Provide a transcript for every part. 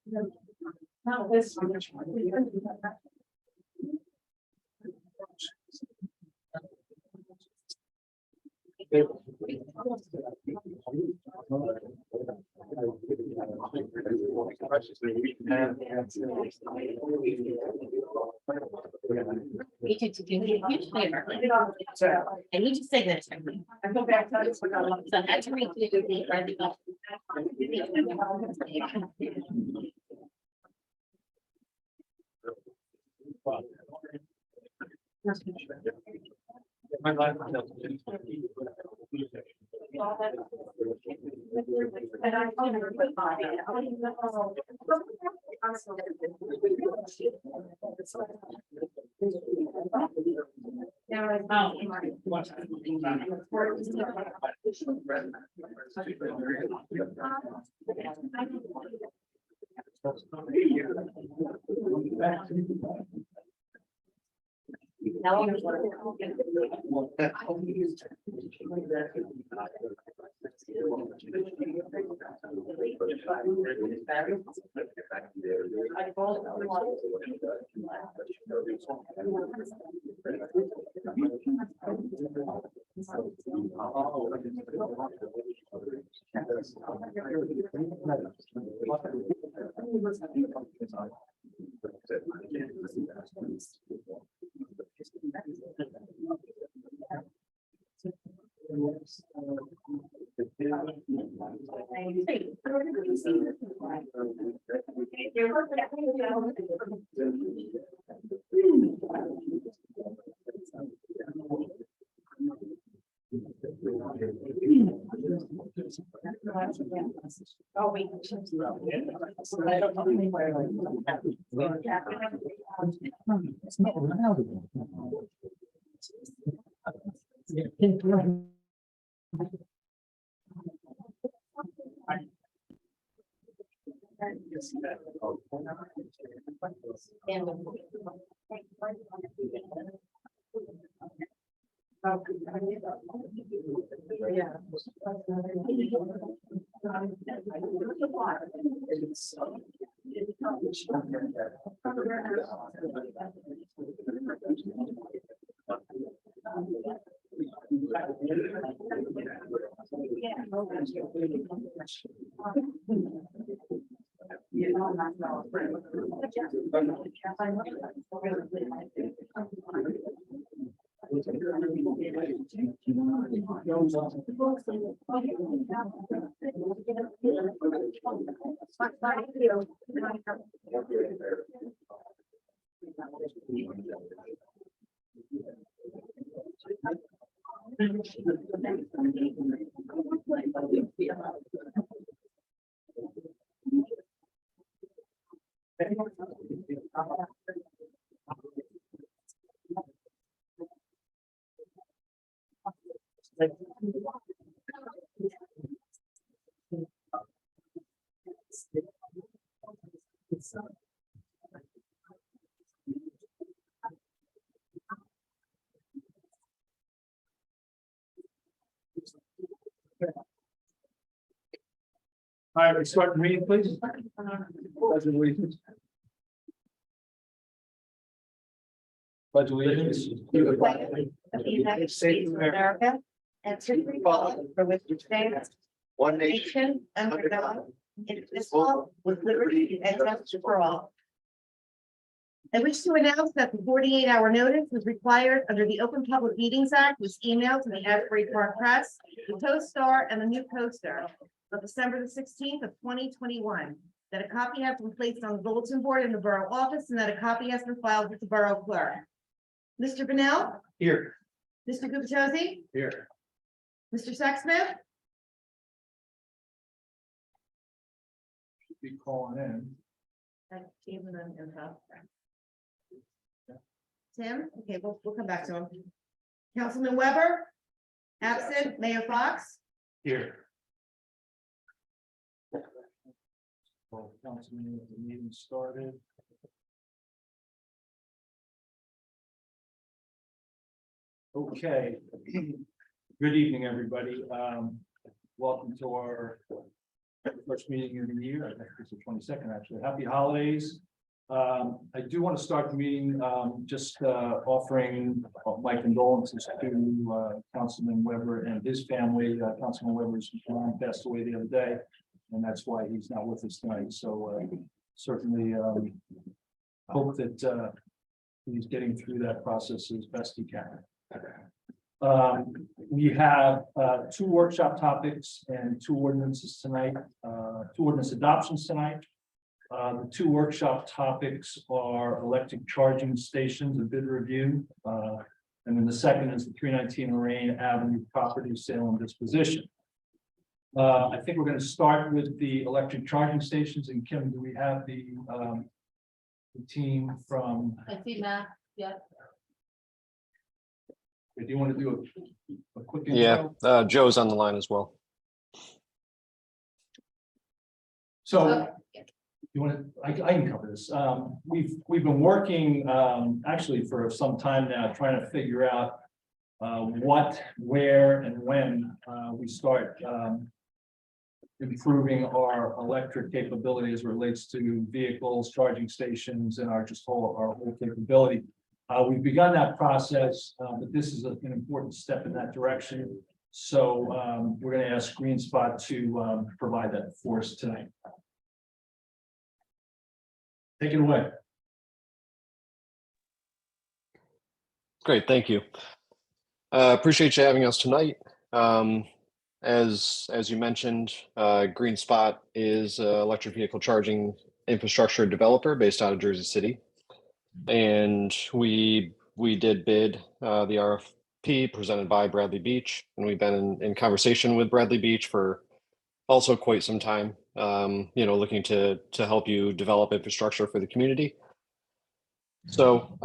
Good. Not this one. We need to do me a huge favor. I need your signature. I go back to this. So I had to read through the article. My life. And I told her, oh, wait. It's not allowed. All right, let's start the meeting, please. Pledge of allegiance. Pledge allegiance to the flag Of the United States of America and to the republic for which it stands, one nation, nation, under God, indivisible, with liberty and justice for all. I wish to announce that the 48-hour notice was required under the Open Public Meetings Act was emailed to the Asbury Park Press, the Co-Star, and the New Poster on December the 16th of 2021. That a copy has been placed on the bulletin board in the borough office and that a copy has been filed with the borough clerk. Mr. Bennell, here. Mr. Gubatose, Here. Mr. Sexsmith, Be calling in. I gave him an info. Tim, okay, we'll come back to him. Councilman Weber, absent. Mayor Fox, Here. Well, councilman, the meeting started. Okay. Good evening, everybody. Welcome to our first meeting in the year. I think it's the 22nd, actually. Happy holidays. I do want to start the meeting just offering my condolences to Councilman Weber and his family. Councilman Weber's mom passed away the other day, and that's why he's not with us tonight. So certainly hope that he's getting through that process as best he can. We have two workshop topics and two ordinances tonight, two ordinance adoptions tonight. The two workshop topics are electric charging stations, a bid review. And then the second is the 319 Lorraine Avenue property sale and disposition. I think we're going to start with the electric charging stations. And Kim, do we have the team from? I see Matt, yeah. Do you want to do a quick intro? Yeah, Joe's on the line as well. So you want to, I can cover this. We've been working actually for some time now, trying to figure out what, where, and when we start improving our electric capability as it relates to vehicles, charging stations, and our whole capability. We've begun that process, but this is an important step in that direction. So we're going to ask GreenSpot to provide that for us tonight. Take it away. Great, thank you. Appreciate you having us tonight. As you mentioned, GreenSpot is an electric vehicle charging infrastructure developer based out of Jersey City. And we did bid the RFP presented by Bradley Beach, and we've been in conversation with Bradley Beach for also quite some time. Looking to help you develop infrastructure for the community. So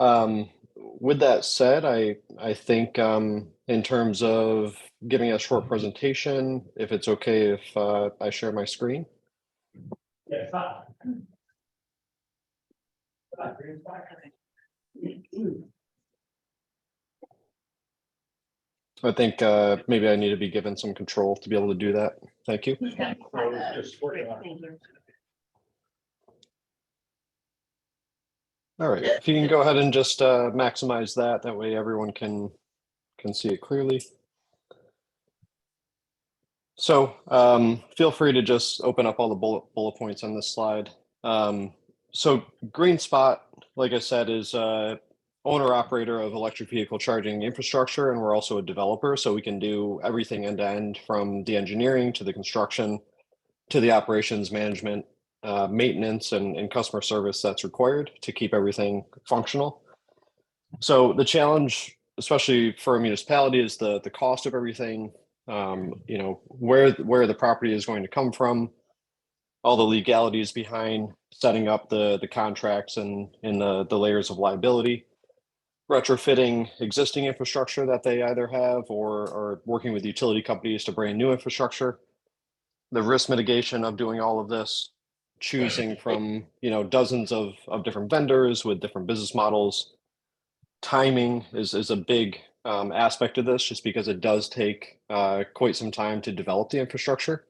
with that said, I think in terms of giving a short presentation, if it's okay if I share my screen. Yeah. I think maybe I need to be given some control to be able to do that. Thank you. Thank you. All right, if you can go ahead and just maximize that, that way everyone can see it clearly. So feel free to just open up all the bullet points on this slide. So GreenSpot, like I said, is owner operator of electric vehicle charging infrastructure, and we're also a developer, so we can do everything end to end, from the engineering to the construction to the operations management, maintenance and customer service that's required to keep everything functional. So the challenge especially for a municipality, is the cost of everything. You know, where the property is going to come from, all the legalities behind setting up the contracts and the layers of liability, retrofitting existing infrastructure that they either have or working with utility companies to bring new infrastructure, the risk mitigation of doing all of this, choosing from, you know, dozens of different vendors with different business models. Timing is a big aspect of this, just because it does take quite some time to develop the infrastructure.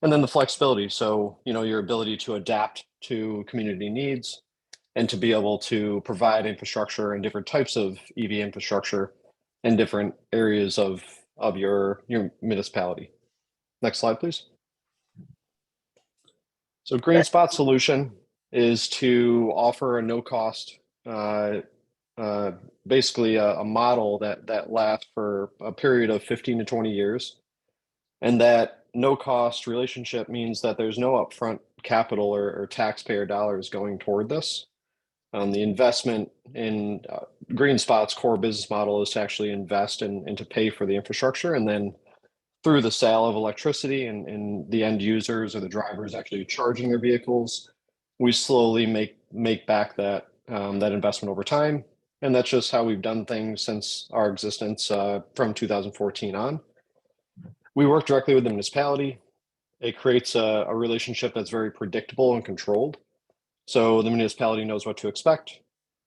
And then the flexibility. So, you know, your ability to adapt to community needs and to be able to provide infrastructure and different types of EV infrastructure in different areas of your municipality. Next slide, please. So Green Spot solution is to offer a no-cost, basically a model that lasts for a period of 15 to 20 years. And that no-cost relationship means that there's no upfront capital or taxpayer dollars going toward this. The investment in Green Spot's core business model is to actually invest and to pay for the infrastructure, and then through the sale of electricity and the end users or the drivers actually charging their vehicles, we slowly make back that investment over time. And that's just how we've done things since our existence from 2014 on. We work directly with the municipality. It creates a relationship that's very predictable and controlled. So the municipality knows what to expect.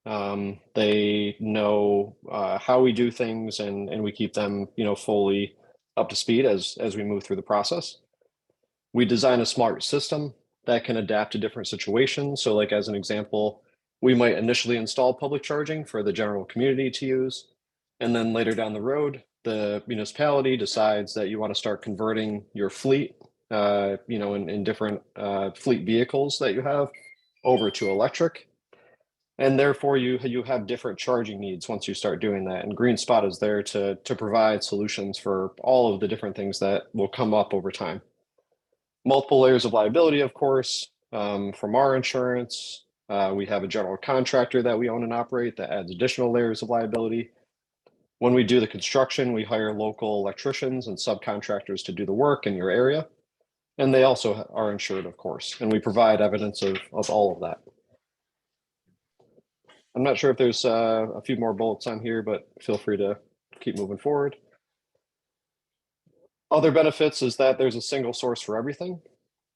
They know how we do things, and we keep them, you know, fully up to speed as we move through the process. We design a smart system that can adapt to different situations. So like as an example, we might initially install public charging for the general community to use. And then later down the road, the municipality decides that you want to start converting your fleet, you know, in different fleet vehicles that you have over to electric. And therefore you have different charging needs once you start doing that. And Green Spot is there to provide solutions for all of the different things that will come up over time. Multiple layers of liability, of course, from our insurance. We have a general contractor that we own and operate that adds additional layers of liability. When we do the construction, we hire local electricians and subcontractors to do the work in your area. And they also are insured, of course, and we provide evidence of all of that. I'm not sure if there's a few more bullets on here, but feel free to keep moving forward. Other benefits is that there's a single source for everything.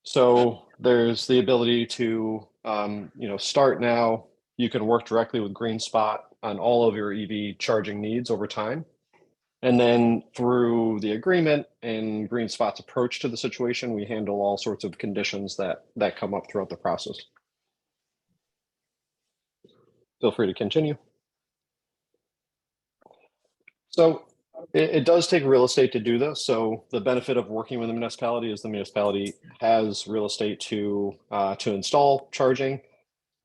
So there's the ability to, you know, start now. You can work directly with Green Spot on all of your EV charging needs over time. And then through the agreement and Green Spot's approach to the situation, we handle all sorts of conditions that come up throughout the process. Feel free to continue. So it does take real estate to do this. So the benefit of working with the municipality is the municipality has real estate to install charging.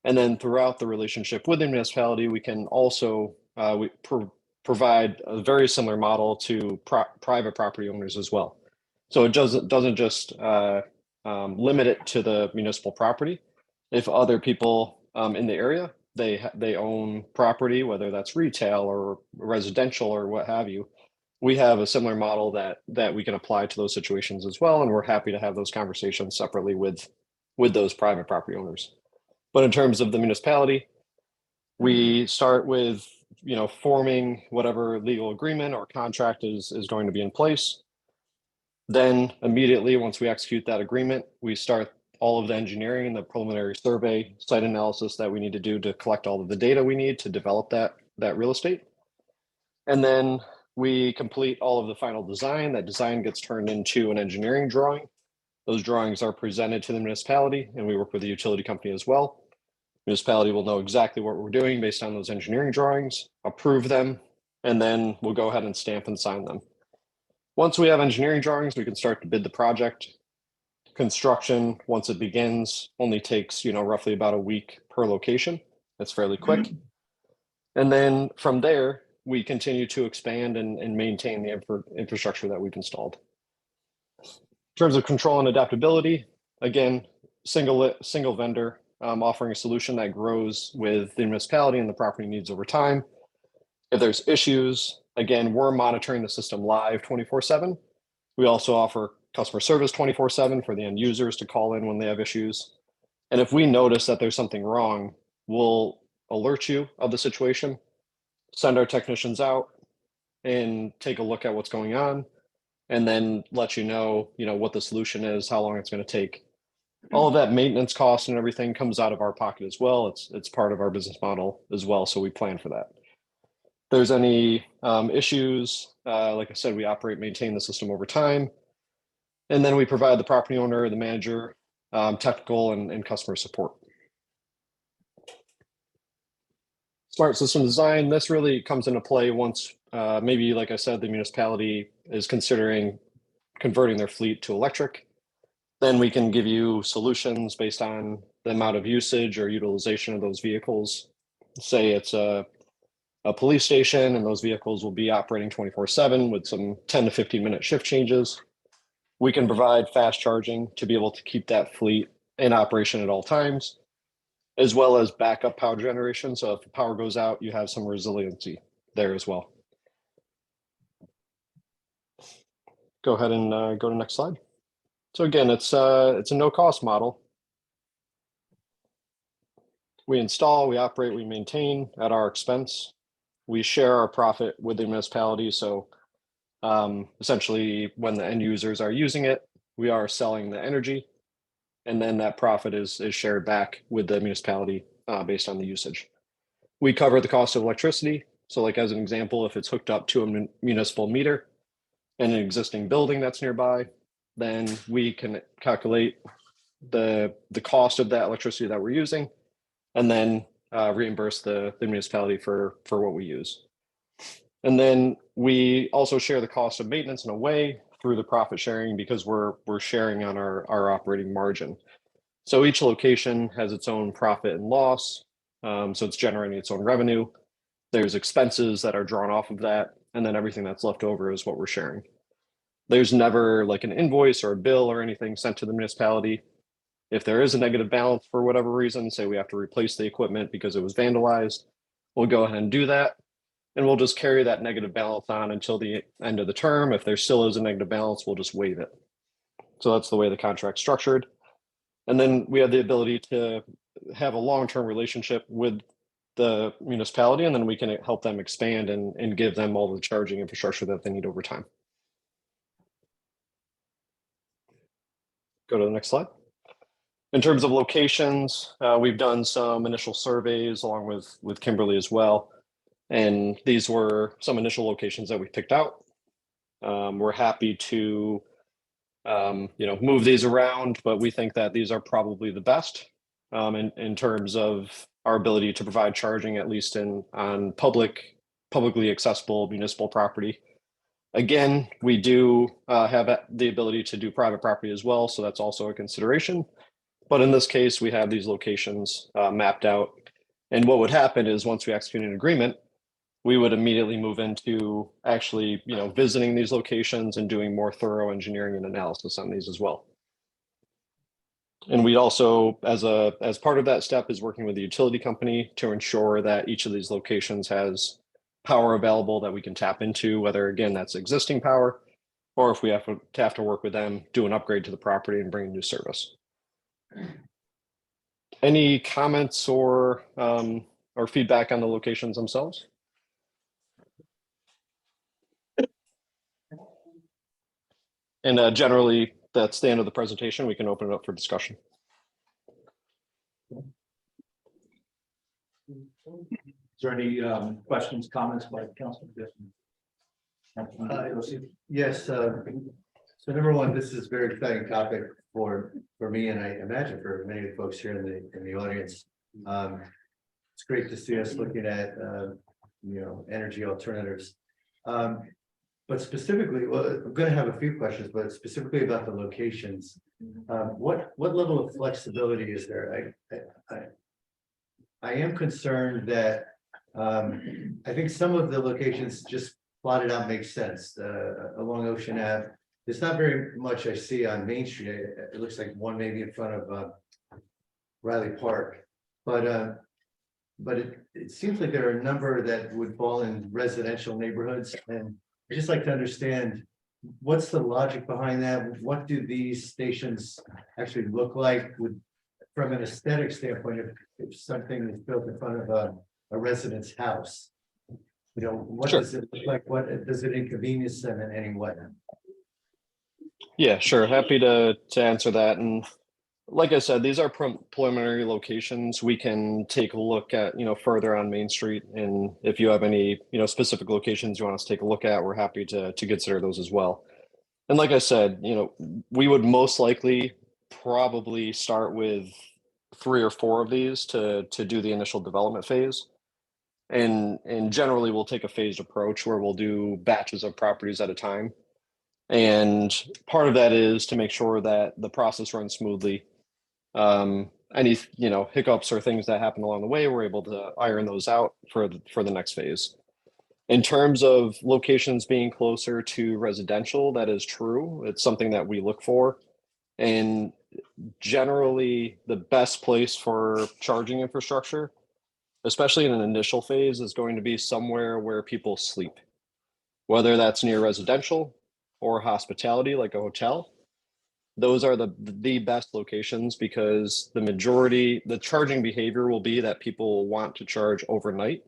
And then throughout the relationship with the municipality, we can also provide a very similar model to private property owners as well. So it doesn't just limit it to the municipal property. If other people in the area, they own property, whether that's retail or residential or what have you, we have a similar model that we can apply to those situations as well. And we're happy to have those conversations separately with those private property owners. But in terms of the municipality, we start with, you know, forming whatever legal agreement or contract is going to be in place. Then immediately, once we execute that agreement, we start all of the engineering, the preliminary survey, site analysis that we need to do to collect all of the data we need to develop that real estate. And then we complete all of the final design. That design gets turned into an engineering drawing. Those drawings are presented to the municipality, and we work with the utility company as well. Municipality will know exactly what we're doing based on those engineering drawings, approve them, and then we'll go ahead and stamp and sign them. Once we have engineering drawings, we can start to bid the project. Construction, once it begins, only takes, you know, roughly about a week per location. That's fairly quick. And then from there, we continue to expand and maintain the infrastructure that we've installed. In terms of control and adaptability, again, single vendor, offering a solution that grows with the municipality and the property needs over time. If there's issues, again, we're monitoring the system live 24/7. We also offer customer service 24/7 for the end users to call in when they have issues. And if we notice that there's something wrong, we'll alert you of the situation, send our technicians out and take a look at what's going on, and then let you know, what the solution is, how long it's going to take. All of that maintenance cost and everything comes out of our pocket as well. It's part of our business model as well, so we plan for that. If there's any issues, like I said, we operate, maintain the system over time, and then we provide the property owner, the manager, technical and customer support. Smart system design, this really comes into play once maybe, like I said, the municipality is considering converting their fleet to electric. Then we can give you solutions based on the amount of usage or utilization of those vehicles. Say it's a police station and those vehicles will be operating 24/7 with some 10 to 15-minute shift changes. We can provide fast charging to be able to keep that fleet in operation at all times, as well as backup power generation. So if the power goes out, you have some resiliency there as well. Go ahead and go to the next slide. So again, it's a no-cost model. We install, we operate, we maintain at our expense. We share our profit with the municipality. So essentially, when the end users are using it, we are selling the energy, and then that profit is shared back with the municipality based on the usage. We cover the cost of electricity. So like as an example, if it's hooked up to a municipal meter in an existing building that's nearby, then we can calculate the cost of that electricity that we're using, and then reimburse the municipality for what we use. And then we also share the cost of maintenance in a way through the profit sharing, because we're sharing on our operating margin. So each location has its own profit and loss. So it's generating its own revenue. There's expenses that are drawn off of that, and then everything that's left over is what we're sharing. There's never like an invoice or a bill or anything sent to the municipality. If there is a negative balance for whatever reason, say we have to replace the equipment because it was vandalized, we'll go ahead and do that. And we'll just carry that negative balance on until the end of the term. If there still is a negative balance, we'll just waive it. So that's the way the contract's structured. And then we have the ability to have a long-term relationship with the municipality, and then we can help them expand and give them all the charging infrastructure that they need over time. Go to the next slide. In terms of locations, we've done some initial surveys along with Kimberly as well. And these were some initial locations that we picked out. We're happy to move these around, but we think that these are probably the best in terms of our ability to provide charging, at least on publicly accessible municipal property. Again, we do have the ability to do private property as well, so that's also a consideration. But in this case, we have these locations mapped out. And what would happen is once we execute an agreement, we would immediately move into actually, visiting these locations and doing more thorough engineering and analysis on these as well. And we also, as part of that step, is working with the utility company to ensure that each of these locations has power available that we can tap into, whether again that's existing power, or if we have to work with them, do an upgrade to the property and bring a new service. Any comments or feedback on the locations themselves? And generally, that's the end of the presentation. We can open it up for discussion. Is there any questions, comments by Councilman? Yes, so number one, this is a very exciting topic for me, and I imagine for many of the folks here in the audience. It's great to see us looking at energy alternatives. But specifically, well, I'm going to have a few questions, but specifically about the locations. What level of flexibility is there? I am concerned that I think some of the locations just plotted out make sense along Ocean Ave. There's not very much I see on Main Street. It looks like one maybe in front of Riley Park, but but it seems like there are a number that would fall in residential neighborhoods, and I'd just like to understand what's the logic behind that? What do these stations actually look like with, from an aesthetic standpoint, if something is built in front of a resident's house? You know, what Sure. does it look like? What does it inconvenience them in any way? Yeah, sure. Happy to answer that. And like I said, these are preliminary locations. We can take a look at, further on Main Street. And if you have any, specific locations you want us to take a look at, we're happy to consider those as well. And like I said, we would most likely probably start with 3 or 4 of these to do the initial development phase. And generally we'll take a phased approach where we'll do batches of properties at a time. And part of that is to make sure that the process runs smoothly. Any hiccups or things that happen along the way, we're able to iron those out for the next phase. In terms of locations being closer to residential, that is true. It's something that we look for. And generally the best place for charging infrastructure, especially in an initial phase, is going to be somewhere where people sleep, whether that's near residential or hospitality like a hotel. Those are the best locations because the charging behavior will be that people want to charge overnight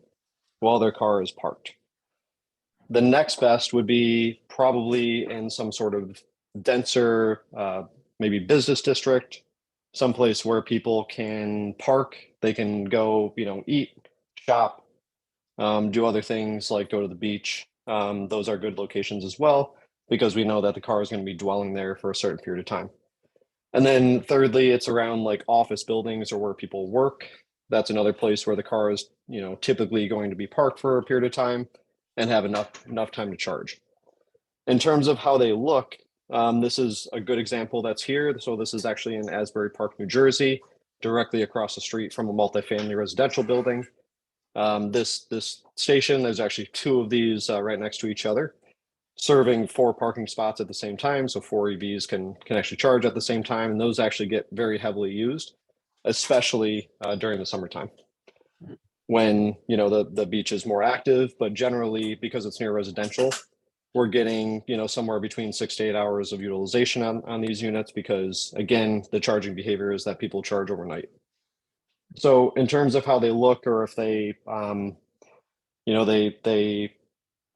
while their car is parked. The next best would be probably in some sort of denser, maybe business district, someplace where people can park, they can go, eat, shop, do other things like go to the beach. Those are good locations as well, because we know that the car is going to be dwelling there for a certain period of time. And then thirdly, it's around like office buildings or where people work. That's another place where the car is, typically going to be parked for a period of time and have enough time to charge. In terms of how they look, this is a good example that's here. So this is actually in Asbury Park, New Jersey, directly across the street from a multifamily residential building. This station, there's actually 2 of these right next to each other, serving 4 parking spots at the same time. So 4 EVs can actually charge at the same time. And those actually get very heavily used, especially during the summertime when, the beach is more active. But generally, because it's near residential, we're getting, somewhere between 6 to 8 hours of utilization on these units because, again, the charging behavior is that people charge overnight. So in terms of how they look, or if they, they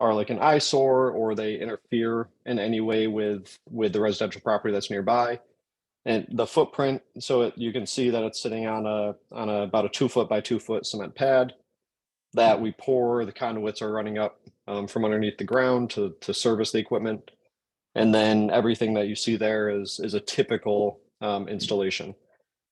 are like an eyesore or they interfere in any way with the residential property that's nearby, and the footprint, so you can see that it's sitting on about a 2 foot by 2 foot cement pad that we pour. The conduits are running up from underneath the ground to service the equipment. And then everything that you see there is a typical installation.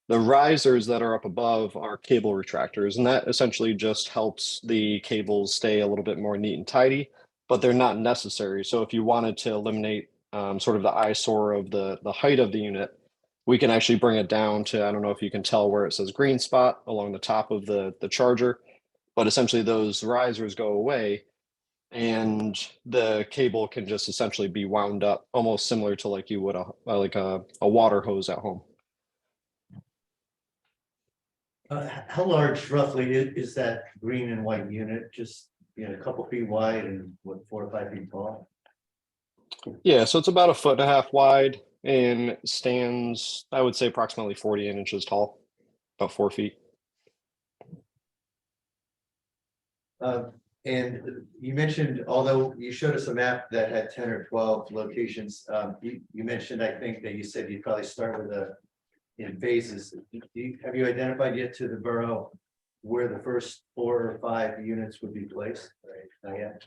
The risers that are up above are cable retractors, and that essentially just helps the cables stay a little bit more neat and tidy, but they're not necessary. So if you wanted to eliminate sort of the eyesore of the height of the unit, we can actually bring it down to, I don't know if you can tell where it says green spot along the top of the charger, but essentially those risers go away and the cable can just essentially be wound up almost similar to like you would a water hose at home. How large roughly is that green and white unit? Just, a couple feet wide and what, 4 or 5 feet tall? Yeah, so it's about 1.5 feet wide and stands, I would say, approximately 48 inches tall, about 4 feet. And you mentioned, although you showed us a map that had 10 or 12 locations, you mentioned, I think that you said you'd probably start with in phases. Have you identified yet to the borough where the first 4 or 5 units would be placed? Not yet.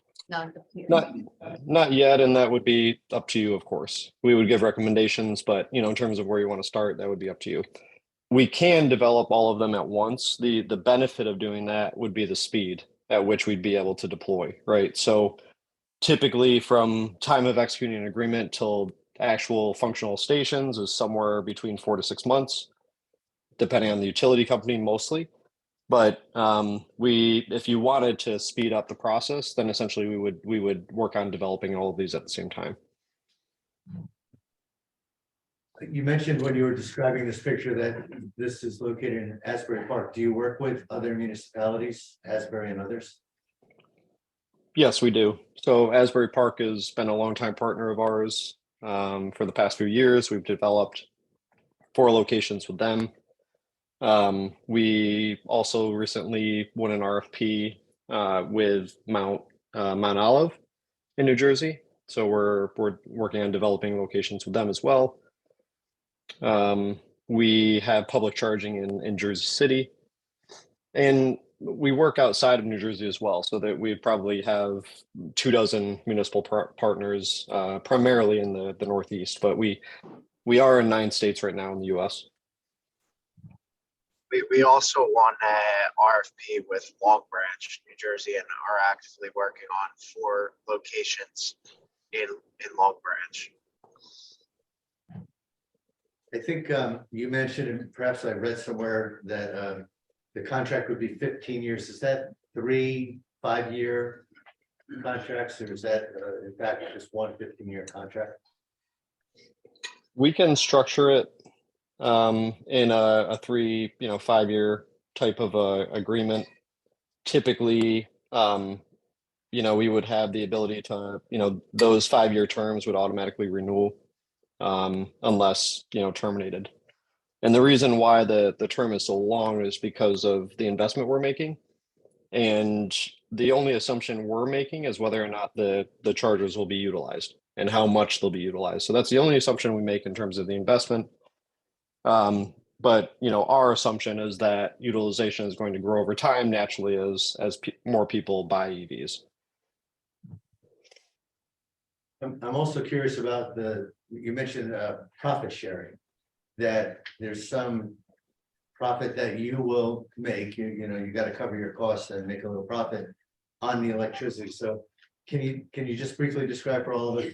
Not yet, and that would be up to you, of course. We would give recommendations, but in terms of where you want to start, that would be up to you. We can develop all of them at once. The benefit of doing that would be the speed at which we'd be able to deploy, right? So typically from time of executing an agreement till actual functional stations is somewhere between 4 to 6 months, depending on the utility company mostly. But if you wanted to speed up the process, then essentially we would work on developing all of these at the same time. You mentioned when you were describing this picture that this is located in Asbury Park. Do you work with other municipalities, Asbury and others? Yes, we do. So Asbury Park has been a longtime partner of ours. For the past few years, we've developed 4 locations with them. We also recently won an RFP with Mount Olive in New Jersey. So we're working on developing locations with them as well. We have public charging in Jersey City, and we work outside of New Jersey as well, so that we probably have 24 municipal partners, primarily in the Northeast, but we are in 9 states right now in the US. We also won a RFP with Long Branch, New Jersey, and are actively working on 4 locations in Long Branch. I think you mentioned, and perhaps I read somewhere that the contract would be 15 years. Is that 3 5-year contracts, or is that in fact just one 15-year contract? We can structure it in a 3, 5-year type of agreement. Typically, we would have the ability to, those 5-year terms would automatically renew unless, terminated. And the reason why the term is so long is because of the investment we're making. And the only assumption we're making is whether or not the chargers will be utilized and how much they'll be utilized. So that's the only assumption we make in terms of the investment. But our assumption is that utilization is going to grow over time naturally as more people buy EVs. I'm also curious about you mentioned profit sharing, that there's some profit that you will make. You got to cover your costs and make a little profit on the electricity. So can you just briefly describe for all of us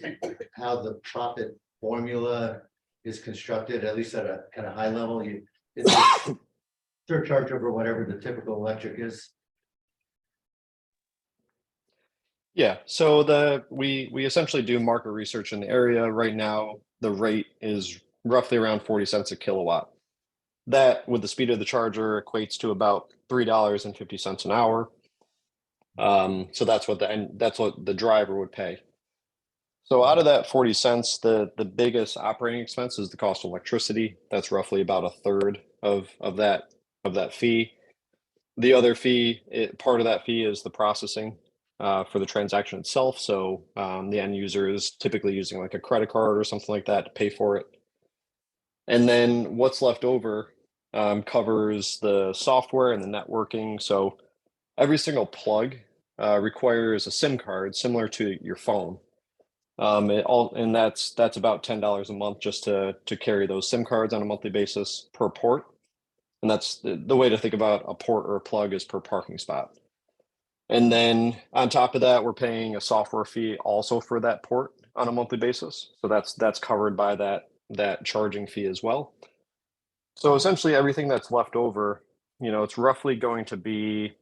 how the profit formula is constructed, at least at a kind of high level? It's a surcharge over whatever the typical electric is. Yeah, so we essentially do market research in the area. Right now, the rate is roughly around 40 cents a kilowatt. That, with the speed of the charger, equates to about $3.50 an hour. So that's what the driver would pay. So out of that 40 cents, the biggest operating expense is the cost of electricity. That's roughly about 1/3 of that fee. The other fee, part of that fee is the processing for the transaction itself. So the end user is typically using like a credit card or something like that to pay for it. And then what's left over covers the software and the networking. So every single plug requires a SIM card similar to your phone. And that's about $10 a month just to carry those SIM cards on a monthly basis per port. And that's the way to think about a port or a plug is per parking spot. And then on top of that, we're paying a software fee also for that port on a monthly basis. So that's covered by that charging fee as well. So essentially everything that's left over, it's roughly going to be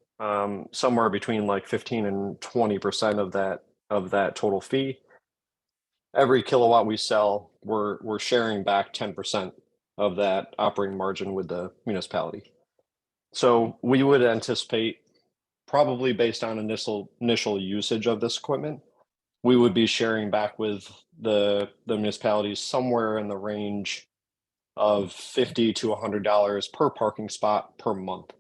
somewhere between like 15 and 20% of that total fee. Every kilowatt we sell, we're sharing back 10% of that operating margin with the municipality. So we would anticipate, probably based on initial usage of this equipment, we would be sharing back with the municipalities somewhere in the range of $50 to $100 per parking spot per month.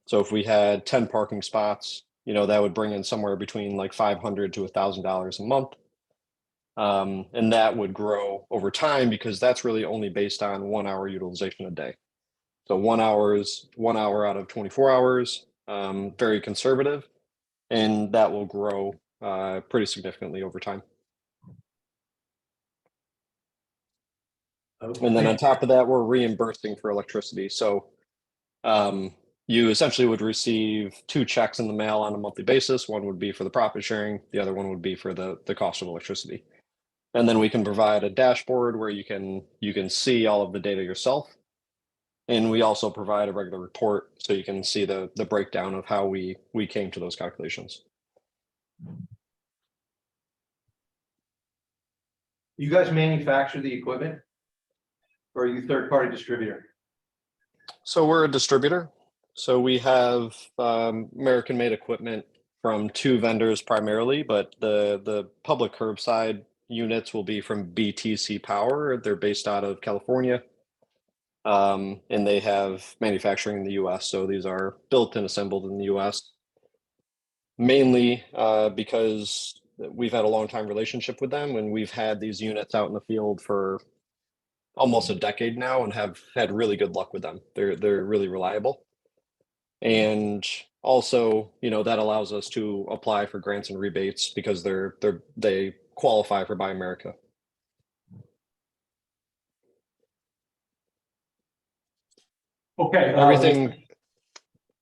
So if we had 10 parking spots, that would bring in somewhere between like $500 to $1,000 a month. And that would grow over time because that's really only based on 1 hour utilization a day. So 1 hour out of 24 hours, very conservative, and that will grow pretty significantly over time. Okay. And then on top of that, we're reimbursing for electricity. So you essentially would receive 2 checks in the mail on a monthly basis. One would be for the profit sharing. The other one would be for the cost of electricity. And then we can provide a dashboard where you can see all of the data yourself. And we also provide a regular report so you can see the breakdown of how we came to those calculations. You guys manufacture the equipment? Or are you third-party distributor? So we're a distributor. So we have American-made equipment from 2 vendors primarily, but the public curbside units will be from BTC Power. They're based out of California. And they have manufacturing in the US. So these are built and assembled in the US. Mainly because we've had a long time relationship with them, and we've had these units out in the field for almost a decade now and have had really good luck with them. They're really reliable. And also, you know, that allows us to apply for grants and rebates because they qualify for Buy America. Okay. Everything,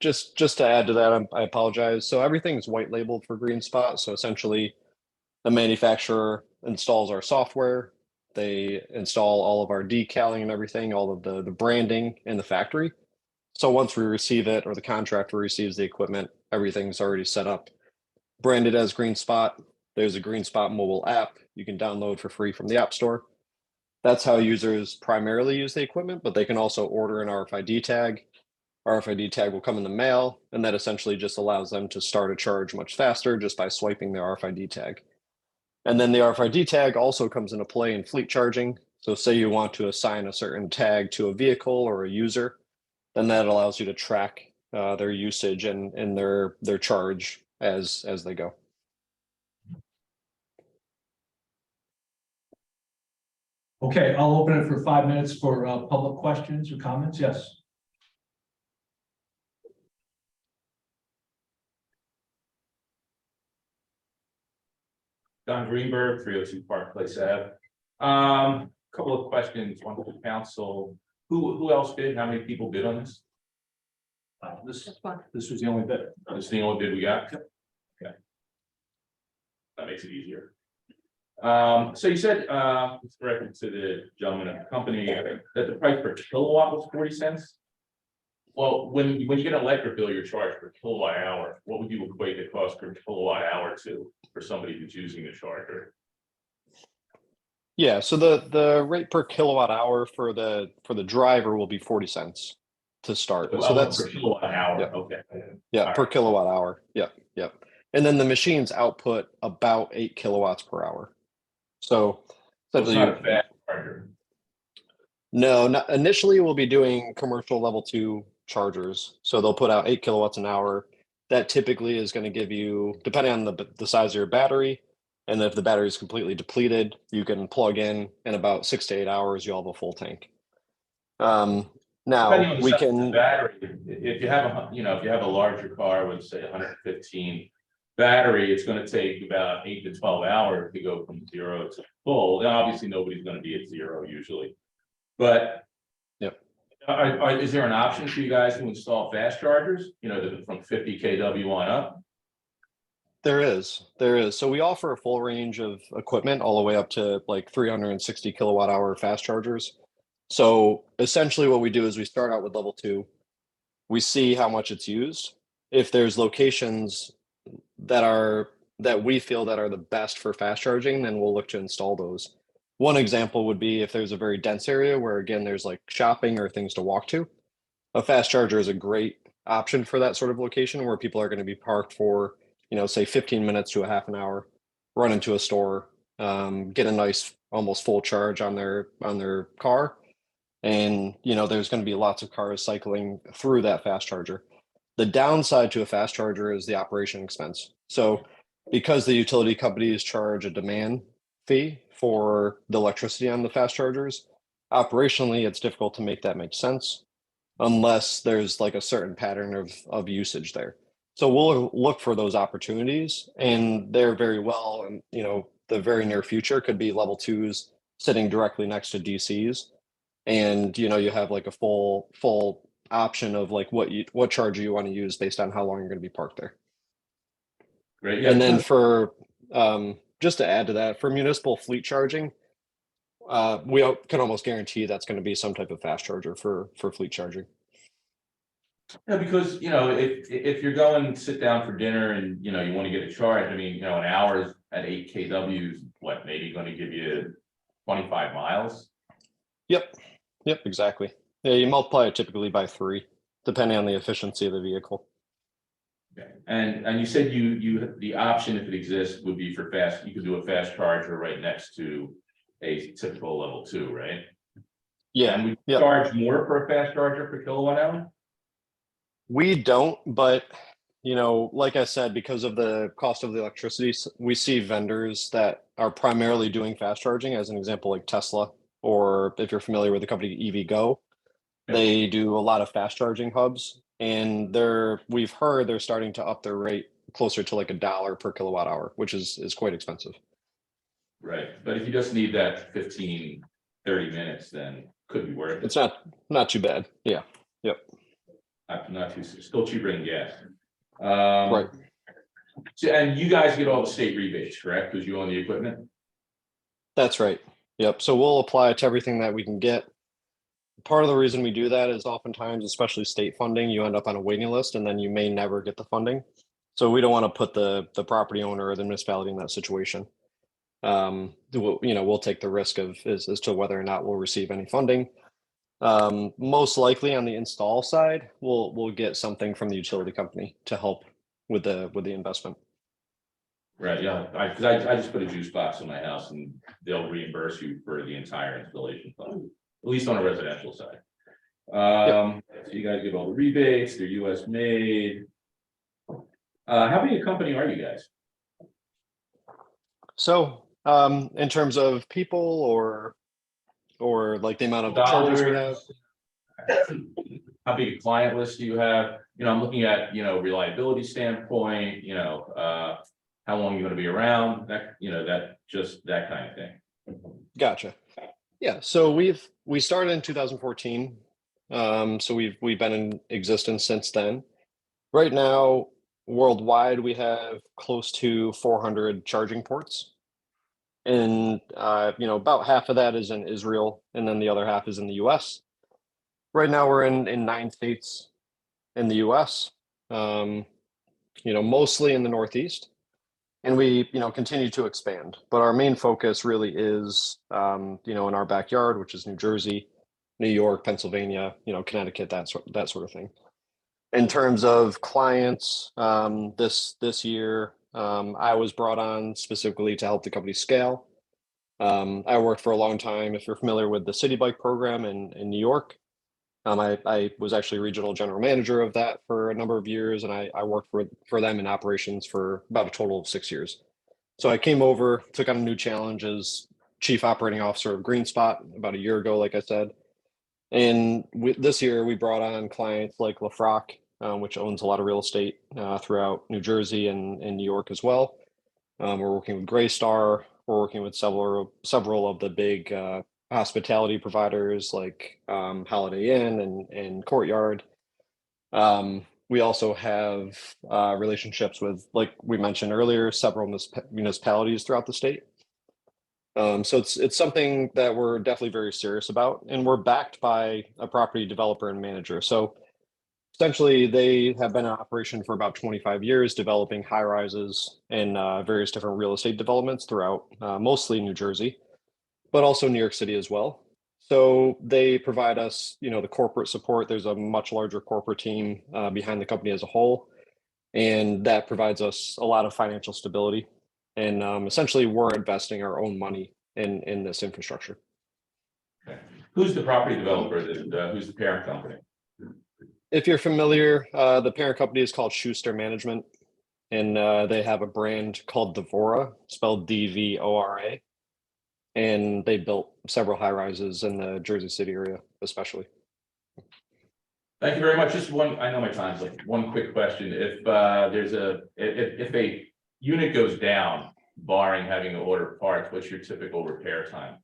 just to add to that, I apologize. So everything's white labeled for GreenSpot. So essentially, the manufacturer installs our software. They install all of our decaling and everything, all of the branding in the factory. So once we receive it, or the contractor receives the equipment, everything's already set up, branded as GreenSpot. There's a GreenSpot mobile app you can download for free from the App Store. That's how users primarily use the equipment, but they can also order an RFID tag. RFID tag will come in the mail, and that essentially just allows them to start a charge much faster just by swiping the RFID tag. And then the RFID tag also comes into play in fleet charging. So say you want to assign a certain tag to a vehicle or a user, then that allows you to track their usage and their charge as they go. Okay, I'll open it for 5 minutes for public questions or comments. Yes. Don Greenberg, 302 Park Place Ave. Couple of questions, one for the council. Who else bid? How many people bid on this? This was the only bit. This is the only bid we got? Okay. That makes it easier. So you said, with reference to the gentleman at the company, that the price per kilowatt was 40 cents. Well, when you get an electric bill, you're charged per kilowatt hour. What would you equate the cost per kilowatt hour to for somebody who's using the charger? Yeah, so the rate per kilowatt hour for the driver will be 40 cents to start. So that's per kilowatt hour. Yeah. Okay. Yeah, All per right. kilowatt hour. Yep. And then the machines output about 8 kilowatts per hour. So So it's not a fast charger. no, not initially we'll be doing commercial level 2 chargers. So they'll put out 8 kilowatts an hour. That typically is going to give you, depending on the size of your battery, and if the battery is completely depleted, you can plug in about 6 to 8 hours, you'll have a full tank. Depending Now on the we size of the can, battery, if you have if you have a larger car with say 115 battery, it's going to take about 8 to 12 hours to go from 0 to full. And obviously nobody's going to be at 0 usually, but Yep. Is there an option for you guys to install fast chargers, from 50 kW on up? there is. So we offer a full range of equipment all the way up to like 360 kilowatt hour fast chargers. So essentially what we do is we start out with level 2. We see how much it's used. If there's locations that we feel that are the best for fast charging, then we'll look to install those. One example would be if there's a very dense area where again there's like shopping or things to walk to. A fast charger is a great option for that sort of location where people are going to be parked for, say 15 minutes to a half an hour, run into a store, get a nice almost full charge on their car. And there's going to be lots of cars cycling through that fast charger. The downside to a fast charger is the operation expense. So because the utility companies charge a demand fee for the electricity on the fast chargers, operationally it's difficult to make that make sense unless there's like a certain pattern of usage there. So we'll look for those opportunities, and they're very well, and the very near future could be level 2s sitting directly next to DCs. And you have like a full option of like what charger you want to use based on how long you're going to be parked there. Great. And then for just to add to that, for municipal fleet charging, we can almost guarantee that's going to be some type of fast charger for fleet charging. Yeah, because if you're going to sit down for dinner and you want to get a charge, an hour at 8 kW is maybe going to give you 25 miles. Yep. Yep, exactly. Yeah, you multiply it typically by 3, depending on the efficiency of the vehicle. Okay. And you said the option, if it exists, would be for fast, you could do a fast charger right next to a typical level 2, right? Yeah, And we yep. charge more for a fast charger per kilowatt hour? We don't, but you know, like I said, because of the cost of the electricity, we see vendors that are primarily doing fast charging, as an example, like Tesla, or if you're familiar with the company EVgo, they do a lot of fast charging hubs, and we've heard they're starting to up their rate closer to like $1 per kilowatt hour, which is quite expensive. Right, but if you just need that 15, 30 minutes, then could be worth it. It's not too bad. Yeah. Yep. Not too, still cheaper than gas. Right. So, and you guys get all the state rebates, correct? Because you own the equipment? That's right. Yep. So we'll apply to everything that we can get. Part of the reason we do that is oftentimes, especially state funding, you end up on a waiting list and then you may never get the funding. So we don't want to put the property owner or the municipality in that situation. We'll take the risk of as to whether or not we'll receive any funding. Most likely on the install side, we'll get something from the utility company to help with the investment. Right, yeah, because I just put a juice box in my house and they'll reimburse you for the entire installation fund, at least on a residential side. So you guys get all the rebates, they're US made. How big a company are you guys? So, in terms of people or like the amount of chargers we have. How big a client list do you have? You know, I'm looking at, reliability standpoint, how long you're gonna be around, that kind of thing. Gotcha. Yeah, so we started in 2014. So we've been in existence since then. Right now, worldwide, we have close to 400 charging ports. And about half of that is in Israel, and then the other half is in the US. Right now we're in 9 states in the US, mostly in the Northeast. And we, continue to expand. But our main focus really is, in our backyard, which is New Jersey, New York, Pennsylvania, Connecticut, that sort of thing. In terms of clients, this year, I was brought on specifically to help the company scale. I worked for a long time, if you're familiar with the City Bike program in New York. I was actually regional general manager of that for a number of years, and I worked for them in operations for about a total of 6 years. So I came over, took on a new challenge as chief operating officer of GreenSpot about a year ago, like I said. And this year we brought on clients like LaFrock, which owns a lot of real estate throughout New Jersey and New York as well. We're working with Greystar. We're working with several of the big hospitality providers like Holiday Inn and Courtyard. We also have relationships with, like we mentioned earlier, several municipalities throughout the state. So it's something that we're definitely very serious about, and we're backed by a property developer and manager. So essentially, they have been in operation for about 25 years, developing high rises and various different real estate developments throughout mostly New Jersey, but also New York City as well. So they provide us, the corporate support. There's a much larger corporate team behind the company as a whole, and that provides us a lot of financial stability. And essentially, we're investing our own money in this infrastructure. Okay. Who's the property developer? Who's the parent company? If you're familiar, the parent company is called Schuster Management, and they have a brand called Devora, spelled DVORA. And they built several high rises in the Jersey City area, especially. Thank you very much. Just one, I know my time's like one quick question. If if a unit goes down, barring having to order parts, what's your typical repair time?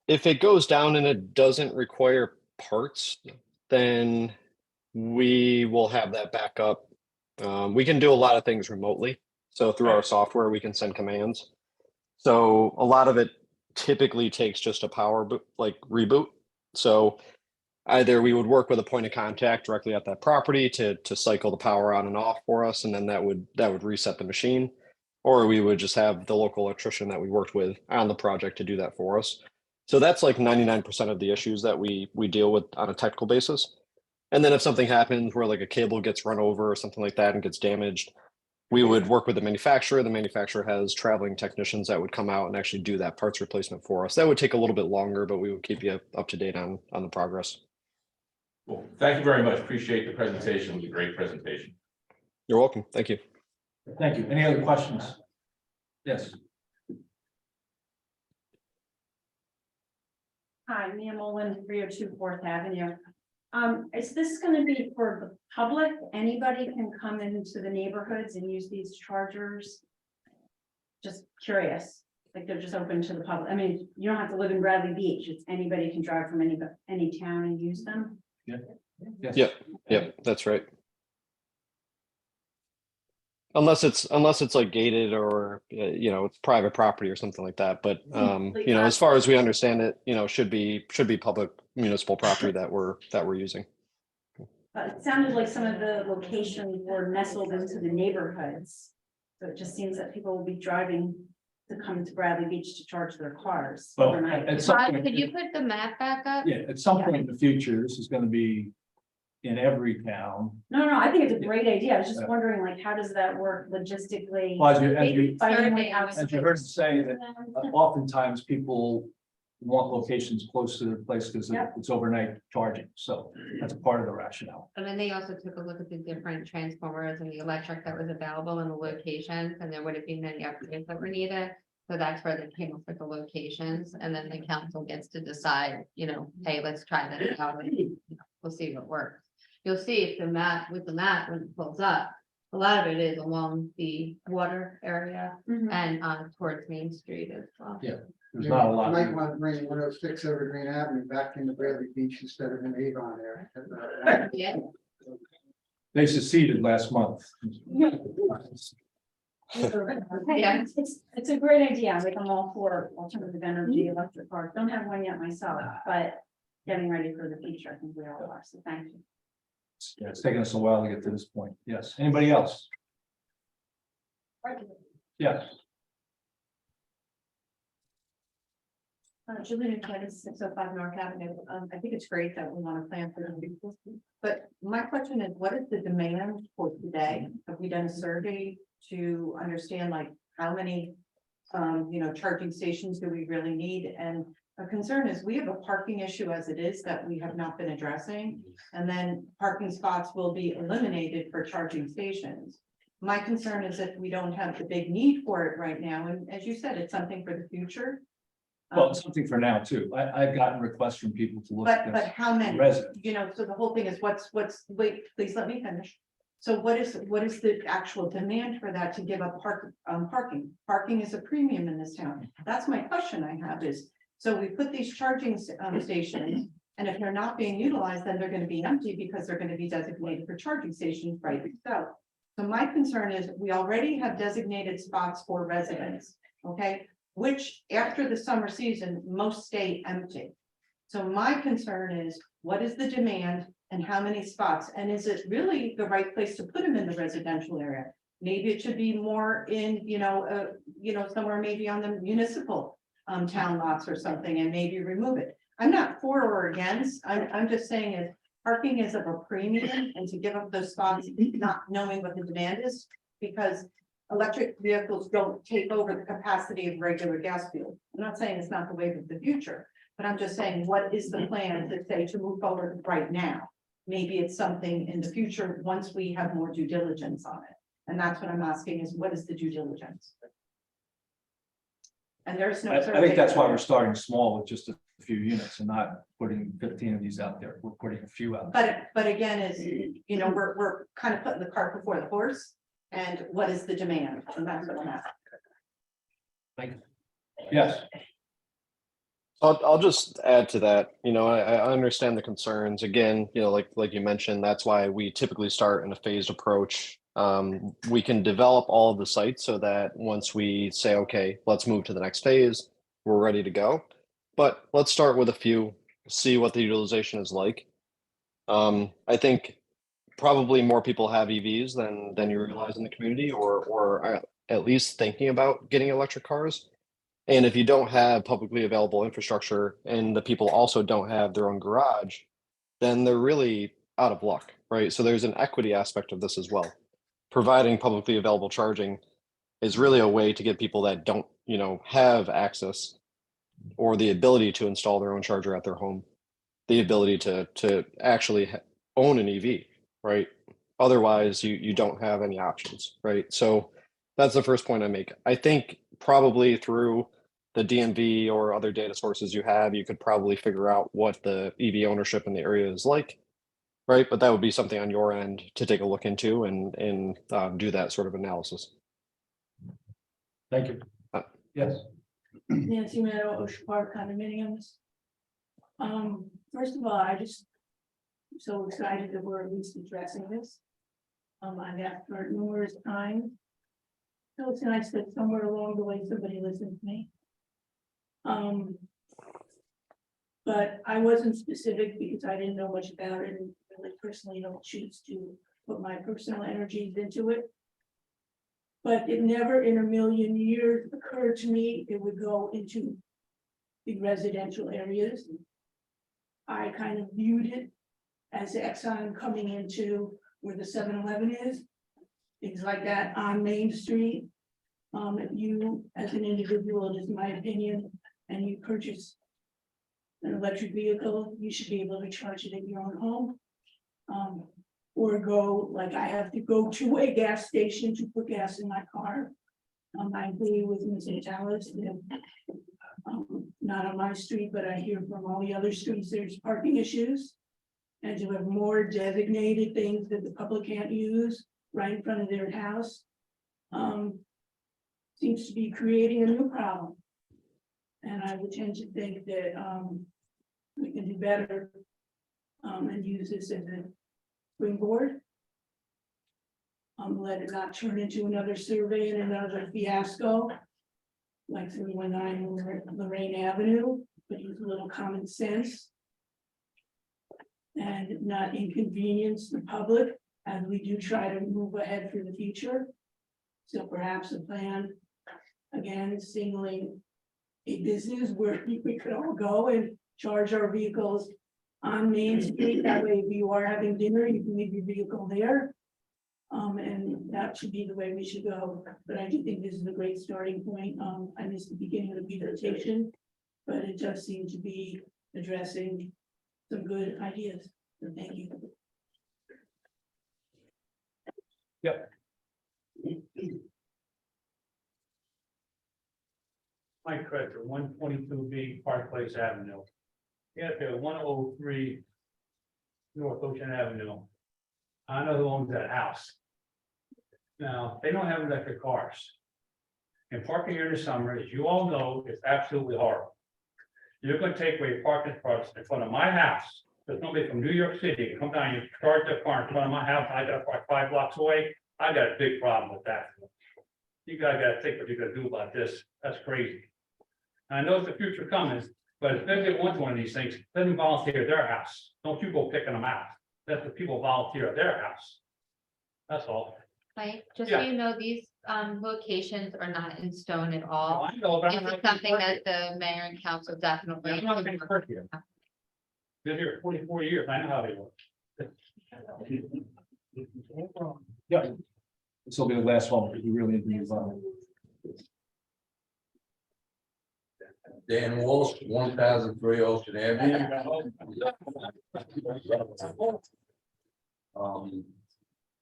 If it goes down and it doesn't require parts, then we will have that backup. We can do a lot of things remotely. So through our software, we can send commands. So a lot of it typically takes just a power reboot. So either we would work with a point of contact directly at that property to cycle the power on and off for us, and then that would reset the machine, or we would just have the local electrician that we worked with on the project to do that for us. So that's like 99% of the issues that we deal with on a technical basis. And then if something happens where like a cable gets run over or something like that and gets damaged, we would work with the manufacturer. The manufacturer has traveling technicians that would come out and actually do that parts replacement for us. That would take a little bit longer, but we would keep you up to date on the progress. Cool. Thank you very much. Appreciate the presentation. It was a great presentation. You're welcome. Thank you. Thank you. Any other questions? Yes. Hi, Mia Mullen, 302 Fourth Avenue. Is this gonna be for the public? Anybody can come into the neighborhoods and use these chargers? Just curious, like they're just open to the public. I mean, you don't have to live in Bradley Beach. It's anybody can drive from any town and use them. Yes. Yep, that's right. Unless it's like gated or, it's private property or something like that. But, as far as we understand it, should be public municipal property that we're using. It sounded like some of the locations were nestled into the neighborhoods. So it just seems that people will be driving to come to Bradley Beach to charge their cars Well, overnight. at some Todd, point, could you put the map back up? yeah, at some point in the future, this is going to be in every town. No, I think it's a great idea. I was just wondering, like, how does that work logistically? Well, as you As heard say that oftentimes people want locations close to their place because Yep. it's overnight charging. So that's a part of the rationale. And then they also took a look at the different transformers and the electric that was available in the locations, and there wouldn't be many upgrades that were needed. So that's where they came up with the locations, and then the council gets to decide, hey, let's try this out, and we'll see what works. You'll see if the map, when it pulls up, a lot of it is along the water area Mhm. and towards Main Street as well. Yeah. There's not a lot. Might want to bring 106 Evergreen Avenue back into Bradley Beach instead of in Avon there. Yeah, They seceded last month. Yeah, it's a great idea. Like, I'm all for alternative energy, electric cars. Don't have one yet myself, but getting ready for the future, I think we all are. So thank you. Yeah, it's taken us a while to get to this point. Yes. Anybody else? Yes. Julie Titus, 605 North Avenue. I think it's great that we want to plan for the future. But my question is, what is the demand for today? Have we done a survey to understand like how many, charging stations do we really need? And a concern is we have a parking issue as it is that we have not been addressing. And then parking spots will be eliminated for charging stations. My concern is that we don't have the big need for it right now. And as you said, it's something for the future. Well, it's something for now too. I've gotten requests from people to look at But this. how many? Residents. So the whole thing is wait, please let me finish. So what is the actual demand for that to give up parking? Parking is a premium in this town. That's my question I have is, so we put these charging stations, and if they're not being utilized, then they're gonna be empty because they're gonna be designated for charging stations, right? So my concern is we already have designated spots for residents, okay? Which after the summer season, most stay empty. So my concern is, what is the demand and how many spots? And is it really the right place to put them in the residential area? Maybe it should be more in, somewhere maybe on the municipal town lots or something, and maybe remove it. I'm not for or against. I'm just saying is parking is of a premium, and to give up those spots, not knowing what the demand is, because electric vehicles don't take over the capacity of regular gas fuel. I'm not saying it's not the wave of the future, but I'm just saying, what is the plan to say to move forward right now? Maybe it's something in the future, once we have more due diligence on it. And that's what I'm asking is, what is the due diligence? And there's no. I think that's why we're starting small with just a few units and not putting 15 of these out there. We're putting a few out. But again, is, we're kind of putting the cart before the horse. And what is the demand? And that's what I'm asking. Yes. I'll just add to that. I understand the concerns. Again, like you mentioned, that's why we typically start in a phased approach. We can develop all of the sites so that once we say, okay, let's move to the next phase, we're ready to go. But let's start with a few, see what the utilization is like. I think probably more people have EVs than you realize in the community, or at least thinking about getting electric cars. And if you don't have publicly available infrastructure and the people also don't have their own garage, then they're really out of luck, right? So there's an equity aspect of this as well. Providing publicly available charging is really a way to get people that don't, have access or the ability to install their own charger at their home, the ability to actually own an EV, right? Otherwise, you don't have any options, right? So that's the first point I make. I think probably through the DMV or other data sources you have, you could probably figure out what the EV ownership in the area is like, right? But that would be something on your end to take a look into and do that sort of analysis. Thank you. Yes. Nancy Meadow, Ocean Park condominiums. First of all, I just am so excited that we're at least addressing this. I've asked for it numerous times. So it's nice that somewhere along the way, somebody listened to me. But I wasn't specific because I didn't know much about it and really personally don't choose to put my personal energies into it. But it never in a million years occurred to me it would go into the residential areas. I kind of viewed it as Exxon coming into where the 7-Eleven is, things like that on Main Street. If you, as an individual, it is my opinion, and you purchase an electric vehicle, you should be able to charge it at your own home. Or go, like I have to go to a gas station to put gas in my car. I agree with Ms. Talis that not on my street, but I hear from all the other streets, there's parking issues. And to have more designated things that the public can't use right in front of their house. Seems to be creating a new problem. And I would tend to think that we can do better and use this as a springboard. Let it not turn into another survey and another fiasco. Like 319 Lorraine Avenue, but use a little common sense. And not inconvenience the public as we do try to move ahead for the future. So perhaps a plan, again, singling a business where we could all go and charge our vehicles on Main Street. That way, if you are having dinner, you can leave your vehicle there. And that should be the way we should go. But I do think this is a great starting point. I missed the beginning of the presentation, but it does seem to be addressing some good ideas. So thank you. Yep. Mike Crutcher, 122B Park Place Avenue. Yeah, there, 103 North Ocean Avenue. I know who owns that house. Now, they don't have electric cars. And parking in the summer, as you all know, is absolutely horrible. You're gonna take away parking spots in front of my house. There's nobody from New York City can come down and charge their car in front of my house. I gotta park 5 blocks away. I got a big problem with that. You guys gotta think what you're gonna do about this. That's crazy. I know it's the future coming, but if they want one of these things, let them volunteer at their house. Don't you go picking them out. Let the people volunteer at their house. That's all. Mike, just Yeah. so you know, these locations are not in stone at all. I know, but I'm It's not something gonna that the mayor and council definitely. I'm not gonna hurt you. Been here 44 years. I know how they work. Yeah. This will be the last one, because we really need to move on. Dan Walsh, 1003 Ocean Avenue.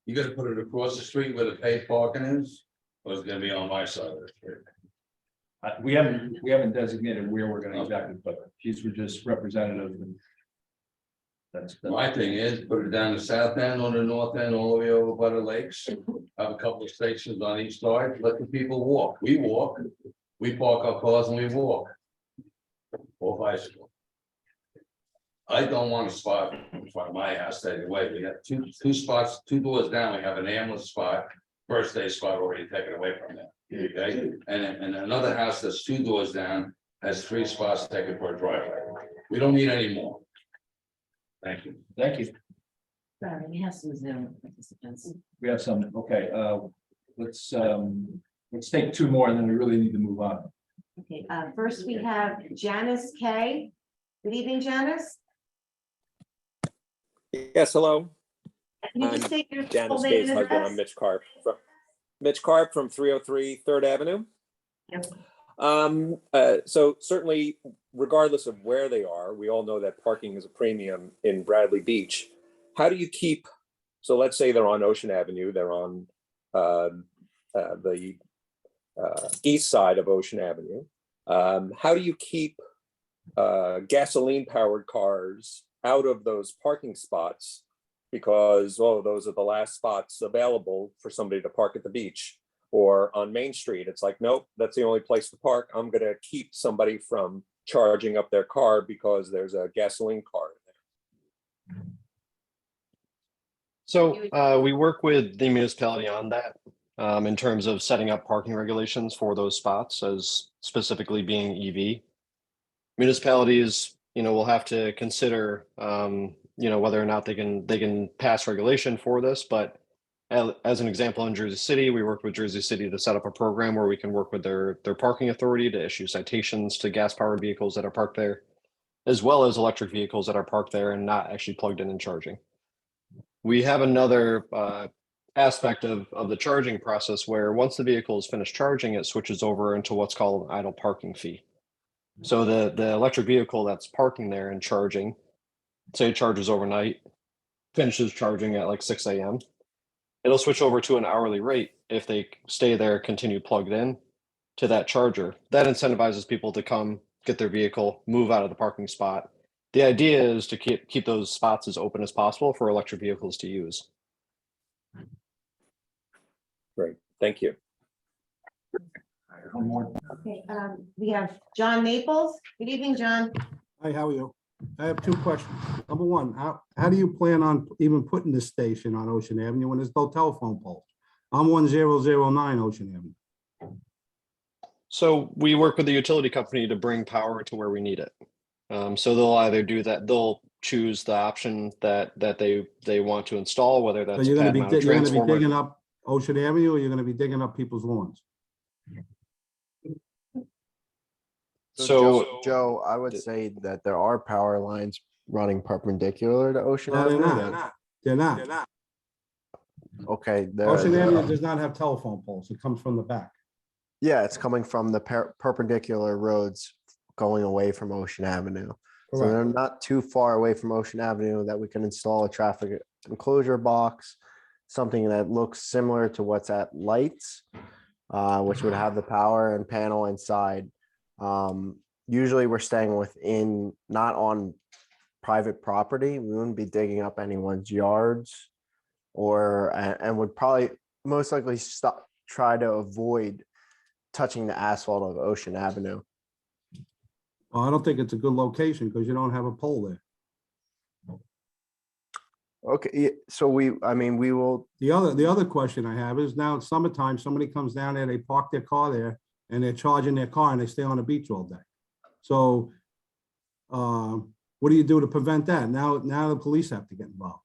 You gonna put it across the street where the paid parking is, or is it gonna be on my side of the street? We haven't designated where we're gonna exactly, but these were just representative. And that's. My thing is, put it down the south end, on the north end, all the way over by the lakes. Have a couple of stations on each side, let the people walk. We walk, we park our cars and we walk. Or bicycle. I don't want a spot in front of my house anyway. We have two spots, 2 doors down. We have an ambulance spot, birthday spot already taken away from them. Okay, and another house that's 2 doors down has 3 spots taken for a driveway. We don't need any more. Thank you. Thank you. Sorry, we have some Zoom participants. We have some, okay, let's take 2 more and then we really need to move on. Okay, first we have Janice K. Good evening, Janice. Yes, hello. Can you just I'm state your full Janice name Kay's and husband. I'm address? Mitch Carp. Mitch Carp from 303 Third Avenue. Yep. So certainly, regardless of where they are, we all know that parking is a premium in Bradley Beach. How do you keep, so let's say they're on Ocean Avenue, they're on the east side of Ocean Avenue. How do you keep gasoline powered cars out of those parking spots? Because, oh, those are the last spots available for somebody to park at the beach or on Main Street. It's like, nope, that's the only place to park. I'm going to keep somebody from charging up their car because there's a gasoline car in there. So we work with the municipality on that in terms of setting up parking regulations for those spots as specifically being EV. Municipalities, will have to consider, whether or not they can pass regulation for this. But as an example, in Jersey City, we worked with Jersey City to set up a program where we can work with their parking authority to issue citations to gas-powered vehicles that are parked there, as well as electric vehicles that are parked there and not actually plugged in and charging. We have another aspect of the charging process where once the vehicle is finished charging, it switches over into what's called an idle parking fee. So the electric vehicle that's parking there and charging, say it charges overnight, finishes charging at like 6 a.m., it'll switch over to an hourly rate if they stay there, continue plugged in to that charger. That incentivizes people to come get their vehicle, move out of the parking spot. The idea is to keep those spots as open as possible for electric vehicles to use. Great, thank you. One more. Okay, we have John Maples. Good evening, John. Hi, how are you? I have two questions. Number one, how do you plan on even putting this station on Ocean Avenue when there's no telephone poles? I'm 1009 Ocean Avenue. So we work with the utility company to bring power to where we need it. So they'll either do that, they'll choose the option that they want to install, whether So that's a you're pad gonna mounted be digging transformer. up Ocean Avenue, or you're gonna be digging up people's lawns? So Joe, I would say that there are power lines running perpendicular to Ocean No, they're Avenue. not. They're not. Okay, Ocean there Avenue are- does not have telephone poles. It comes from the back. yeah, it's coming from the perpendicular roads going away from Ocean Avenue. So they're Correct. not too far away from Ocean Avenue that we can install a traffic enclosure box, something that looks similar to what's at Lights, which would have the power and panel inside. Usually we're staying within, not on private property. We wouldn't be digging up anyone's yards and would probably most likely try to avoid touching the asphalt of Ocean Avenue. Well, I don't think it's a good location because you don't have a pole there. Okay, so we will, The other question I have is now it's summertime, somebody comes down there, they park their car there and they're charging their car and they stay on the beach all day. So what do you do to prevent that? Now the police have to get involved.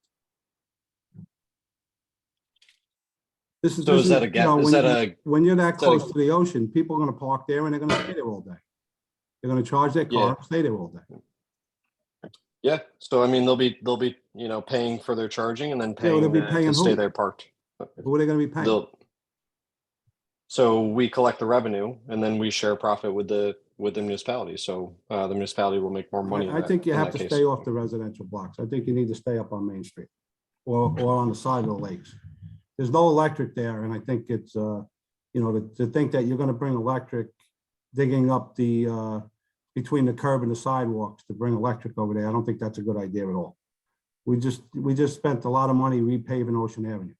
So is that a gap? Is that a when you're that close to the ocean, people are gonna park there and they're gonna stay there all day. They're gonna charge their car, and stay there all day. yeah? So I mean, they'll be paying for their charging and then Yeah, well, they'll paying be paying to stay who? there parked. Who are they gonna be paying? So we collect the revenue and then we share profit with the municipality. So the municipality will make more money. I think you have to stay off the residential blocks. I think you need to stay up on Main Street or on the side of the lakes. There's no electric there, and I think it's, to think that you're gonna bring electric digging up the, between the curb and the sidewalks to bring electric over there, I don't think that's a good idea at all. We just spent a lot of money repaving Ocean Avenue.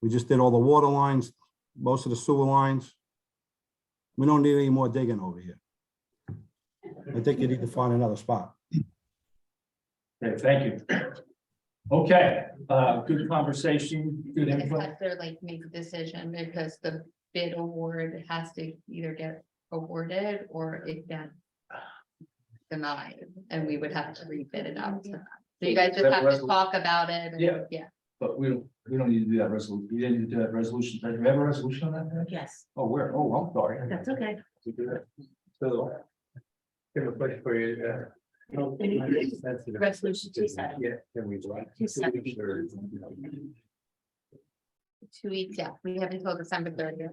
We just did all the water lines, most of the sewer lines. We don't need any more digging over here. I think you need to find another spot. Okay, thank you. Okay, good conversation, good Just input. have to like make a decision because the bid award has to either get awarded or it gets denied, and we would have to rebid it out to them. So you guys just have to talk about it. and- Yeah. Yeah. But we don't need to do that resolution. We didn't do that resolution. Do we have a resolution on that? Yes, Oh, where? Oh, I'm sorry. that's okay. So. I have a question for you. Resolution 270. Yeah, can we? 270. 2 weeks, yeah, we have until December 30th.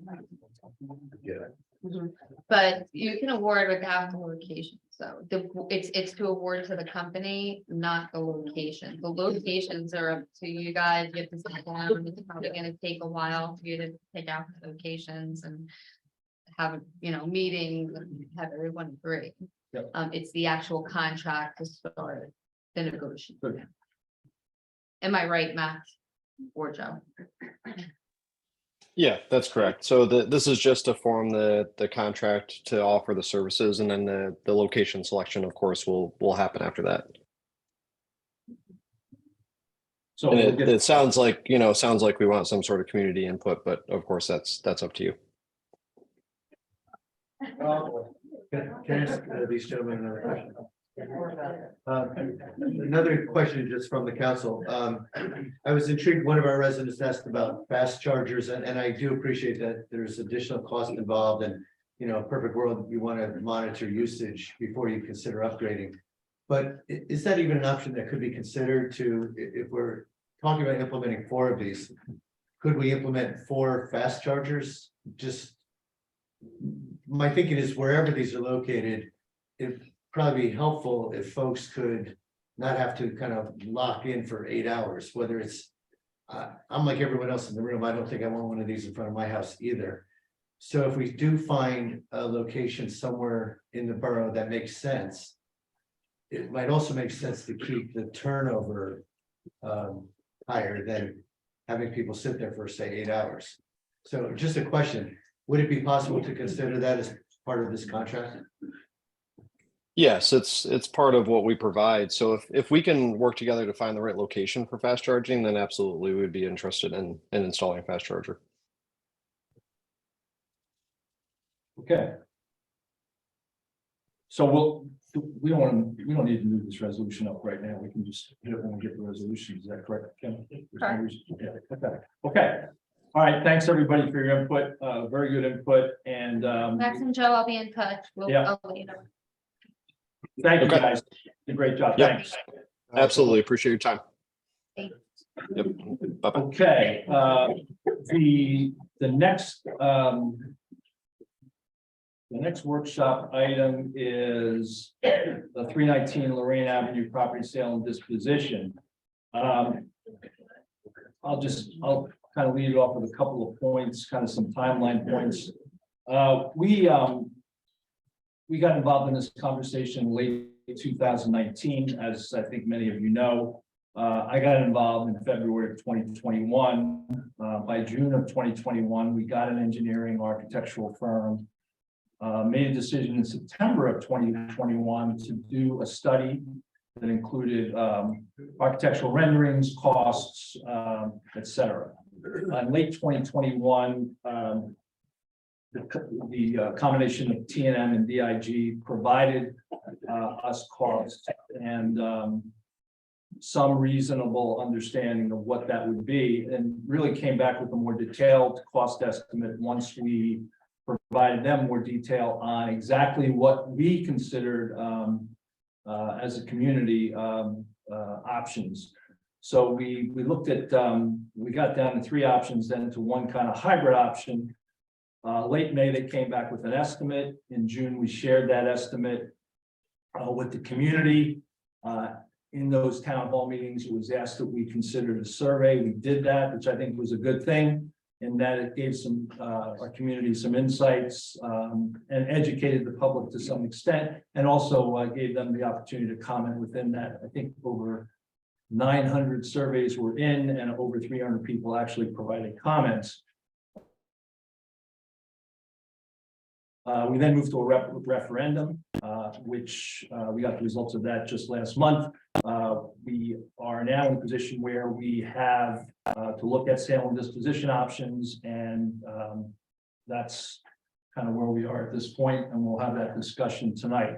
Yeah. Mhm. But you can award without the location, so it's to award to the company, not the location. The locations are up to you guys, you have to sit down, it's probably gonna take a while for you to pick out the locations and. Have, meetings and have everyone agree. Yep. It's the actual contract to start the negotiation. Am I right, Matt? Or Joe? Yeah, that's correct. So this is just to form the contract to offer the services, and then the location selection, of course, will happen after that. So And we'll get- it sounds like, sounds like we want some sort of community input, but of course, that's up to you. Can I ask these gentlemen another question? Another question just from the council. I was intrigued, one of our residents asked about fast chargers, and I do appreciate that there's additional cost involved, and perfect world, you want to monitor usage before you consider upgrading. But is that even an option that could be considered if we're talking about implementing 4 of these? Could we implement 4 fast chargers? Just my thinking is wherever these are located, it'd probably be helpful if folks could not have to kind of lock in for 8 hours, whether it's, I'm like everyone else in the room, I don't think I want one of these in front of my house either. So if we do find a location somewhere in the borough that makes sense, it might also make sense to keep the turnover higher than having people sit there for, say, 8 hours. So just a question, would it be possible to consider that as part of this contract? Yes, it's part of what we provide. So if we can work together to find the right location for fast charging, then absolutely we'd be interested in installing a fast charger. Okay. So we don't need to move this resolution up right now. We can just hit it when we get the resolution. Is that correct, Kim? Correct. Okay. All right. Thanks, everybody, for your input. Very good input. And Max and Joe, I'll be in touch. Yeah. I'll let you know. thank you, Okay. guys. Did a great job. Yep. Thanks. Absolutely. Appreciate your time. Thanks. Yep. Bye-bye. Okay, the next workshop item is the 319 Lorraine Avenue property sale and disposition. I'll kind of lead it off with a couple of points, kind of some timeline points. We got involved in this conversation late 2019, as I think many of you know. I got involved in February of 2021. By June of 2021, we got an engineering architectural firm. Made a decision in September of 2021 to do a study that included architectural renderings, costs, et cetera. In late 2021, the combination of TNM and DIG provided us costs and some reasonable understanding of what that would be, and really came back with a more detailed cost estimate once we provided them more detail on exactly what we considered as a community options. So we looked at, we got down to 3 options, then to one kind of hybrid option. Late May, they came back with an estimate. In June, we shared that estimate with the community. In those town hall meetings, it was asked that we considered a survey. We did that, which I think was a good thing, in that it gave our community some insights and educated the public to some extent, and also gave them the opportunity to comment within that. I think over 900 surveys were in, and over 300 people actually provided comments. We then moved to a referendum, which we got the results of that just last month. We are now in a position where we have to look at sale and disposition options, and that's kind of where we are at this point, and we'll have that discussion tonight.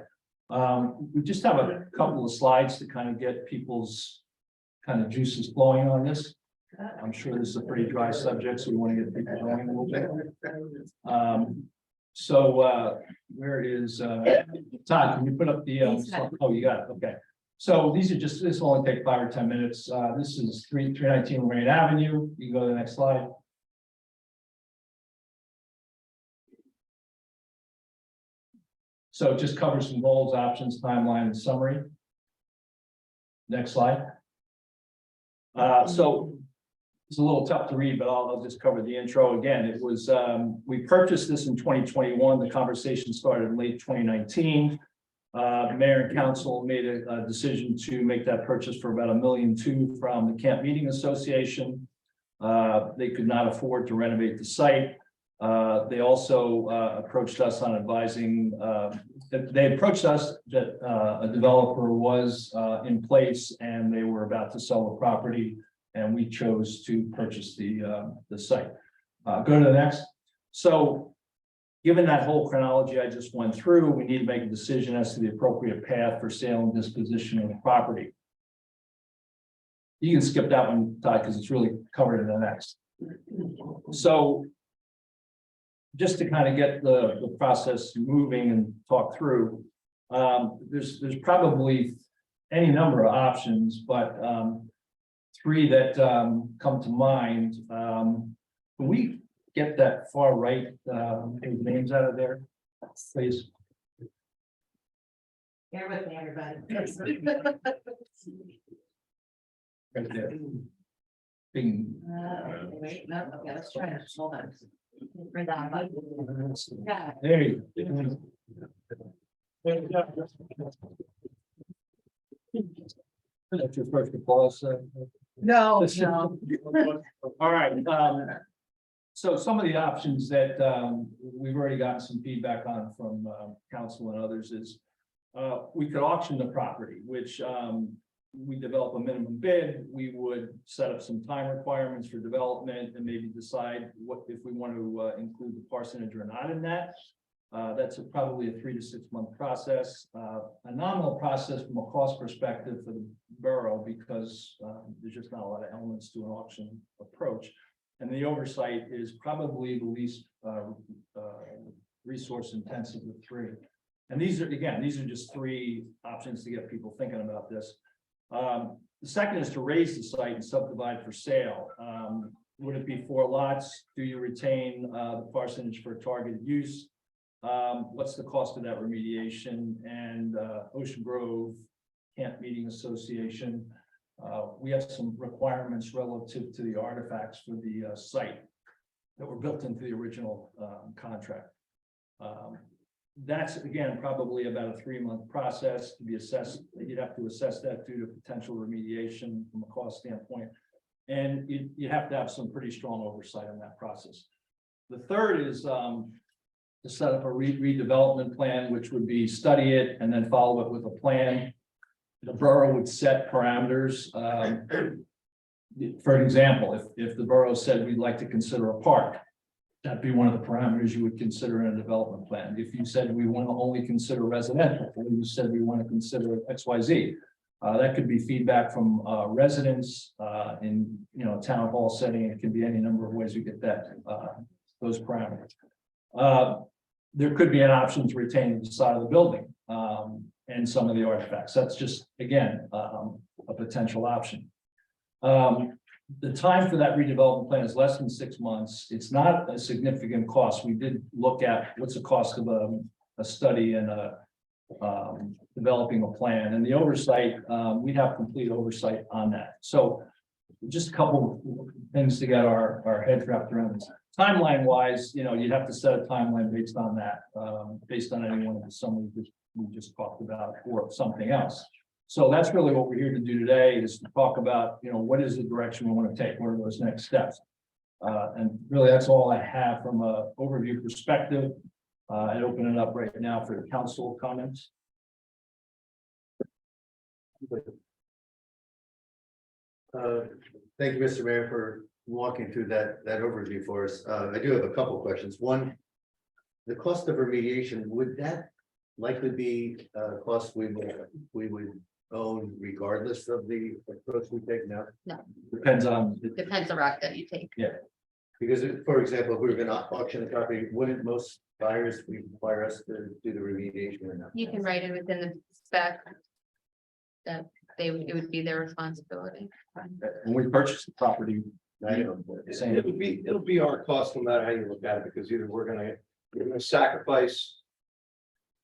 We just have a couple of slides to kind of get people's kind of juices flowing on this. I'm sure this is a pretty dry subject, so we want to get people going a little bit. So where is Todd, can you put up the, oh, you got it, okay. So these are just, this will only take 5 or 10 minutes. This is 319 Lorraine Avenue. You can go to the next slide. So it just covers some goals, options, timeline, and summary. Next slide. So it's a little tough to read, but I'll just cover the intro again. It was, we purchased this in 2021. The conversation started in late 2019. Mayor and council made a decision to make that purchase for about $1.2 million from the Camp Meeting Association. They could not afford to renovate the site. They also approached us on advising, they approached us that a developer was in place and they were about to sell the property, and we chose to purchase the site. Go to the next. So given that whole chronology I just went through, we need to make a decision as to the appropriate path for sale and disposition of the property. You can skip that one, Todd, because it's really covered in the next. So just to kind of get the process moving and talk through, there's probably any number of options, but 3 that come to mind. Can we get that far right, names out of there, please? Bear with me, everybody. Right there. Bing. Wait, no, okay, let's try it. Hold on. Bring that up. Yeah. There you go. That's your first applause. No, no. All right, so some of the options that we've already gotten some feedback on from council and others is we could auction the property, which we develop a minimum bid. We would set up some time requirements for development and maybe decide what if we want to include the parsonage or not in that. That's probably a 3 to 6 month process, a nominal process from a cost perspective for the borough, because there's just not a lot of elements to an auction approach. And the oversight is probably the least resource intensive of 3. And these are just 3 options to get people thinking about this. The second is to raise the site and subdivide for sale. Would it be 4 lots? Do you retain the parsonage for targeted use? What's the cost of that remediation? And Ocean Grove Camp Meeting Association, we have some requirements relative to the artifacts for the site that were built into the original contract. That's again probably about a 3-month process to be assessed. You'd have to assess that due to potential remediation from a cost standpoint, and you have to have some pretty strong oversight on that process. The third is to set up a redevelopment plan, which would be study it and then follow it with a plan. The borough would set parameters. For example, if the borough said we'd like to consider a park, that'd be one of the parameters you would consider in a development plan. If you said we want to only consider residential, or you said we want to consider XYZ, that could be feedback from residents in town hall setting. It can be any number of ways we get that those parameters. There could be an option to retain the facade of the building and some of the artifacts. That's just again a potential option. The time for that redevelopment plan is less than 6 months. It's not a significant cost. We did look at what's the cost of a study and developing a plan, and the oversight, we have complete oversight on that. So just a couple things to get our heads wrapped around this. Timeline wise, you'd have to set a timeline based on that, based on any one of the summaries we just talked about or something else. So that's really what we're here to do today, is to talk about, what is the direction we want to take? What are those next steps? And really, that's all I have from an overview perspective. I'd open it up right now for the council comments. Thank you, Mr. Mayor, for walking through that overview for us. I do have a couple questions. One, the cost of remediation, would that likely be a cost we would own regardless of the approach we take now? No, Depends on. depends the route that you take. Yeah. Because for example, if we were gonna auction the property, wouldn't most buyers require us to do the remediation or not? You can write it within the spec. That it would be their responsibility. When we purchased the property, I know. saying It'll be our cost no matter how you look at it, because either we're gonna sacrifice.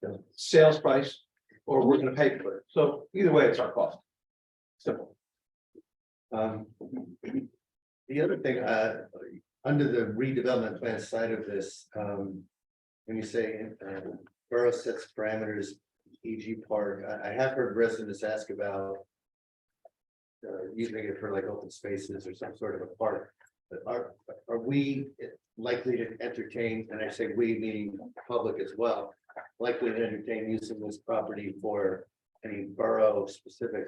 The sales price, or we're gonna pay for it, so either way, it's our cost. Simple. The other thing, under the redevelopment plan side of this, when you say, borough sets parameters, e.g. park, I have heard residents ask about using it for like open spaces or some sort of a park. But are we likely to entertain, and I say we meaning public as well, likely to entertain using this property for any borough specific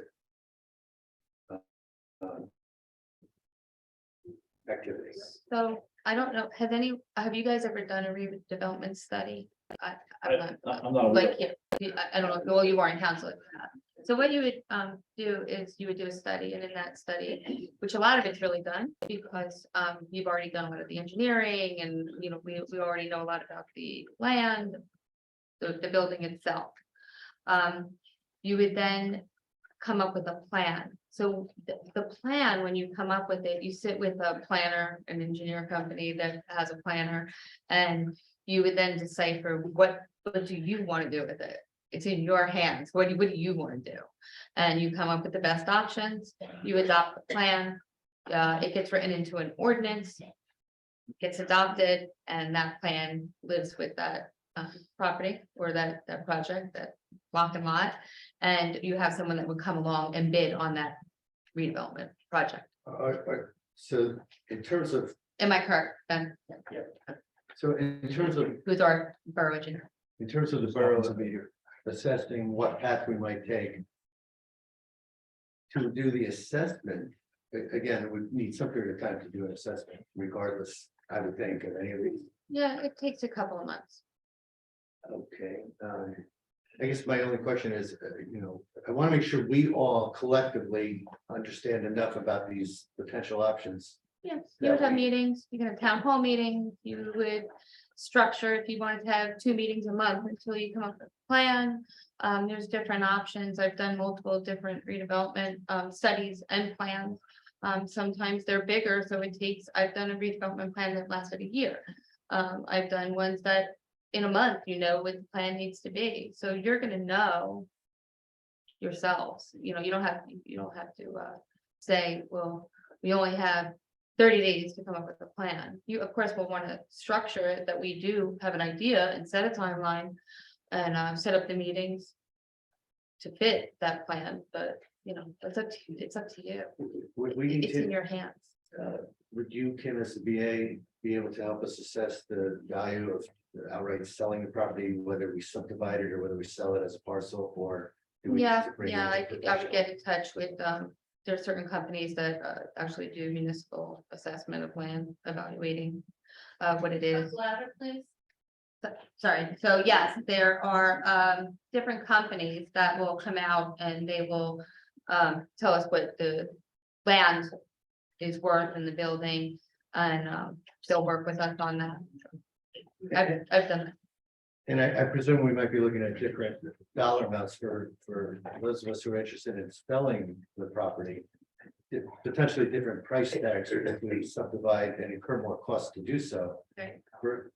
activities? So I don't know, have you guys ever done a redevelopment study? I'm I'm not. like, I don't know, well, you are in council. So what you would do is you would do a study, and in that study, which a lot of it's really done because you've already done a lot of the engineering, and we already know a lot about the land, the building itself. You would then come up with a plan. So the plan, when you come up with it, you sit with a planner, an engineer company that has a planner, and you would then decipher what do you want to do with it. It's in your hands. What do you want to do? And you come up with the best options. You adopt the plan. It gets written into an ordinance, gets adopted, and that plan lives with that property or that project, that block and lot. And you have someone that would come along and bid on that redevelopment project. So in terms of, Am I correct, Ben? so in terms of, Who's our borough engineer? in terms of the borough assessing what path we might take to do the assessment, again, it would need some period of time to do an assessment regardless, I would think, of any of these. Yeah, it takes a couple of months. Okay, I guess my only question is, I want to make sure we all collectively understand enough about these potential options. Yes, you would have meetings, you can have town hall meetings, you would structure if you wanted to have 2 meetings a month until you come up with a plan. There's different options. I've done multiple different redevelopment studies and plans. Sometimes they're bigger, so I've done a redevelopment plan that lasted a year. I've done ones that in a month, what the plan needs to be. So you're gonna know yourselves, you don't have to say, well, we only have 30 days to come up with a plan. You, of course, will want to structure it that we do have an idea and set a timeline and set up the meetings to fit that plan, but it's up to you. Would we need It's in to, your hands. would you, Kim, as the BA, be able to help us assess the value of outright selling the property, whether we subdivide it or whether we sell it as a parcel, or? do we need Yeah, to bring yeah, in I would get in touch with, there are certain companies that actually do municipal assessment of land, evaluating what it is. Louder, please. Sorry, so yes, there are different companies that will come out and they will tell us what the land is worth in the building, and they'll work with us on that. I've done that. And I presume we might be looking at different dollar amounts for those of us who are interested in selling the property. Potentially different price tags, or if we subdivide and incur more costs to do so. Right.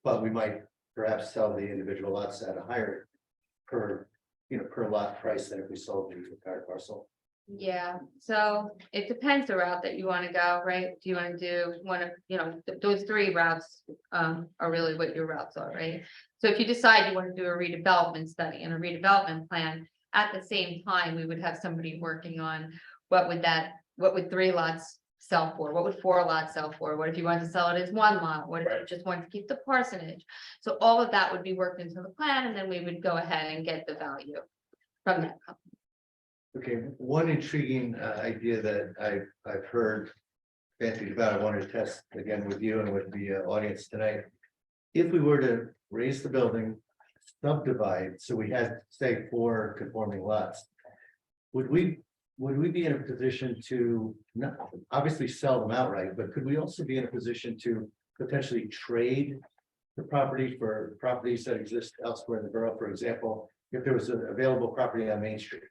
But we might perhaps sell the individual lots at a higher per lot price than if we sold the entire parcel. Yeah, so it depends the route that you want to go, right? Do you want to do one of, those 3 routes are really what your routes are, right? So if you decide you want to do a redevelopment study and a redevelopment plan, at the same time, we would have somebody working on what would 3 lots sell for? What would 4 lots sell for? What if you wanted to sell it as 1 lot? What if you just wanted to keep the parsonage? So all of that would be worked into the plan, and then we would go ahead and get the value from that company. Okay, one intriguing idea that I've heard bandied about, I wanted to test again with you and with the audience tonight. If we were to raise the building, subdivide, so we had, say, 4 conforming lots, would we be in a position to not obviously sell them outright, but could we also be in a position to potentially trade the property for properties that exist elsewhere in the borough? For example, if there was an available property on Main Street,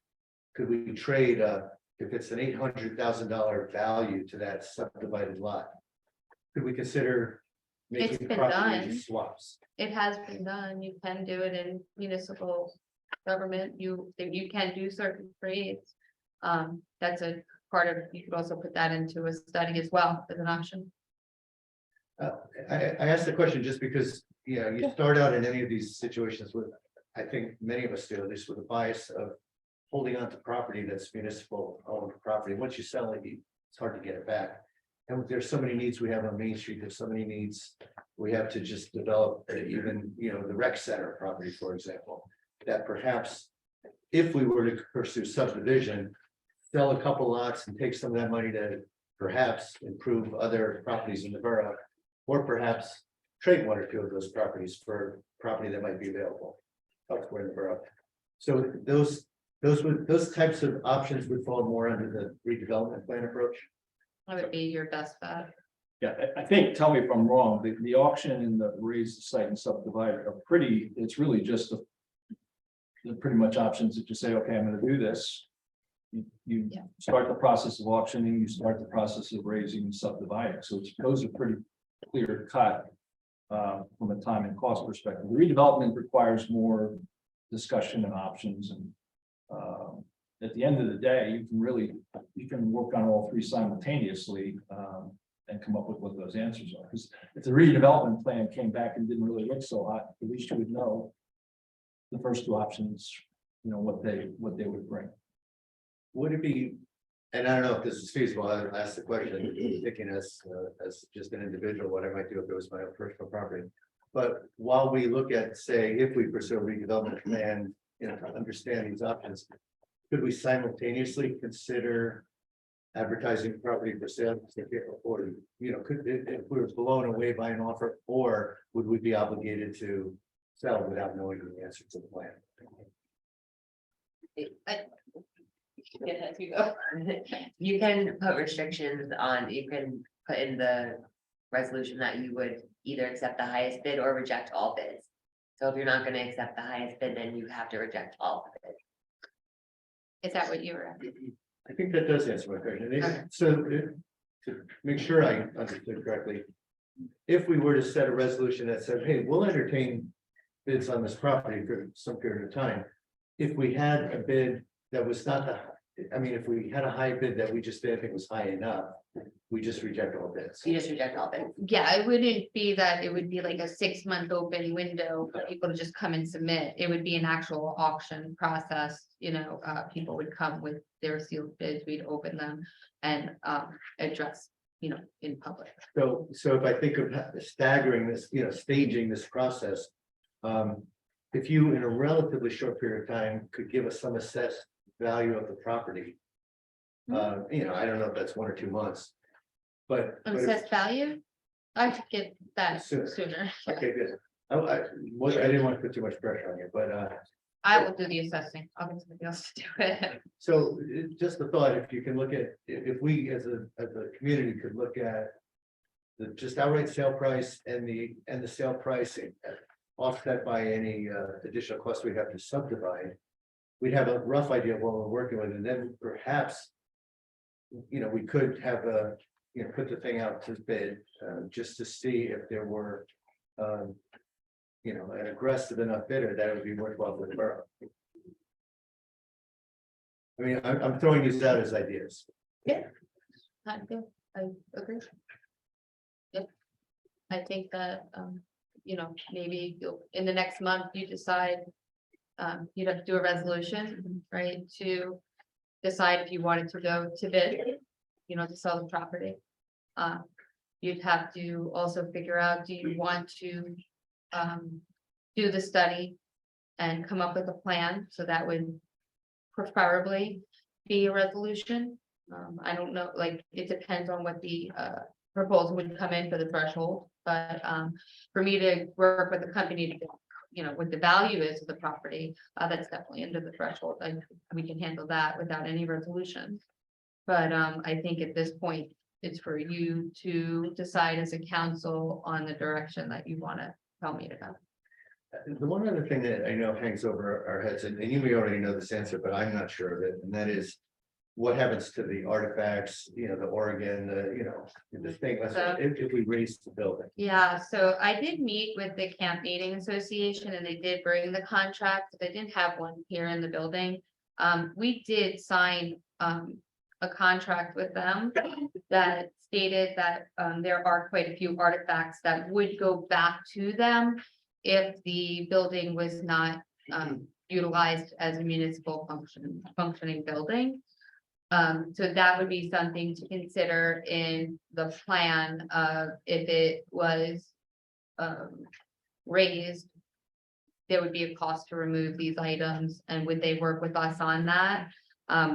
could we trade, if it's an $800,000 value to that subdivided lot? Could we consider It's making been property done. swaps? It has been done. You can do it in municipal government. You can do certain trades. That's a part of, you could also put that into a study as well as an option. I asked the question just because, you know, you start out in any of these situations with, I think many of us do, at least with a bias of holding on to property that's municipal owned property. Once you sell it, it's hard to get it back. And there's so many needs we have on Main Street. There's so many needs we have to just develop, even, you know, the rec center property, for example, that perhaps if we were to pursue subdivision, sell a couple lots and take some of that money to perhaps improve other properties in the borough, or perhaps trade one or two of those properties for property that might be available elsewhere in the borough. So those types of options would fall more under the redevelopment plan approach. That would be your best bet. Yeah, I think, tell me if I'm wrong, the auction and the raise the site and subdivide are pretty, it's really just they're pretty much options that you say, okay, I'm gonna do this. You Yeah. start the process of auctioning, you start the process of raising and subdividing, so those are pretty clear cut. From a time and cost perspective, the redevelopment requires more discussion and options, and at the end of the day, you can work on all three simultaneously and come up with what those answers are. Because if the redevelopment plan came back and didn't really look so hot, at least you would know the first two options, you know, what they would bring. Would it be, and I don't know if this is feasible, I'll ask the question, thinking as just an individual, what I might do if it was my own personal property. But while we look at, say, if we pursue a redevelopment plan, you know, to understand these options, could we simultaneously consider advertising property for sale? Or, you know, if we were blown away by an offer, or would we be obligated to sell without knowing the answer to the plan? You can put restrictions on, you can put in the resolution that you would either accept the highest bid or reject all bids. So if you're not gonna accept the highest bid, then you have to reject all the bids. Is that what you were asking? I think that does answer my question. Okay. So to make sure I understood correctly, if we were to set a resolution that said, hey, we'll entertain bids on this property for some period of time. If we had a bid that was not if we had a high bid that we just didn't think was high enough, we just reject all bids. You just reject all bids. Yeah, it wouldn't be that, it would be like a 6-month open window for people to just come and submit. It would be an actual auction process, you know, people would come with their sealed bids, we'd open them and address, you know, in public. So if I think of staggering this, you know, staging this process, if you in a relatively short period of time could give us some assessed value of the property. You know, I don't know if that's 1 or 2 months. But if- Assessed value? I could get that Sooner. sooner. okay, good. I didn't want to put too much pressure on you, but I will do the assessing. I'll get somebody else to do it. so just the thought, if you can look at, if we as a community could look at the just outright sale price and the sale price offset by any additional costs we have to subdivide, we'd have a rough idea of what we're working with, and then perhaps, you know, we could have put the thing out to bid just to see if there were, you know, an aggressive enough bidder that it would be worthwhile for the borough. I mean, I'm throwing these out as ideas. I do, I agree. Yep. I think that, you know, maybe you'll, in the next month, you decide. You'd have to do a resolution, right, to decide if you wanted to go to bid, you know, to sell the property. You'd have to also figure out, do you want to do the study and come up with a plan, so that would preferably be a resolution. I don't know, like, it depends on what the proposal would come in for the threshold, but for me to work with the company to, you know, what the value is of the property, that's definitely under the threshold, and we can handle that without any resolution. But I think at this point, it's for you to decide as a council on the direction that you want to tell me to go. The one other thing that I know hangs over our heads, and you may already know this answer, but I'm not sure of it, and that is. What happens to the artifacts, the Oregon, the thing, if we raise the building? Yeah, so I did meet with the Camp Meeting Association and they did bring the contract. They didn't have one here in the building. We did sign a contract with them that stated that there are quite a few artifacts that would go back to them if the building was not utilized as a municipal functioning building. So that would be something to consider in the plan of if it was raised. There would be a cost to remove these items, and would they work with us on that?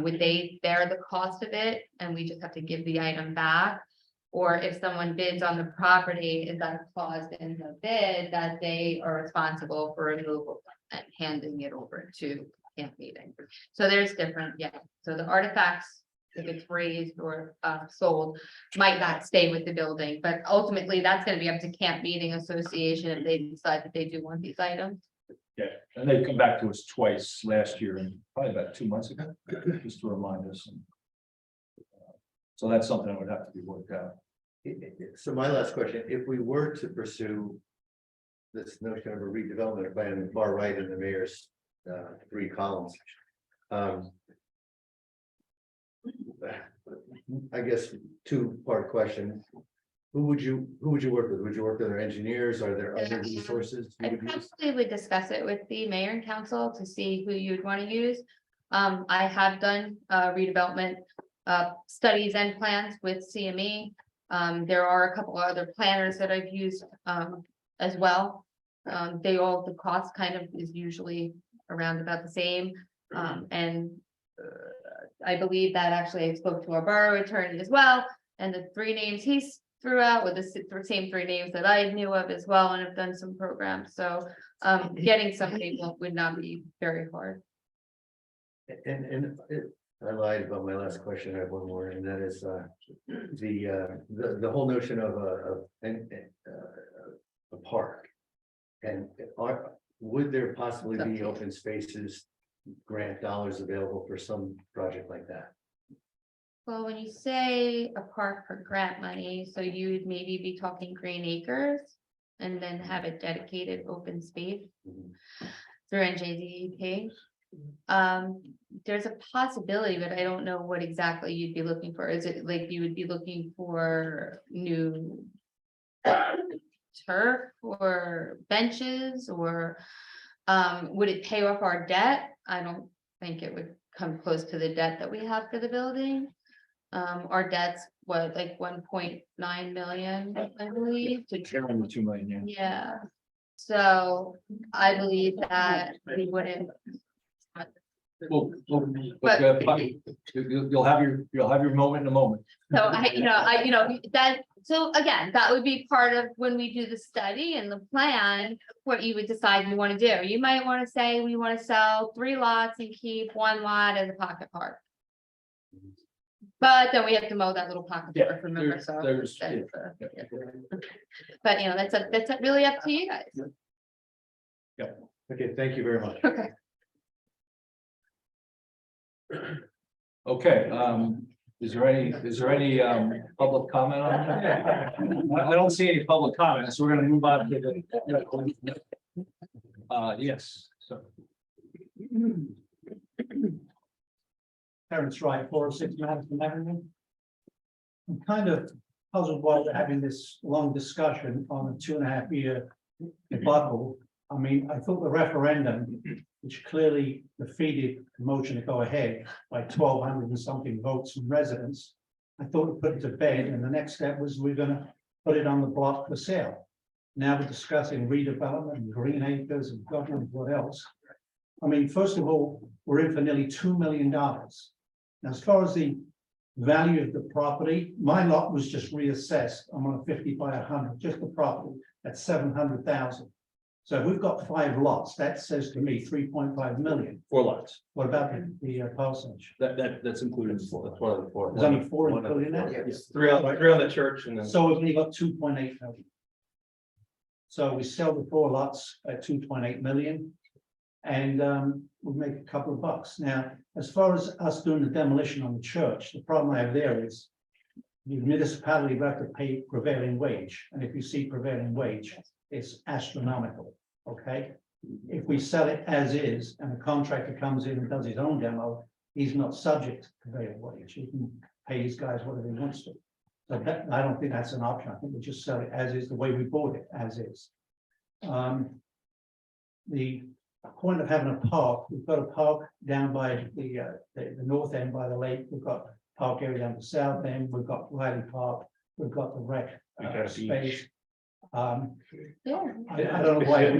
Would they bear the cost of it and we just have to give the item back? Or if someone bids on the property, is that a clause in the bid that they are responsible for removal and handing it over to Camp Meeting? So there's different, yeah. So the artifacts, if it's raised or sold, might not stay with the building, but ultimately that's going to be up to Camp Meeting Association if they decide that they do want these items. Yeah, and they come back to us twice last year and probably about 2 months ago, just to remind us. So that's something that would have to be worked out. So my last question, if we were to pursue this notion of a redevelopment by on the far right in the mayor's 3 columns. I guess 2-part question. Who would you work with? Would you work with our engineers? Are there other resources? I probably would discuss it with the mayor and council to see who you'd want to use. I have done redevelopment studies and plans with CME. There are a couple of other planners that I've used as well. The cost kind of is usually around about the same. I believe that actually I spoke to our borough attorney as well, and the 3 names he threw out were the same 3 names that I knew of as well, and have done some programs. So getting somebody would not be very hard. And I lied about my last question. I have one more, and that is the whole notion of a park. And would there possibly be open spaces, grant dollars available for some project like that? Well, when you say a park for grant money, so you would maybe be talking Green Acres and then have a dedicated open space through NJDEP. There's a possibility, but I don't know what exactly you'd be looking for. Is it like you would be looking for new turf or benches, or would it pay off our debt? I don't think it would come close to the debt that we have for the building. Our debt's what, like 1.9 million, I believe. Around the 2 million, yeah. Yeah. So I believe that we wouldn't. Well, you'll have your moment in a moment. So so again, that would be part of when we do the study and the plan, what you would decide you want to do. You might want to say, we want to sell 3 lots and keep 1 lot as a pocket park. But then we have to mow that little pocket park, remember, so. But that's really up to you guys. Yeah. Okay, thank you very much. Okay. Okay, is there any public comment on that? I don't see any public comments, so we're gonna move on to the. Yes, so. Terence Wright, 406 Madison Avenue. I'm kind of puzzled why we're having this long discussion on a 2.5-year debacle. I mean, I thought the referendum, which clearly defeated the motion to go ahead by 1,200 and something votes from residents, I thought it put it to bed, and the next step was we're going to put it on the block for sale. Now we're discussing redevelopment and Green Acres and God knows what else. I mean, first of all, we're in for nearly $2 million. Now, as far as the value of the property, my lot was just reassessed. I'm on a 50 by 100, just the property at 700,000. So if we've got 5 lots, that says to me 3.5 million. 4 lots. What about the parsonage? That's included in 4. That's one of the 4. There's only 4 included in that? Yes. 3 on the church and then. So we've only got 2.8 million. So we sell the 4 lots at 2.8 million. And we'll make a couple of bucks. Now, as far as us doing the demolition on the church, the problem I have there is the municipality will have to pay prevailing wage, and if you see prevailing wage, it's astronomical, okay? If we sell it as is, and the contractor comes in and does his own demo, he's not subject to prevailing wage, he can pay these guys whatever he wants to. So that, I don't think that's an option, I think we just sell it as is, the way we bought it, as is. The point of having a park, we've got a park down by the north end by the lake, we've got park area down the south end, we've got Riley Park, we've got the rec space. I don't know why.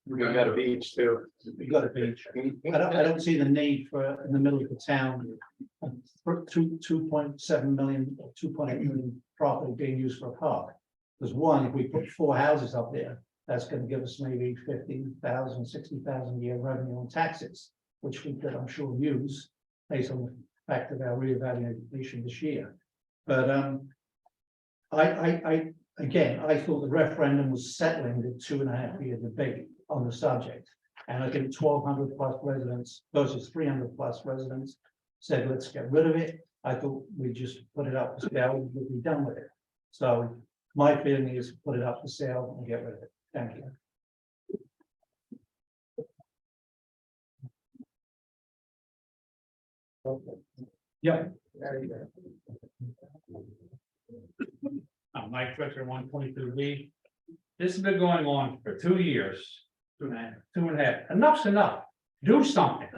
We've got a beach too. We got a beach. I don't see the need for in the middle of the town. For 2.7 million, or 2.8 million property being used for a park. Because one, if we put 4 houses up there, that's going to give us maybe 50,000, 60,000 a year revenue on taxes, which we could, I'm sure, use based on the fact of our reevaluation this year. But again, I thought the referendum was settling the 2.5-year debate on the subject. And I think 1,200 plus residents versus 300 plus residents said, let's get rid of it. I thought we'd just put it up for sale, we'd be done with it. So my feeling is put it up for sale and get rid of it. Thank you. Yeah. Mike Fletcher, 122B. This has been going on for 2 years. 2.5. Enough's enough. Do something.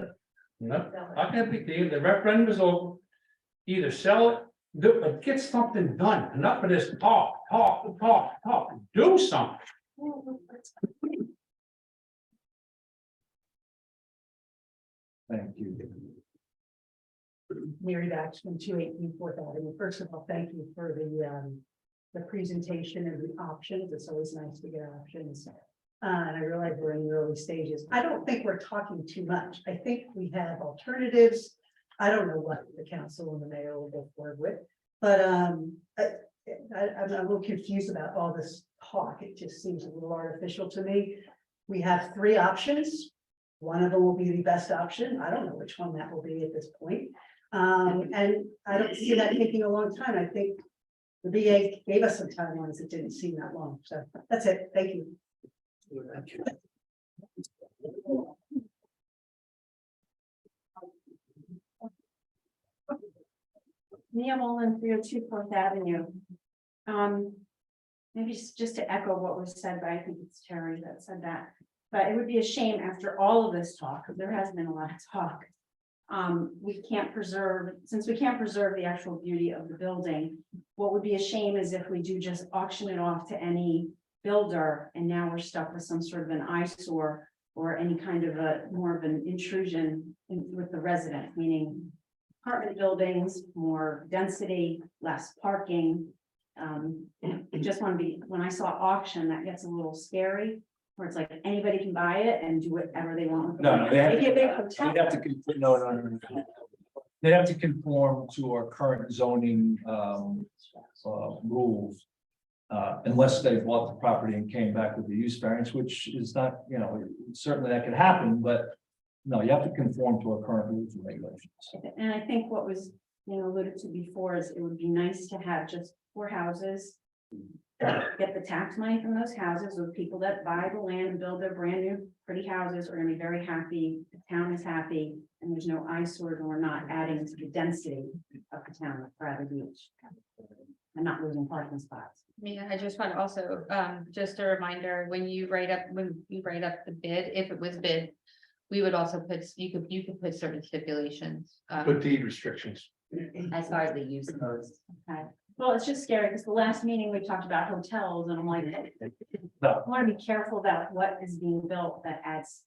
No, I can't be, the referendum is over. Either sell it, get something done. Enough of this talk. Do something. Thank you. Mary Baxman, 218 Fourth Avenue. First of all, thank you for the presentation and the options. It's always nice to get options. And I realize we're in the early stages. I don't think we're talking too much. I think we have alternatives. I don't know what the council and the mayor will go forward with, but I'm a little confused about all this talk. It just seems a little artificial to me. We have 3 options. One of them will be the best option. I don't know which one that will be at this point. And I don't see that taking a long time. I think the BA gave us some timelines. It didn't seem that long. So that's it. Thank you. Mia Mullen, 302 Fourth Avenue. Maybe just to echo what was said by, I think it's Terry that said that, but it would be a shame after all of this talk, because there has been a lot of talk. We can't preserve, since we can't preserve the actual beauty of the building, what would be a shame is if we do just auction it off to any builder, and now we're stuck with some sort of an eyesore or any kind of a more of an intrusion with the resident, meaning apartment buildings, more density, less parking. I just want to be, when I saw auction, that gets a little scary, where it's like anybody can buy it and do whatever they want. No, they have Make it a big hotel. They'd have to conform, no. They'd have to conform to our current zoning rules. Unless they bought the property and came back with the use variance, which is not, certainly that could happen, but no, you have to conform to our current rules and regulations. And I think what was, alluded to before is it would be nice to have just 4 houses. Get the tax money from those houses, with people that buy the land and build their brand new pretty houses are gonna be very happy, the town is happy, and there's no eyesore, and we're not adding to the density of the town of Bradley Beach. And not losing parking spots. Yeah, I just want to also, just a reminder, when you write up the bid, if it was bid, we would also put, you could put certain stipulations. Put deed restrictions. As far as the use goes. Okay. Well, it's just scary because the last meeting we talked about hotels and I'm like, I want to be careful about what is being built that adds.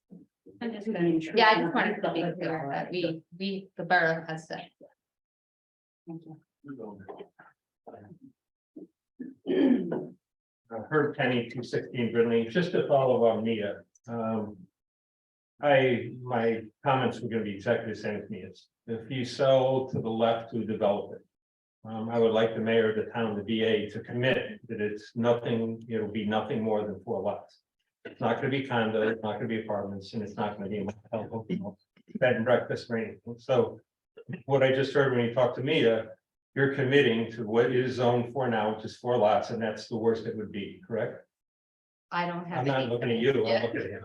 I'm just to the gonna, intrusion. yeah, I just wanted to be clear that the borough has said. Thank you. Herb Kenny, 216 Bridley, just to follow on Mia. My comments were gonna be exactly the same as Mia's. If you sell to the left to develop it. I would like the mayor of the town, the DA, to commit that it's nothing, it'll be nothing more than 4 lots. It's not gonna be condos, it's not gonna be apartments, and it's not gonna be bed and breakfast or anything. So what I just heard when you talked to Mia, you're committing to what is zoned for now, which is 4 lots, and that's the worst it would be, correct? I don't have. I'm not any- looking at you, Yeah. I'm looking at him.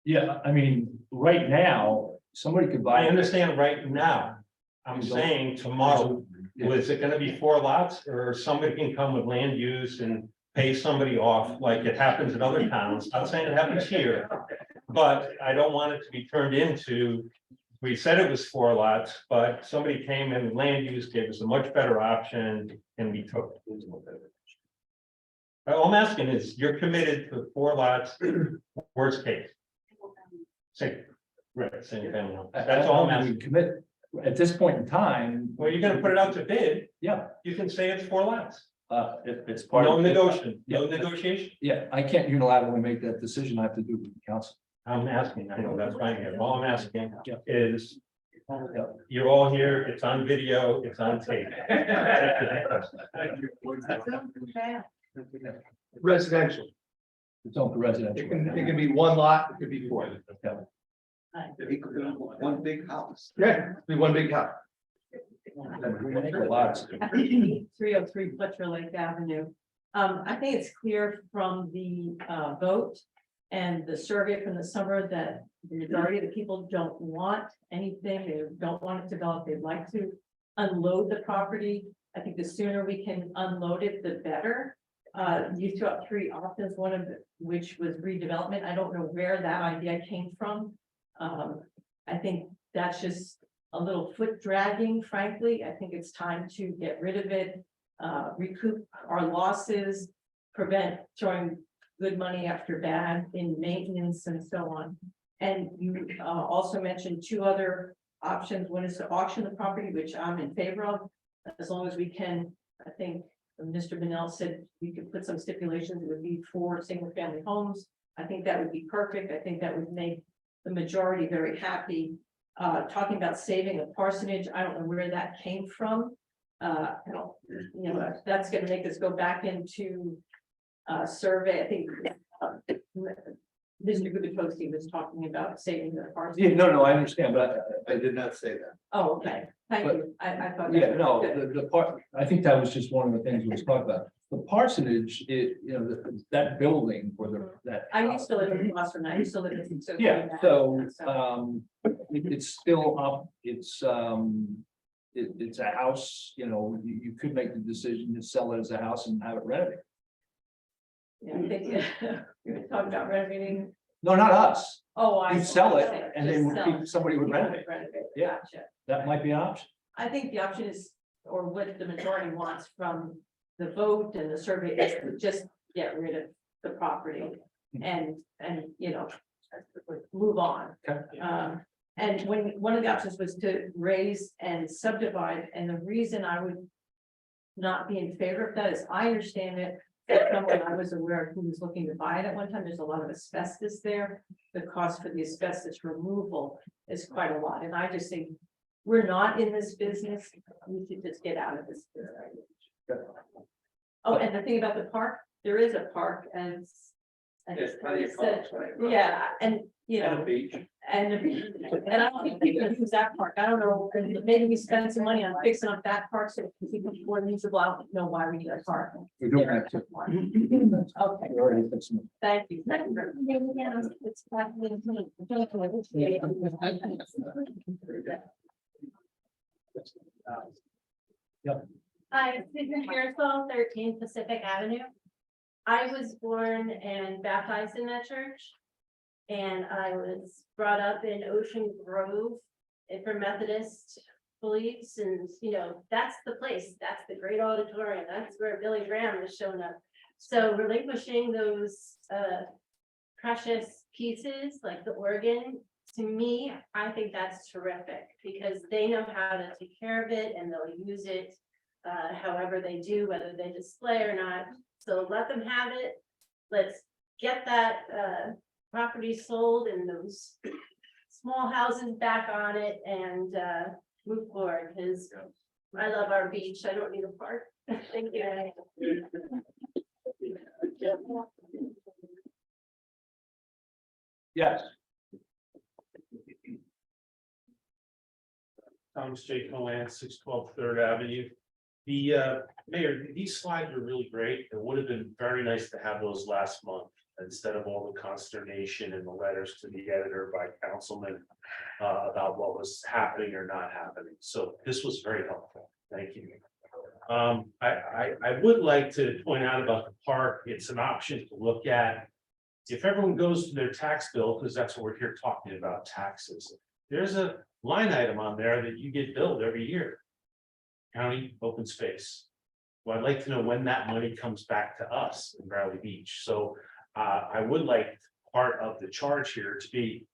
Yeah, I mean, right now, somebody could buy. I understand right now. I'm saying tomorrow, was it gonna be 4 lots, or somebody can come with land use and pay somebody off like it happens in other towns? I'm saying it happens here, but I don't want it to be turned into. We said it was 4 lots, but somebody came in, land use gave us a much better option, and we took it. All I'm asking is, you're committed to 4 lots, worst case. Say, right, single family home. That's all I'm asking. Commit, at this point in time. Well, you're gonna put it out to bid, Yeah, you can say it's 4 lots. if it's part No of. negotiation, no Yeah. negotiation. Yeah, I can't unilaterally make that decision. I have to do it with the council. I'm asking, I know that's fine here. All I'm asking Yeah. is. You're all here, it's on video, it's on tape. Residential. It's on for residential. It can be 1 lot, it could be 4. Yeah. One big house. Yeah, it'd be 1 big house. Lots. 303 Fletcher Lake Avenue. I think it's clear from the vote and the survey from the summer that the majority of the people don't want anything, they don't want it developed, they'd like to unload the property. I think the sooner we can unload it, the better. You threw out 3 options, one of which was redevelopment. I don't know where that idea came from. I think that's just a little foot dragging, frankly. I think it's time to get rid of it, recoup our losses, prevent throwing good money after bad in maintenance and so on. And you also mentioned 2 other options. One is to auction the property, which I'm in favor of, as long as we can. I think Mr. Bennell said we could put some stipulations, it would be for single family homes. I think that would be perfect. I think that would make the majority very happy. Talking about saving a parsonage, I don't know where that came from. I don't, you know, that's gonna make us go back into survey. I think Mr. Gubitosi was talking about saving the parsonage. Yeah, no, I understand, but I did not say that. Oh, okay, thank you. I thought. that yeah, was no, good. the part, I think that was just one of the things we was talking about. The parsonage, it, you know, that building or that. I used to live in Boston. I used to live in. Yeah, so, it's still up, it's a house, you know, you could make the decision to sell it as a house and have it renovated. Yeah, I think we were talking about renovating. No, not us. Oh, I. You'd sell it see. and Just then would sell keep, it. somebody would People renovate. Yeah. Gotcha. That might be an option. I think the option is, or what the majority wants from the vote and the survey is to just get rid of the property and, you know, move on. And when, one of the options was to raise and subdivide, and the reason I would not be in favor of that is I understand it. As someone I was aware of who was looking to buy it at one time, there's a lot of asbestos there. The cost for the asbestos removal is quite a lot, and I just think we're not in this business. We should just get out of this business. Oh, and the thing about the park, there is a park and. There's plenty of it's parks, right? Yeah, and you know. And a beach. And I don't think people use that park. I don't know, and maybe we spend some money on fixing up that park so people more usable. I don't know why we need a park. We don't have to. Okay, We already fixed it. thank you. Hi, Susan Pearsall, 13 Pacific Avenue. I was born and baptized in that church. And I was brought up in Ocean Grove and for Methodist beliefs, and you know, that's the place, that's the great auditorium, that's where Billy Graham is showing up. So relinquishing those precious pieces like the organ, to me, I think that's terrific because they know how to take care of it and they'll use it however they do, whether they display or not. So let them have it. Let's get that, property sold and those small houses back on it and, move forward, because I love our beach. I don't need a park. Thank you. Yes. Thomas J. Cohen, 612 Third Avenue. The mayor, these slides are really great. It would have been very nice to have those last month instead of all the consternation and the letters to the editor by councilmen about what was happening or not happening. So this was very helpful. Thank you. I would like to point out about the park. It's an option to look at. If everyone goes to their tax bill, because that's what we're here talking about, taxes, there's a line item on there that you get billed every year. County open space. Well, I'd like to know when that money comes back to us in Bradley Beach. So I would like part of the charge here to be,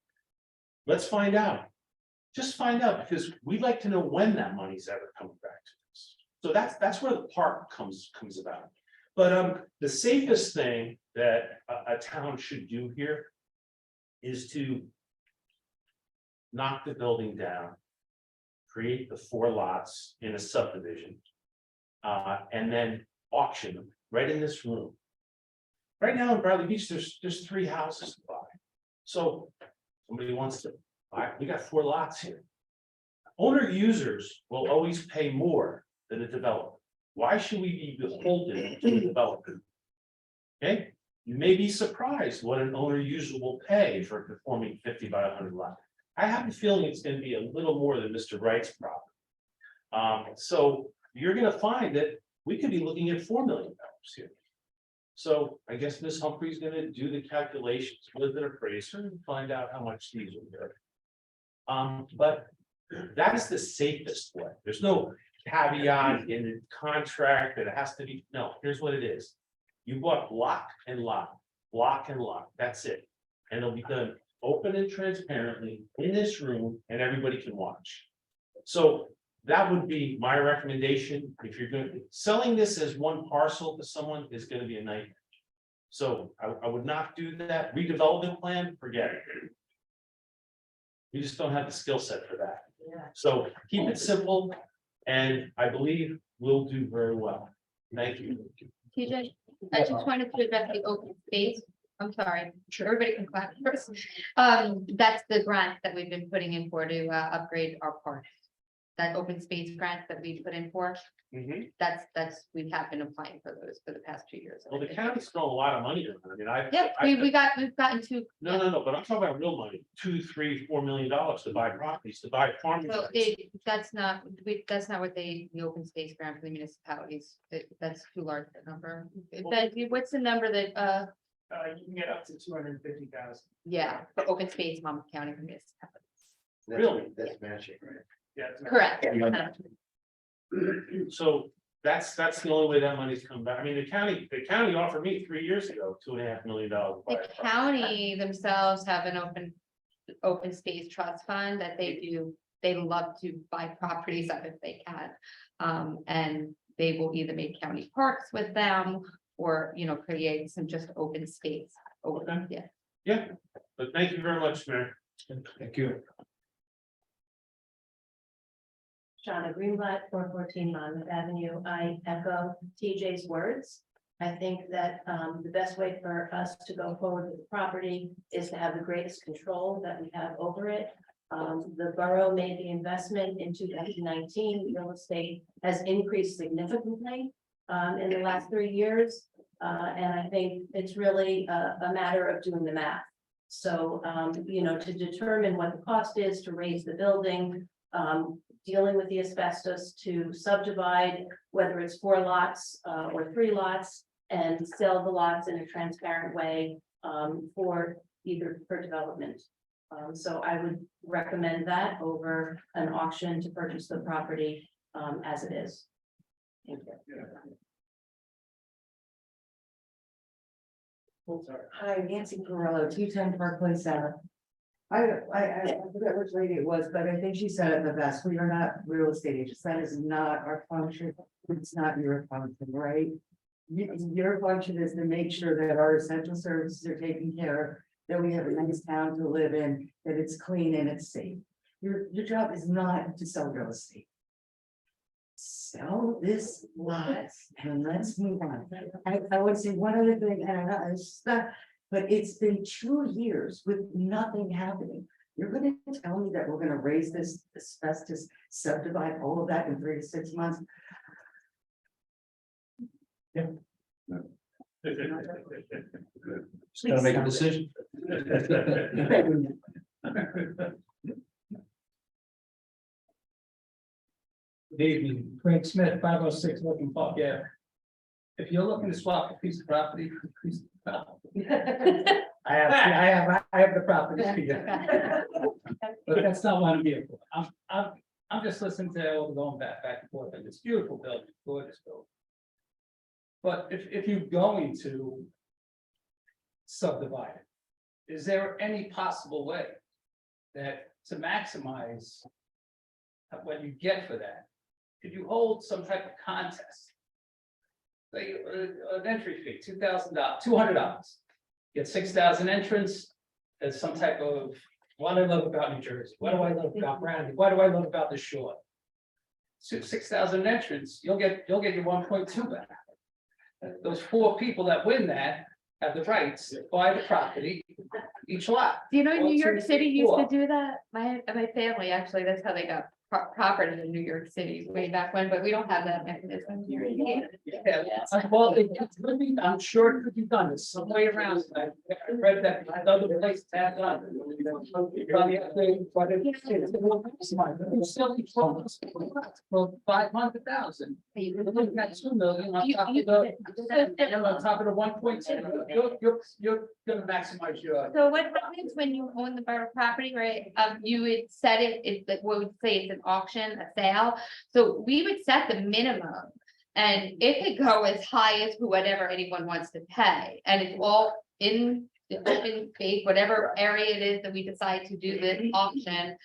let's find out. Just find out, because we'd like to know when that money's ever coming back to us. So that's where the park comes about. But the safest thing that a town should do here is to knock the building down, create the 4 lots in a subdivision, and then auction them right in this room. Right now in Bradley Beach, there's 3 houses to buy. So somebody wants to buy, we got 4 lots here. Owner users will always pay more than a developer. Why should we be beholden to a developer? Okay, you may be surprised what an owner user will pay for a conforming 50 by 100 lot. I have a feeling it's going to be a little more than Mr. Wright's property. So you're going to find that we could be looking at $4 million here. So I guess Ms. Humphrey's going to do the calculations with an appraiser and find out how much these are worth. But that's the safest way. There's no caveat in the contract that it has to be. No, here's what it is. You bought block and lot, that's it. And it'll be done open and transparently in this room and everybody can watch. So that would be my recommendation. If you're going to selling this as one parcel to someone is going to be a nightmare. So I would not do that. Redevelopment plan, forget it. We just don't have the skill set for that. So keep it simple and I believe we'll do very well. Thank you. TJ, I just wanted to address the open space. I'm sorry, everybody can clap first. That's the grant that we've been putting in for to upgrade our park. That open space grant that we put in for, that's, we have been applying for those for the past 2 years. Well, the county's thrown a lot of money. I Yeah, we've gotten to. No, but I'm talking about real money, $2, $3, $4 million to buy properties, to buy farming. So that's not what the open space grant for the municipalities, that's too large a number. But what's the number that, You can get up to 250,000. yeah, for open space, Monmouth County municipalities. Really? That's matching, right? Yeah. Correct. So that's the only way that money's come back. I mean, the county offered me 3 years ago, $2.5 million. The county themselves have an open space trust fund that they do. They love to buy properties out if they can. And they will either make county parks with them or, create some just open space. Okay. Yeah. Yeah, but thank you very much, Mayor. Thank you. Shauna Greenblatt, 414 Monmouth Avenue. I echo TJ's words. I think that the best way for us to go forward with the property is to have the greatest control that we have over it. The borough made the investment in 2019. Real estate has increased significantly in the last 3 years. And I think it's really a matter of doing the math. So, to determine what the cost is to raise the building, dealing with the asbestos, to subdivide, whether it's 4 lots or 3 lots, and sell the lots in a transparent way for development. So I would recommend that over an auction to purchase the property as it is. Thank you. Hi, Nancy Perillo, 210 Park Place Ave. I forget which lady it was, but I think she said it the best. We are not real estate agents. That is not our function. It's not your function, right? Your function is to make sure that our essential services are taken care of, that we have a nice town to live in, that it's clean and it's safe. Your job is not to sell real estate. Sell this lot and let's move on. I would say one other thing, and I know it's not, but it's been 2 years with nothing happening. You're gonna tell me that we're gonna raise this asbestos, subdivide all of that in 3 to 6 months? Just gotta make a decision. Good evening, Frank Smith, 506 Open Park Ave. If you're looking to swap a piece of property for a piece of property, I have the property for you. But that's not what I'm here for. I'm just listening to all the going back and forth, and it's beautiful building, gorgeous building. But if you're going to subdivide it, is there any possible way that to maximize what you get for that? Could you hold some type of contest? Say, an entry fee, $200, get 6,000 entrants, as some type of, what do I love about New Jersey? What do I love about Brandy? What do I love about the shore? 6,000 entrants, you'll get your 1.2 back. Those 4 people that win that have the rights to buy the property, each lot. Do you know, New 1, York 2, City 3, used to 4. do that? My family, actually, that's how they got property in New York City way back when, but we don't have that mechanism here. Yeah, well, it could be, I'm sure it could be done, it's some way around. I read that other places have done. Probably have to, but it's still for 500,000. You're looking at 2 million on top of the 1.2. You're gonna maximize your. So what happens when you own the borough property, right? You would set it, it's like, what would say it's an auction, a sale. So we would set the minimum. And it could go as high as whatever anyone wants to pay. And it's all in the open space, whatever area it is that we decide to do this auction.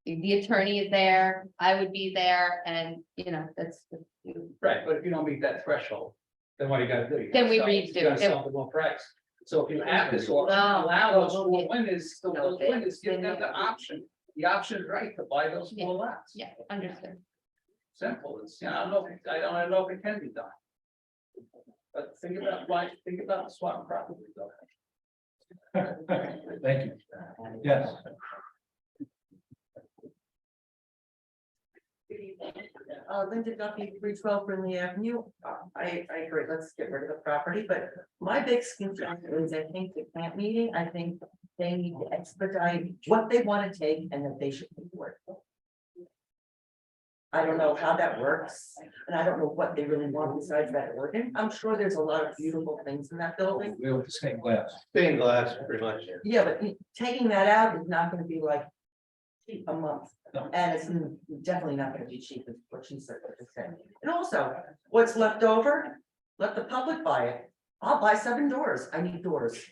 The attorney is there, I would be there, and that's. Right, but if you don't meet that threshold, then what you gotta do? You Then we gotta sell- redo You gotta it. sell the low price. So if you have this, or No. allow those 4 winners, No, give them the option. The option is right to buy those 4 lots. Yeah, understood. Simple, it's, I don't know if it can be done. But think about the swap property though. Thank you. Yes. Linda Duffy, 312 Brindley Avenue. I agree, let's get rid of the property, but my big concern is I think the camp meeting, I think they need to expedite what they want to take and that they should pay for it. I don't know how that works, and I don't know what they really want besides that organ. I'm sure there's a lot of beautiful things in that building. We have the same glass. Stained glass, pretty much. Yeah, but taking that out is not gonna be like a month, No. and it's definitely not gonna be cheap, is what she said. And also, what's left over, let the public buy it. I'll buy 7 doors. I need doors.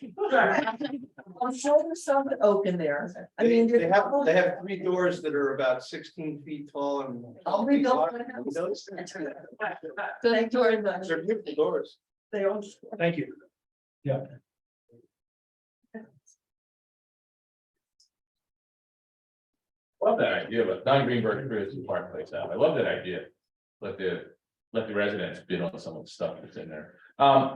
I'm sure there's some that open there. I mean, They have 3 doors that are about 16 feet tall and. I'll rebuild my house. Thank you very much. They're beautiful doors. They own. Thank you. Yeah. Love that idea, but Don Greenberg, Creative Park Place out. I love that idea. Let the residents bid on some of the stuff that's in there.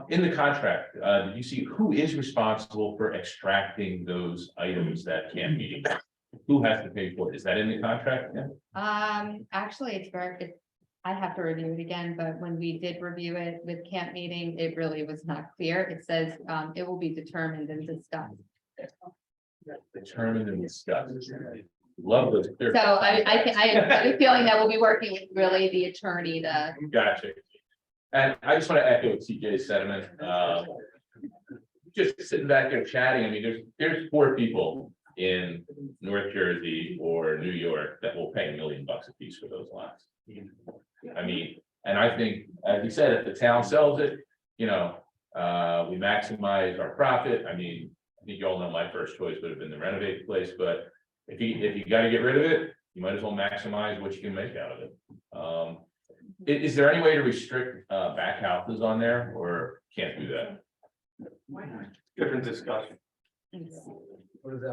In the contract, did you see who is responsible for extracting those items that can't be? Who has to pay for it? Is that in the contract? Yeah. Actually, I have to review it again, but when we did review it with camp meeting, it really was not clear. It says, it will be determined and discussed. Determined and discussed. Love those. So I have a feeling that we'll be working with really the attorney to. Gotcha. And I just want to echo CJ's sentiment. Just sitting back there chatting, I mean, there's 4 people in North Jersey or New York that will pay $1 million a piece for those lots. I mean, and I think, as you said, if the town sells it, we maximize our profit. I mean, I think you all know my first choice would have been the renovate place, but if you gotta get rid of it, you might as well maximize what you can make out of it. Is there any way to restrict back houses on there, or can't do that? Different discussion.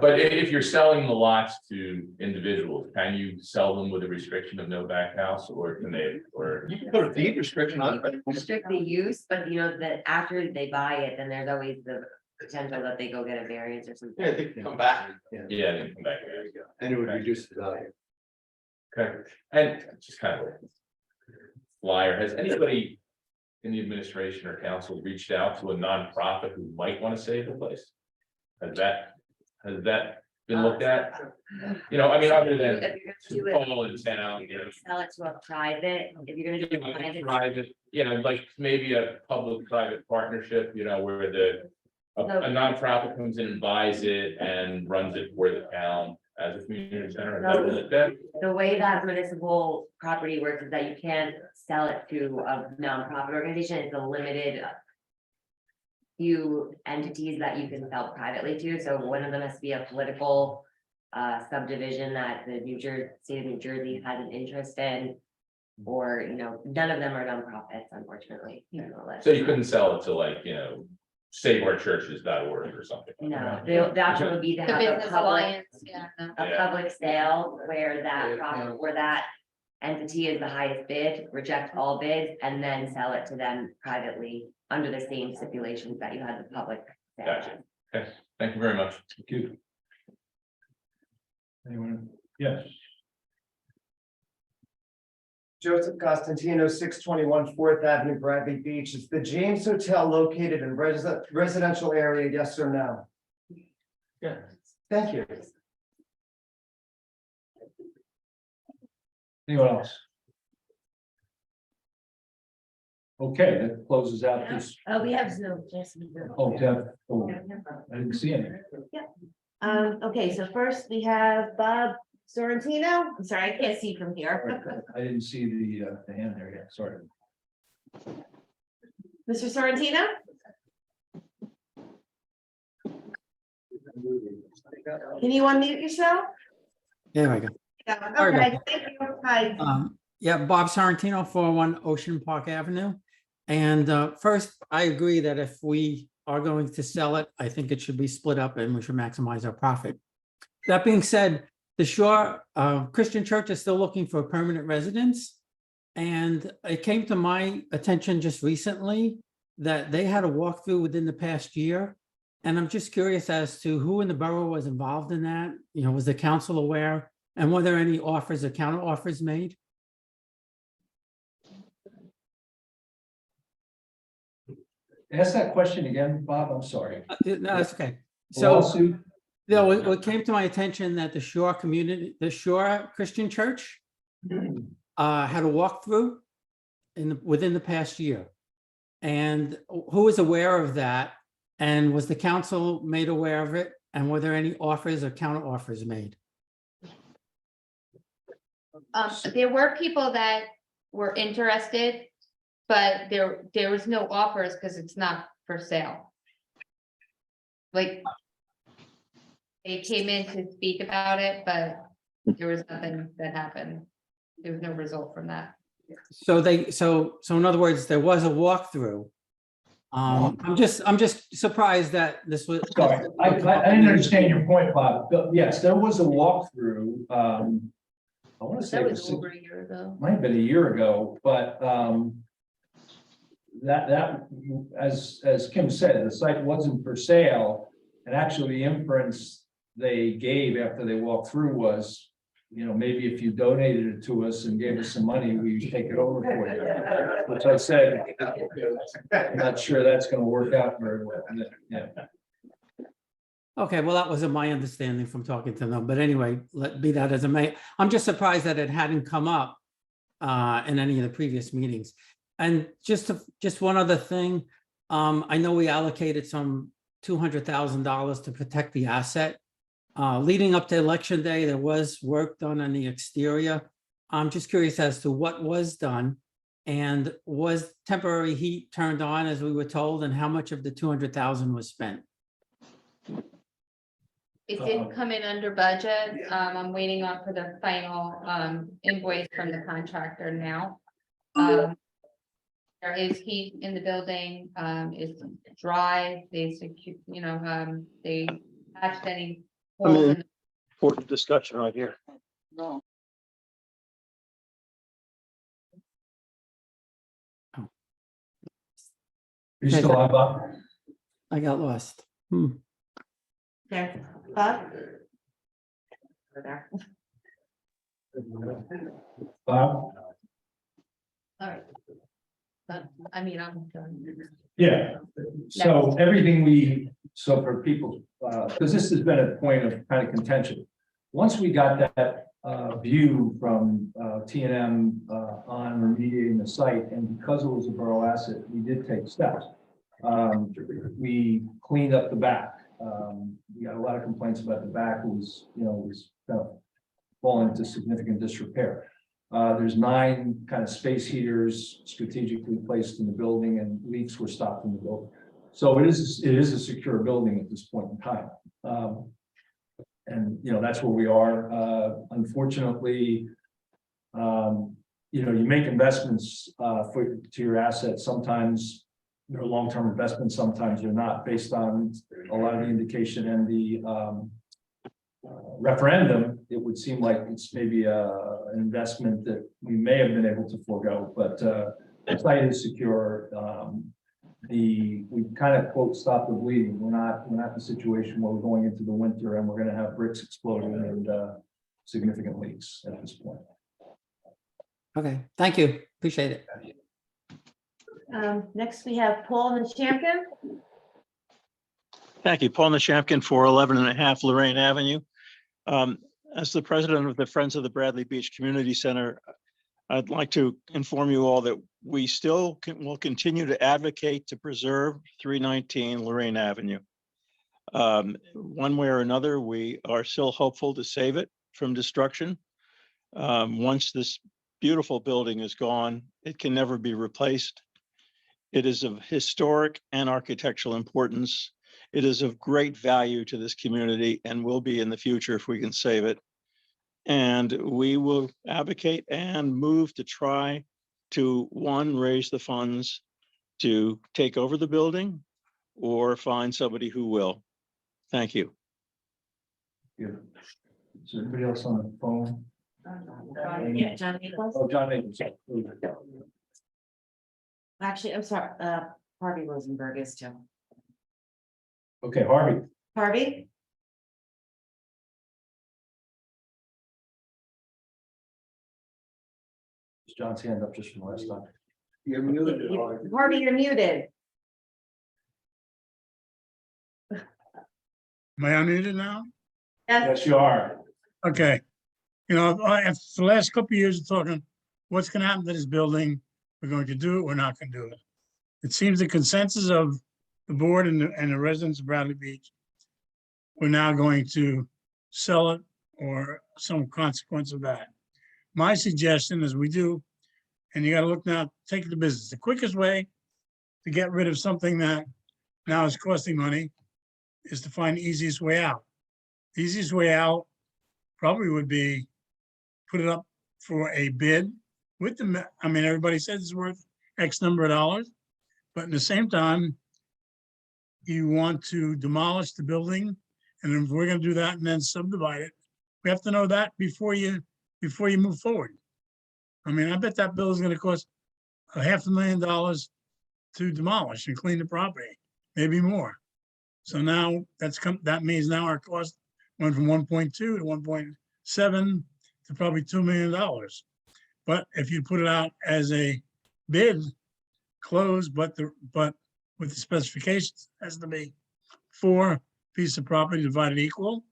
But if you're selling the lots to individuals, can you sell them with a restriction of no back house, or can they, or? You can put a deed restriction on it. Restrict the use, but you know that after they buy it, then there's always the potential that they go get a variance or something. Yeah, they can come back. Yeah, Yeah, they can come back here. and it would reduce the value. Okay, and just kind of a flyer, has anybody in the administration or council reached out to a nonprofit who might want to save the place? Has that been looked at? You know, I mean, other than If you're gonna do it, fall in town, you know. sell it to a private, if you're gonna do a private. Private, you know, like maybe a public-private partnership, you know, where a nonprofit comes in and buys it and runs it for the town as a community center. Is that- The way that municipal property works is that you can't sell it to a nonprofit organization, it's a limited. Few entities that you can sell privately to, so one of them has to be a political subdivision that the state of New Jersey has an interest in. Or, you know, none of them are nonprofits, unfortunately. So you couldn't sell it to like, you know, saveourchurches.org or something. No, the option would be to The have a Business public, Alliance, yeah. no. a public sale where that entity is the highest bid, reject all bids, and then sell it to them privately under the same stipulations that you had the public. sale. Gotcha. Okay, thank you very much. Thank you. Anyone? Yes. Joseph Costantino, 621 4th Avenue, Bradley Beach. Is the James Hotel located in residential area, yes or no? Yeah. Thank you. Anyone else? Okay, that closes out this. Oh, we have Zoom, just. Oh, Deb, oh, I didn't see any. Okay, so first we have Bob Sorrentino. I'm sorry, I can't see from here. I didn't see the hand there yet, sorry. Mr. Sorrentino? Can you unmute yourself? There we go. Sorry about Okay, thank you. Hi. Yeah, Bob Sorrentino, 401 Ocean Park Avenue. And first, I agree that if we are going to sell it, I think it should be split up and we should maximize our profit. That being said, the Shore Christian Church is still looking for permanent residents. And it came to my attention just recently that they had a walkthrough within the past year. And I'm just curious as to who in the borough was involved in that. You know, was the council aware? And were there any offers or counter offers made? Ask that question again, Bob, I'm sorry. No, that's okay. A So, lawsuit? no, it came to my attention that the Shore the Shore Christian Church had a walkthrough within the past year. And who was aware of that? And was the council made aware of it? And were there any offers or counter offers made? There were people that were interested, but there was no offers because it's not for sale. Like, they came in to speak about it, but there was nothing that happened. There was no result from that. So in other words, there was a walkthrough. I'm just surprised that this was. Sorry, I didn't understand your point, Bob. But yes, there was a walkthrough. I want to say That it was was over a year ago. might have been a year ago, but that as Kim said, the site wasn't for sale. And actually the inference they gave after they walked through was, you know, maybe if you donated it to us and gave us some money, we take it over for you. Which I said, I'm not sure that's going to work out very well. Yeah. Okay, well, that wasn't my understanding from talking to them, but anyway, be that as it may, I'm just surprised that it hadn't come up in any of the previous meetings. And just one other thing, I know we allocated some $200,000 to protect the asset. Leading up to Election Day, there was work done on the exterior. I'm just curious as to what was done and was temporary heat turned on as we were told, and how much of the $200,000 was spent? It did come in under budget. I'm waiting on for the final invoice from the contractor now. There is heat in the building, it's dry, they secure, they patched any. holes in Important discussion right here. You still on, Bob? I got lost. Okay, Bob? Bob? All right. But, I mean, I'm done. Yeah, so so for people, because this has been a point of kind of contention. Once we got that view from T&M on remediating the site, and because it was a borough asset, we did take steps. We cleaned up the back. We got a lot of complaints about the back. It was kind of falling into significant disrepair. There's 9 kind of space heaters strategically placed in the building, and leaks were stopped in the building. So it is a secure building at this point in time. And that's where we are. Unfortunately, you make investments to your assets. Sometimes they're long-term investments, sometimes they're not, based on a lot of the indication and the referendum. It would seem like it's maybe an investment that we may have been able to forego, but the site is secure. We kind of quote stop the bleeding. We're not in a situation where we're going into the winter and we're going to have bricks exploding and significant leaks at this point. Okay, thank you. Appreciate it. Next we have Paul Nishampkin. Thank you. Paul Nishampkin for 11.5 Lorraine Avenue. As the president of the Friends of the Bradley Beach Community Center, I'd like to inform you all that we still will continue to advocate to preserve 319 Lorraine Avenue. One way or another, we are still hopeful to save it from destruction. Once this beautiful building is gone, it can never be replaced. It is of historic and architectural importance. It is of great value to this community and will be in the future if we can save it. And we will advocate and move to try to, one, raise the funds to take over the building or find somebody who will. Thank you. Is there anybody else on the phone? Yeah, John Nichols. Oh, John Nichols. Actually, I'm sorry, Harvey Rosenberg is too. Okay, Harvey. Harvey? Is John's hand up just from last time? You're muted. Harvey, you're muted. Am I unmuted now? Yes, you are. Okay. After the last couple of years of talking, what's gonna happen to this building? We're going to do it, we're not gonna do it. It seems the consensus of the board and the residents of Bradley Beach, we're now going to sell it or some consequence of that. My suggestion is we do, and you gotta look now, take the business. The quickest way to get rid of something that now is costing money is to find the easiest way out. The easiest way out probably would be put it up for a bid with everybody says it's worth X number of dollars, but at the same time, you want to demolish the building, and if we're gonna do that and then subdivide it, we have to know that before you move forward. I bet that bill is gonna cost $500,000 to demolish and clean the property, maybe more. So now that means now our cost went from 1.2 to 1.7 to probably $2 million. But if you put it out as a bid, closed, but with the specifications, it has to be 4 pieces of property divided equal.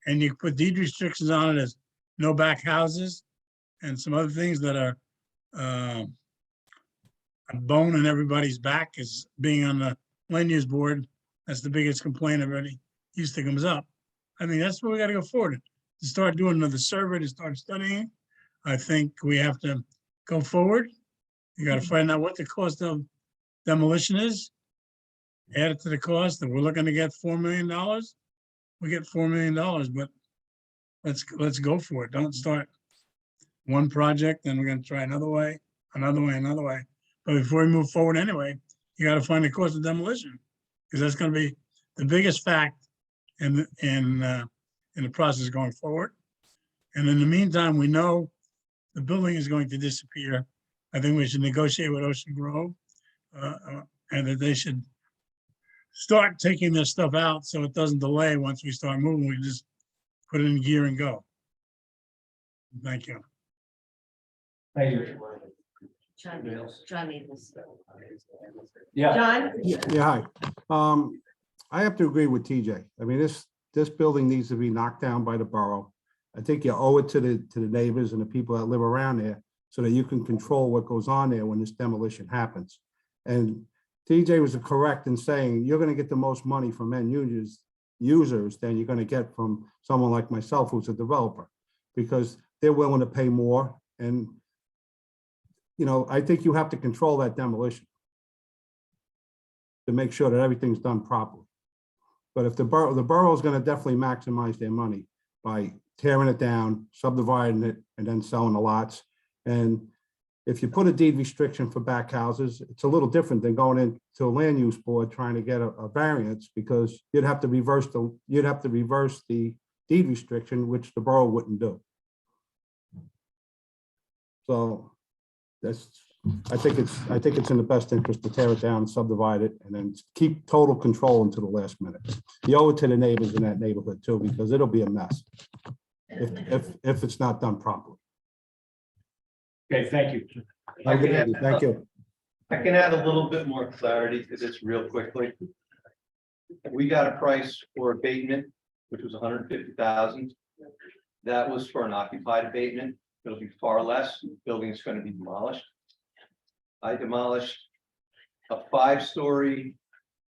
And you put deed restrictions on it as no back houses and some other things that are a bone in everybody's back is being on the land use board. That's the biggest complaint everybody used to comes up. That's where we gotta go forward. To start doing another survey, to start studying. I think we have to go forward. You gotta find out what the cost of demolition is. Add it to the cost, and we're looking to get $4 million. we get $4 million, but let's go for it. Don't start one project, then we're gonna try another way, another way, another way. But before we move forward anyway, you gotta find the cost of demolition, because that's gonna be the biggest fact in the process going forward. And in the meantime, we know the building is going to disappear. I think we should negotiate with Ocean Grove, and that they should start taking this stuff out so it doesn't delay. Once we start moving, we just put it in gear and go. Thank you. Thank you. John needs this. Yeah. John? Yeah, hi. I have to agree with TJ. I mean, this building needs to be knocked down by the borough. I think you owe it to the neighbors and the people that live around there so that you can control what goes on there when this demolition happens. And TJ was correct in saying you're gonna get the most money from end users than you're gonna get from someone like myself who's a developer, because they're willing to pay more. And, you know, I think you have to control that demolition to make sure that everything's done properly. But if the borough is gonna definitely maximize their money by tearing it down, subdividing it, and then selling the lots. And if you put a deed restriction for back houses, it's a little different than going into a land use board trying to get a variance, because you'd have to reverse the deed restriction, which the borough wouldn't do. So I think it's in the best interest to tear it down, subdivide it, and then keep total control until the last minute. You owe it to the neighbors in that neighborhood too, because it'll be a mess if it's not done properly. Okay, thank you. Thank you. I can add a little bit more clarity to this real quickly. We got a price for abatement, which was 150,000. That was for an occupied abatement. It'll be far less. The building's going to be demolished. I demolished a 5-story,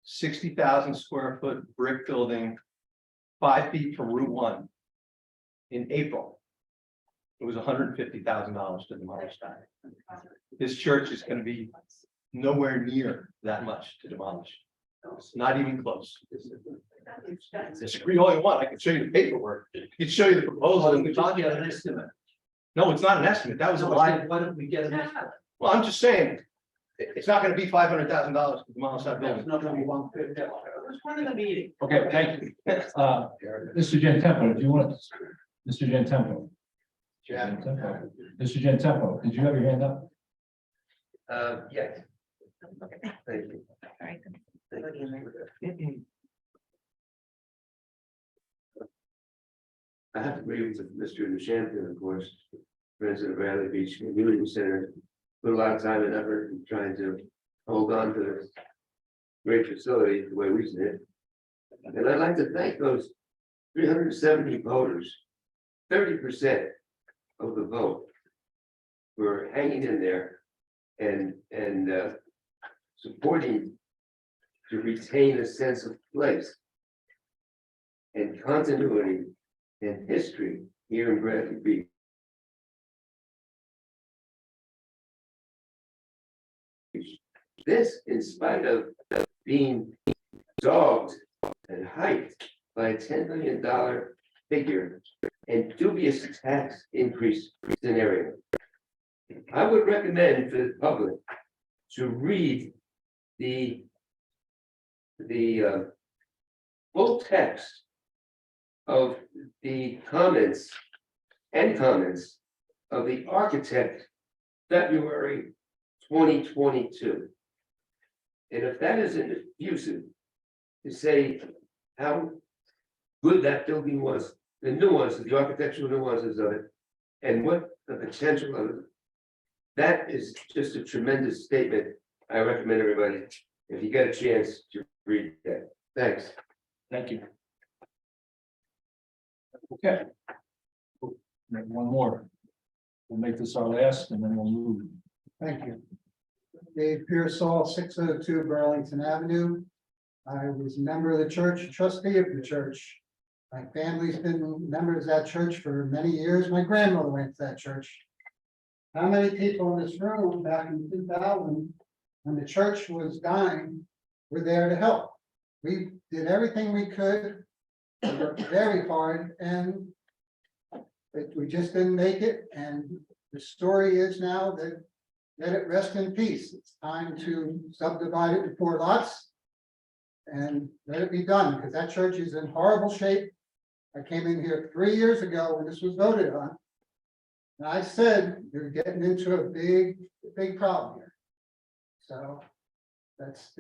60,000 square foot brick building, 5 feet from Route 1 in April. It was $150,000 to demolish that. This church is going to be nowhere near that much to demolish. It's not even close. Disagree all you want. I can show you the paperwork. I can show you the proposal. And we talked about an estimate. No, it's not an estimate. That was a lie. Why don't we get an estimate? Well, I'm just saying, it's not going to be $500,000 to demolish that building. It's not going to be $150,000. It's one of the meeting. Okay, thank you. Mr. Gentempo, do you want, Mr. Gentempo? Mr. Gentempo, did you have your hand up? Yes. Thank you. I have to agree with Mr. Nishantan, of course, president of Bradley Beach Community Center, put a lot of time and effort in trying to hold on to this great facility the way we see it. And I'd like to thank those 370 voters, 30% of the vote for hanging in there and supporting to retain a sense of place and continuity and history here in Bradley Beach. This, in spite of being dogged and hyped by a $10 million figure and dubious tax increase scenario. I would recommend for the public to read the full text of the comments of the architect, February 2022. And if that isn't effusive to say how good that building was, the nuances, the architectural nuances of it, and what the potential of it, that is just a tremendous statement. I recommend everybody, if you get a chance, to read that. Thanks. Thank you. Okay. One more. We'll make this our last and then we'll move. Thank you. Dave Pearsall, 602 Burlington Avenue. I was a member of the church, trustee of the church. My family's been members of that church for many years. My grandmother went to that church. How many people in this room back in 2000, when the church was dying, were there to help? We did everything we could We worked very hard and we just didn't make it. And the story is now that let it rest in peace. It's time to subdivide it in 4 lots and let it be done, because that church is in horrible shape. I came in here 3 years ago when this was voted on. And I said, you're getting into a big problem here. So that's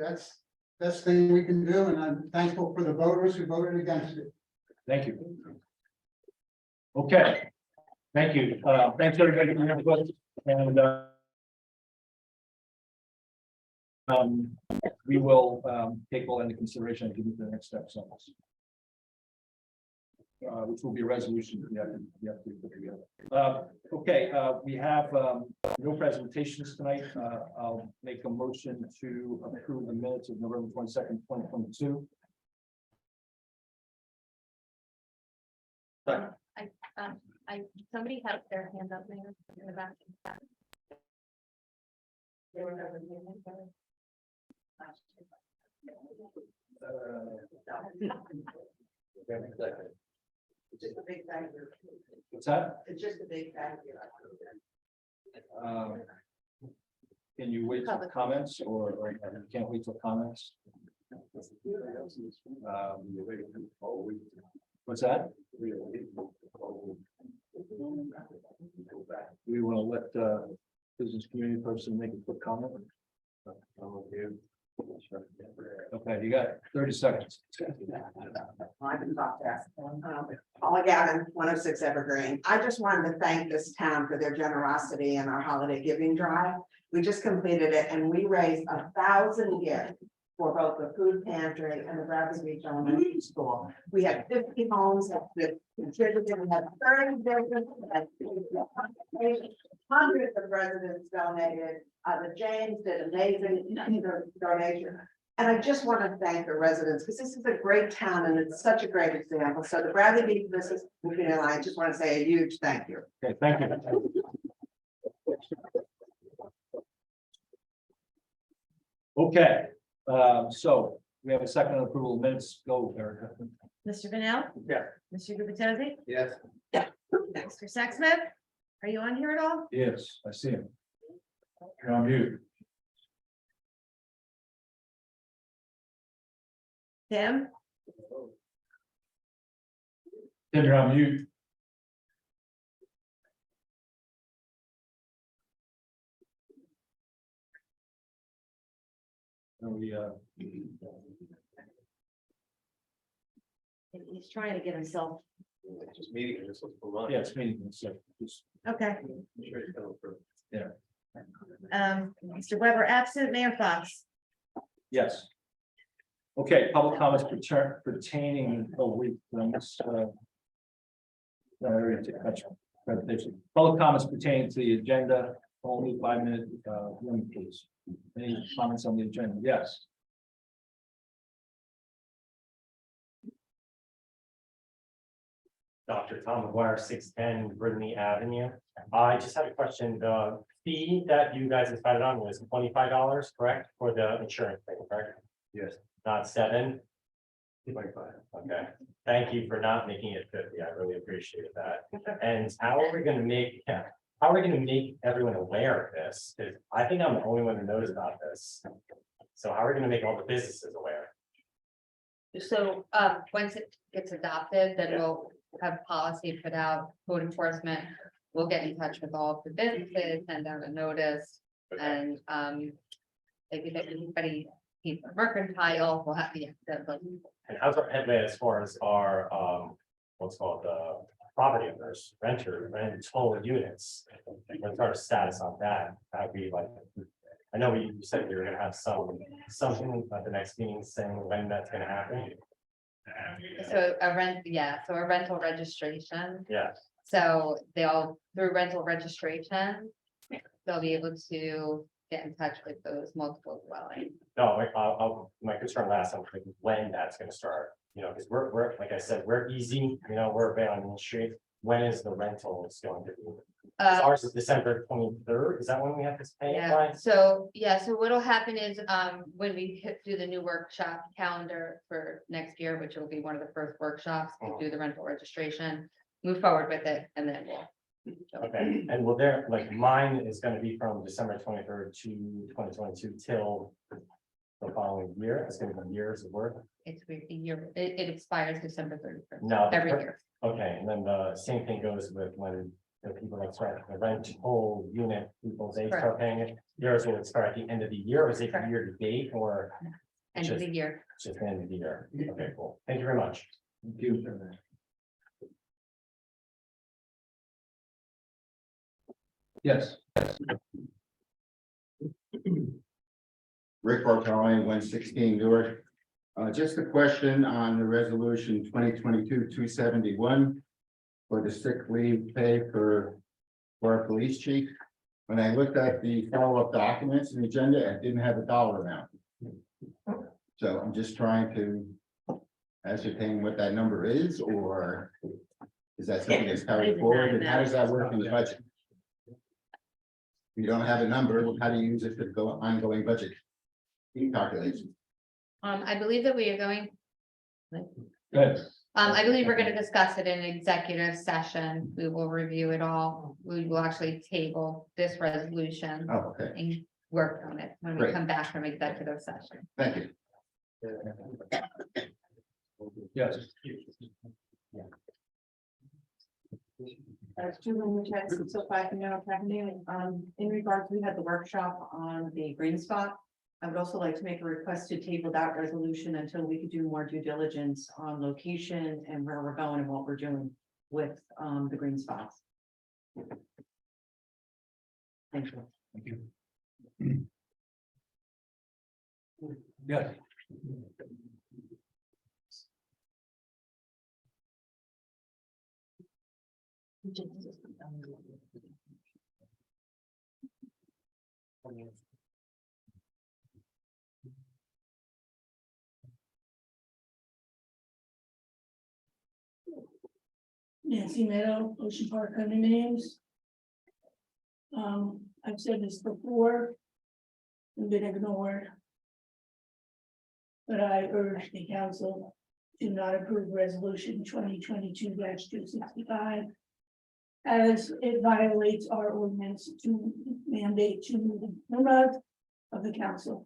best thing we can do, and I'm thankful for the voters who voted against it. Thank you. Okay, thank you. Thanks everybody for your input, and we will take all into consideration and give you the next steps on this. Which will be a resolution we have to put together. Okay, we have no presentations tonight. I'll make a motion to approve the minutes of November 22nd, 2022. Somebody had their hand up there in the back. It's just a big factor. What's that? It's just a big factor. Can you wait till comments or you can't wait till comments? What's that? We want to let business community person make a quick comment. Okay, you got 30 seconds. I can talk fast. Paula Gavin, 106 Evergreen. I just wanted to thank this town for their generosity in our holiday giving drive. We just completed it and we raised 1,000 gifts for both the food pantry and the Bradley Beach Elementary School. We had 50 homes that contributed. We had 30 buildings, hundreds of residents donated. The James did amazing donation. And I just want to thank the residents because this is a great town and it's such a great example. So the Bradley Beach Business Community Alliance, I just want to say a huge thank you. Okay, thank you. Okay, so we have a second on approval of minutes. Go, Erica. Mr. Vanel? Yeah. Mr. Gubatose? Yes. Mr. Sexsmith? Are you on here at all? Yes, I see him. You're on mute. Tim? Tim, you're on mute. And He's trying to get himself. Just meeting. Just let's move on. yeah, it's meeting. So just, Okay. Sure it's coming through. yeah, Mr. Weber absent, Mayor Fox. yes. Okay, public comments pertaining, oh, wait, presentation. Public comments pertaining to the agenda, only 5-minute limit, please. Any comments on the agenda? Yes. Dr. Tom McGuire, 610 Brittany Avenue. I just had a question. The fee that you guys decided on was $25, correct? For the insurance thing, correct? Yes. Not 7? 25. Okay. Thank you for not making it 50. I really appreciate that. And how are we going to make, how are we going to make everyone aware of this? Because I think I'm the only one who knows about this. So how are we going to make all the businesses aware? So, once it gets adopted, then we'll have policy put out, code enforcement. We'll get in touch with all of the businesses, send out a notice, and, if anybody needs a mercantile, we'll have, yeah, And how's our headway as far as our, what's called, property owners, renters, rental units? What's our status on that? That'd be like, I know you said we were gonna have something at the next meeting saying when that's gonna happen. so a rental registration. Yeah, So they'll, through rental registration, they'll be able to get in touch with those multiple dwellings. no, my concern last time, was when that's gonna start, you know, because we're, like I said, we're easy, you know, we're right on the street. when is the rental is going to be? Uh, Ours is December 23rd, is that when we have to pay it Yeah, by? so what'll happen is, when we do the new workshop calendar for next year, which will be one of the first workshops, we'll do the rental registration, move forward with it, and then we'll. Okay, and will there, like, mine is gonna be from December 23rd to 2022 till the following year, it's gonna be years of work? It's a year, it expires December 31st. No. Every year. Okay, and then the same thing goes with when the people that start the rent whole unit, people, they start Correct. paying it. Yours will expire at the end of the year, or is it Correct. year to date, or End of the year. just the end of the year? Okay, cool. Thank you very much. Thank you. Yes. Rick Bartolome, 116 Newark. Just a question on the resolution 2022-271 for the sick leave pay for our police chief. When I looked at the follow-up documents and agenda, it didn't have a dollar amount. So I'm just trying to ascertain what that number is, or is that something that's carried forward, and how does that work in the budget? If you don't have a number, how do you use it for the ongoing budget calculations? I believe that we are going, Good. I believe we're gonna discuss it in executive session. We will review it all. We will actually table this resolution. Oh, okay. And work on it when we Great. come back from executive session. Thank you. Yes. Julie Chad, so 5 Minute Avenue, in regards, we had the workshop on the green spot. I would also like to make a request to table that resolution until we could do more due diligence on location and where we're going and what we're doing with, the green spots. Thank you. Thank you. Yes. Nancy Meadow, Ocean Park condominiums. I've said this before. And been ignored. But I urge the council to not approve resolution 2022-265. As it violates our ordinance to mandate 2 meetings of the council.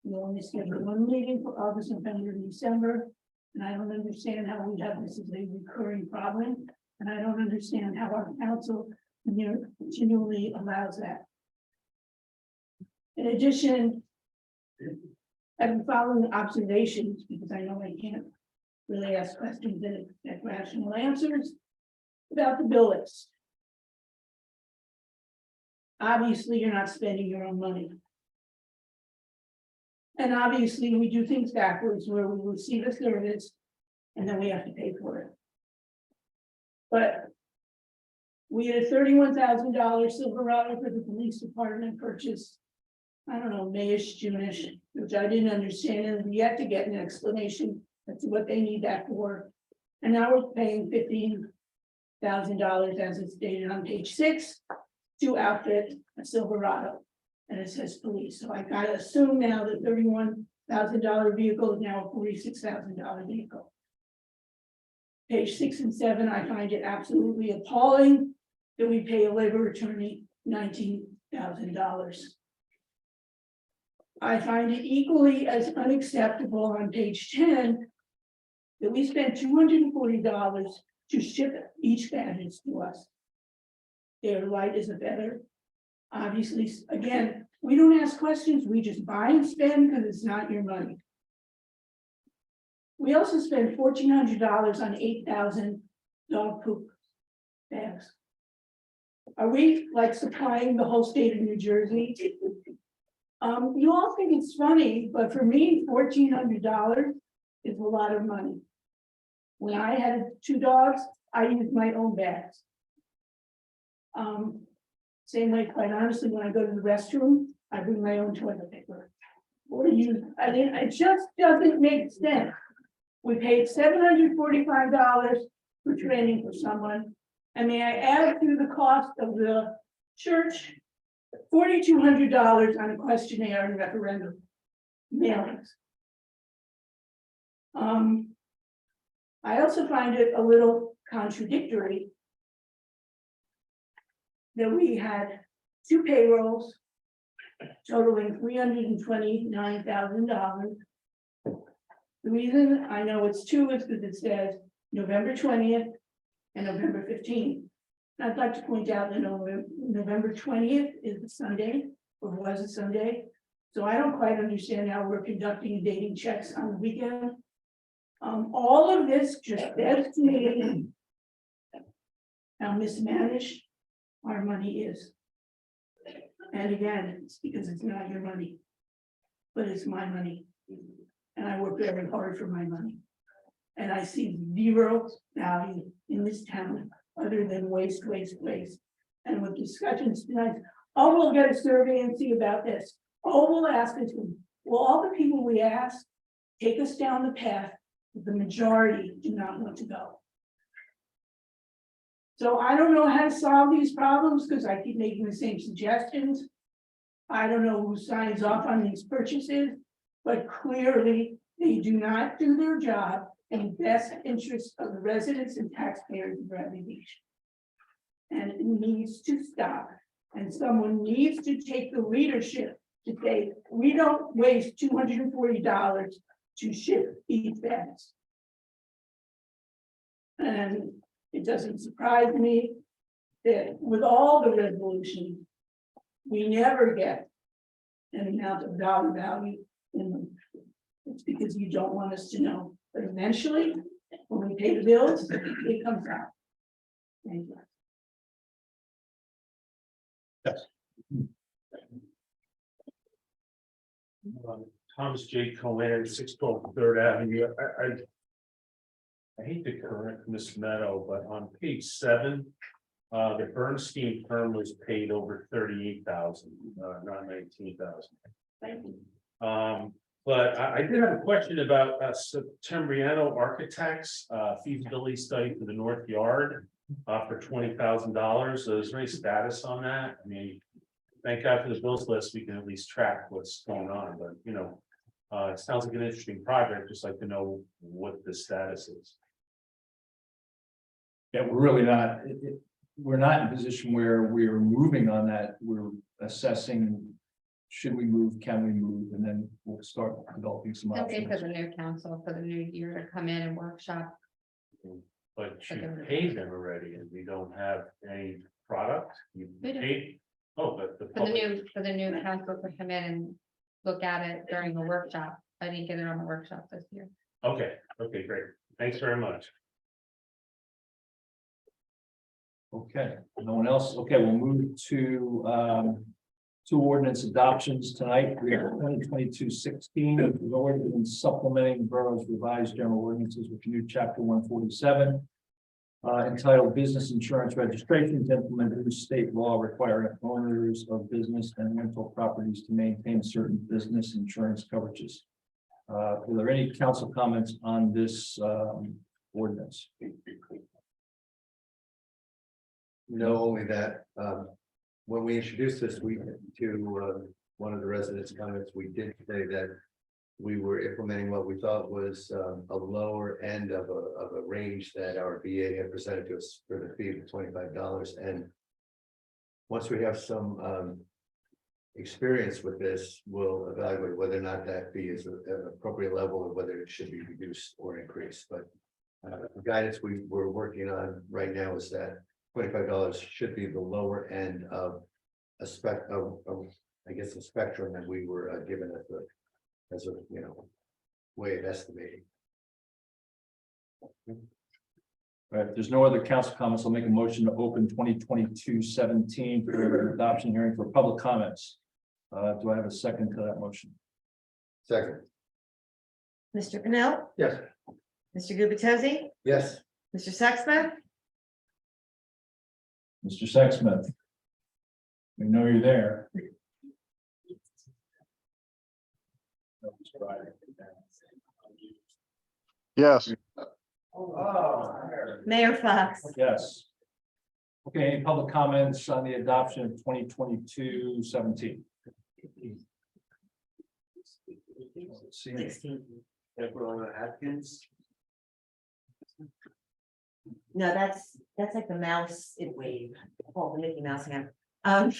We only schedule 1 meeting for August, November, and December. And I don't understand how we have this as a recurring problem, and I don't understand how our council continually allows that. In addition, I've been following observations because I know I can't really ask questions that get rational answers about the bill list. Obviously, you're not spending your own money. And obviously, we do things backwards where we receive a service and then we have to pay for it. But we had a $31,000 Silverado for the police department purchase. I don't know, Mayish, June-ish, which I didn't understand, and we yet to get an explanation as to what they need that for. And now we're paying $15,000 as it's stated on page 6 to outfit a Silverado. And it says police, so I gotta assume now that $31,000 vehicle is now a $46,000 vehicle. Page 6 and 7, I find it absolutely appalling that we pay a labor attorney $19,000. I find it equally as unacceptable on page 10 that we spent $240 to ship each badges to us. Their light is a better. Obviously, again, we don't ask questions, we just buy and spend because it's not your money. We also spend $1,400 on 8,000 dog poop bags. Are we like supplying the whole state of New Jersey? You all think it's funny, but for me, $1,400 is a lot of money. When I had 2 dogs, I used my own bags. Same way, quite honestly, when I go to the restroom, I bring my own toilet paper. Or use, I mean, it just doesn't make sense. We paid $745 for training for someone. And may I add to the cost of the church, $4,200 on a questionnaire and referendum mailings. I also find it a little contradictory that we had 2 payrolls totaling $329,000. The reason I know it's 2 is because it says November 20th and November 15th. I'd like to point out that November 20th is a Sunday, or was a Sunday. So I don't quite understand how we're conducting dating checks on the weekend. All of this just says to me how mismanaged our money is. And again, it's because it's not your money, but it's my money. And I work very hard for my money. And I see zero value in this town other than waste, waste, waste. And with discussions tonight, oh, we'll get a survey and see about this. Oh, we'll ask it. Well, all the people we ask take us down the path that the majority do not want to go. So I don't know how to solve these problems because I keep making the same suggestions. I don't know who signs off on these purchases, but clearly they do not do their job in the best interest of the residents and taxpayers of Bradley Beach. And it needs to stop. And someone needs to take the leadership to say, we don't waste $240 to ship these bags. And it doesn't surprise me that with all the resolutions, we never get an amount of dollar value in them. It's because you don't want us to know. But eventually, when we pay the bills, it comes out. Thank you. Thomas J. Cohen, 612 Third Avenue. I hate to correct Miss Meadow, but on page 7, the Bernstein firm was paid over 38,000, not 19,000. Thank you. But I did have a question about Septembriano Architects feasibility study for the North Yard for $20,000. So is there any status on that? I mean, thank God for the bills list. We can at least track what's going on. But you know, it sounds like an interesting project. Just like to know what the status is. Yeah, we're really not, we're not in a position where we're moving on that. We're assessing, should we move, can we move, and then we'll start developing some Okay, for options. the new council, for the new year to come in and workshop. But you paid them already, and we don't have any product. You We do. paid. Oh, but the For the public. for the new council to come in and look at it during the workshop. I didn't get it on the workshop this year. Okay, great. Thanks very much. Okay, no one else? Okay, we'll move to two ordinance adoptions tonight. We have 2022-16, the ordinance supplementing borough's revised general ordinances with new chapter 147. Entitled Business Insurance Registration to implement new state law requiring owners of business and rental properties to maintain certain business insurance coverages. Are there any council comments on this ordinance? No, only that, when we introduced this, one of the residents' comments, we did say that we were implementing what we thought was a lower end of a range that our VA had presented to us for the fee of $25. And once we have some experience with this, we'll evaluate whether or not that fee is an appropriate level or whether it should be reduced or increased. But the guidance we're working on right now is that $25 should be the lower end of a spectrum that we were given as a way of estimating. All right, if there's no other council comments, I'll make a motion to open 2022-17 for an adoption hearing for public comments. Do I have a second to that motion? Second. Mr. Pennell? Yes. Mr. Gubatose? Yes. Mr. Sexsmith? Mr. Sexsmith. We know you're there. Yes. Mayor Fox. Yes. Okay, any public comments on the adoption of 2022-17? Let's see. Deborah Atkins. No, that's like the mouse in wave, oh, the Mickey Mouse hand. But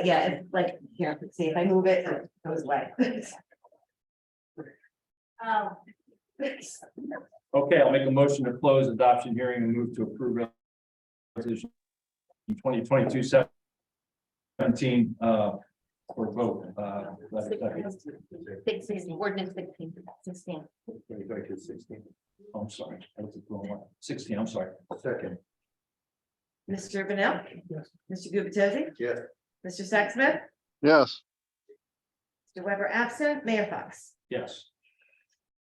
yeah, it's like, here, see if I move it, it goes away. Okay, I'll make a motion to close adoption hearing and move to approve resolution 2022-17 for vote. Ordinance 16. 16. I'm sorry, I was at the wrong one. 16, I'm sorry. Second. Mr. Bennell? Yes. Mr. Gubatose? Yes. Mr. Sexsmith? Yes. Mr. Weber absent, Mayor Fox. Yes.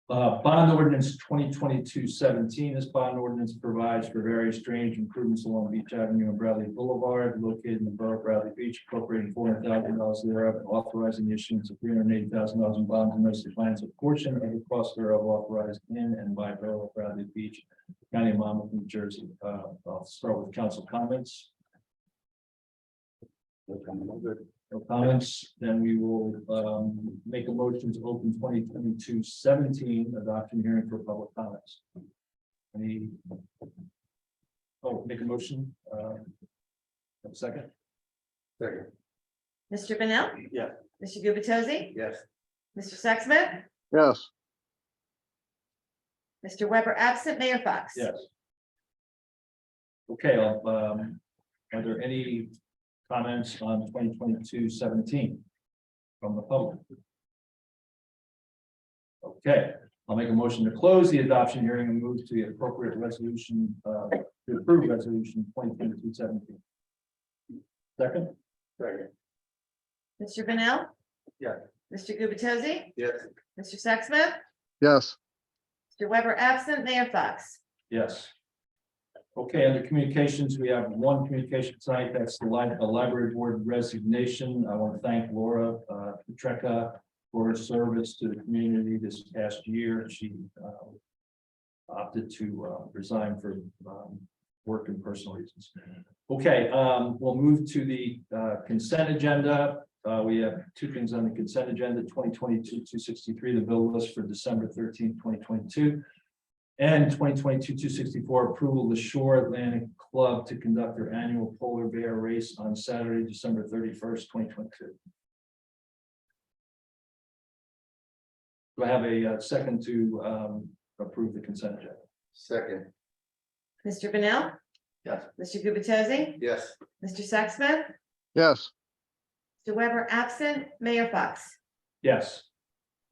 Bond ordinance 2022-17. This bond ordinance provides for various drainage improvements along Beach Avenue and Bradley Boulevard located in the borough of Bradley Beach, appropriating $400,000 thereof and authorizing the issuance of $380,000 in bonds and notice of plans of portion of the cost thereof authorized in and by borough of Bradley Beach, County of Monmouth, New Jersey. I'll start with council comments. No comments, then we will make a motion to open 2022-17 adoption hearing for public comments. Any? Oh, make a motion. Second. Second. Mr. Bennell? Yeah. Mr. Gubatose? Yes. Mr. Sexsmith? Yes. Mr. Weber absent, Mayor Fox. Yes. Okay, are there any comments on 2022-17 from the public? Okay, I'll make a motion to close the adoption hearing and move to the appropriate resolution to approve resolution 2022-17. Second. Second. Mr. Bennell? Yeah. Mr. Gubatose? Yes. Mr. Sexsmith? Yes. Mr. Weber absent, Mayor Fox. Yes. Okay, under communications, we have one communication tonight. That's the library board resignation. I want to thank Laura Petreca for her service to the community this past year. She opted to resign for work and personal reasons. Okay, we'll move to the consent agenda. We have two things on the consent agenda: 2022-263, the bill list for December 13th, 2022. And 2022-264, approval of the Shore Atlantic Club to conduct their annual polar bear race on Saturday, December 31st, 2022. Do I have a second to approve the consent agenda? Second. Mr. Bennell? Yes. Mr. Gubatose? Yes. Mr. Sexsmith? Yes. Mr. Weber absent, Mayor Fox. Yes.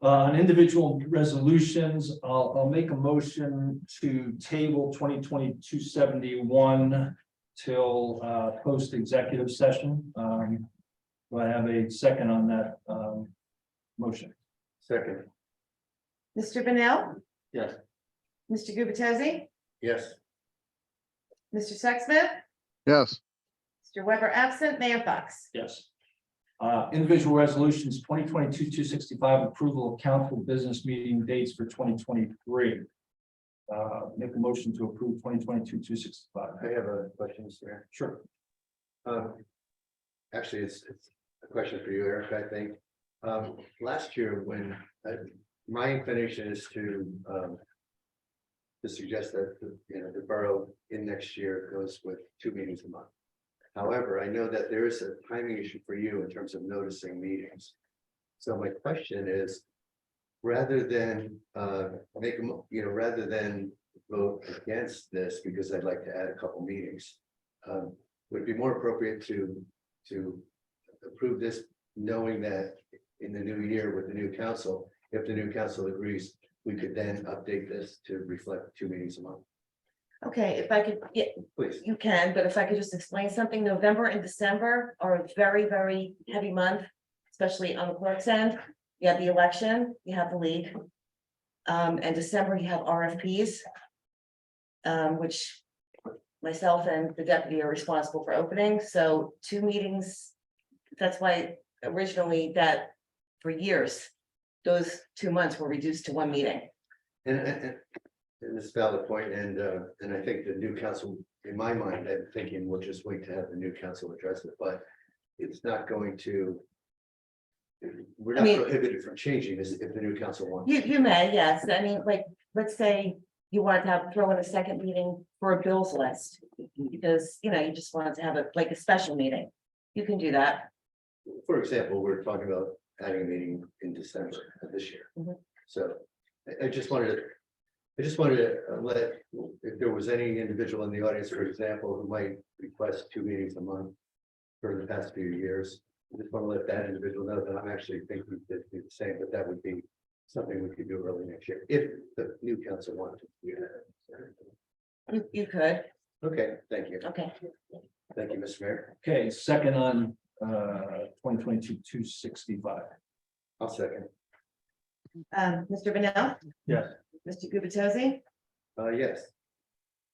On individual resolutions, I'll make a motion to table 2022-71 till post executive session. Do I have a second on that motion? Second. Mr. Bennell? Yes. Mr. Gubatose? Yes. Mr. Sexsmith? Yes. Mr. Weber absent, Mayor Fox. Yes. Individual resolutions 2022-265, approval of council business meeting dates for 2023. Make a motion to approve 2022-265. I have a question, sir. Sure. Actually, it's a question for you, Eric, I think. Last year, when my inclination is to suggest that, the borough in next year goes with 2 meetings a month. However, I know that there is a timing issue for you in terms of noticing meetings. So my question is, rather than rather than vote against this, because I'd like to add a couple meetings, would it be more appropriate to approve this, knowing that in the new year with the new council, if the new council agrees, we could then update this to reflect 2 meetings a month? Okay, if I could, yeah, Please. you can, but if I could just explain something, November and December are a very, very heavy month, especially on the clerk's end. You have the election, you have the league. And December, you have RFPs. Which myself and the deputy are responsible for opening, so 2 meetings. That's why originally that for years, those 2 months were reduced to 1 meeting. And And this is a valid point, and I think the new council, in my mind, I'm thinking we'll just wait to have the new council address it, but it's not going to. We're not prohibited from changing this if the new council wants. You may, yes. I mean, like, let's say you wanted to have, throw in a second meeting for a bills list. Because, you just wanted to have a special meeting. You can do that. For example, we're talking about adding a meeting in December of this year. Mhm. So I just wanted to let, if there was any individual in the audience, for example, who might request 2 meetings a month for the past few years, I just want to let that individual know that I'm actually thinking to do the same, but that would be something we could do early next year, if the new council wanted to do that. You could. Okay, thank you. Okay. Thank you, Mr. Mayor. Okay, second on 2022-265. I'll second. Mr. Bennell, Yes. Mr. Gubatose, Yes.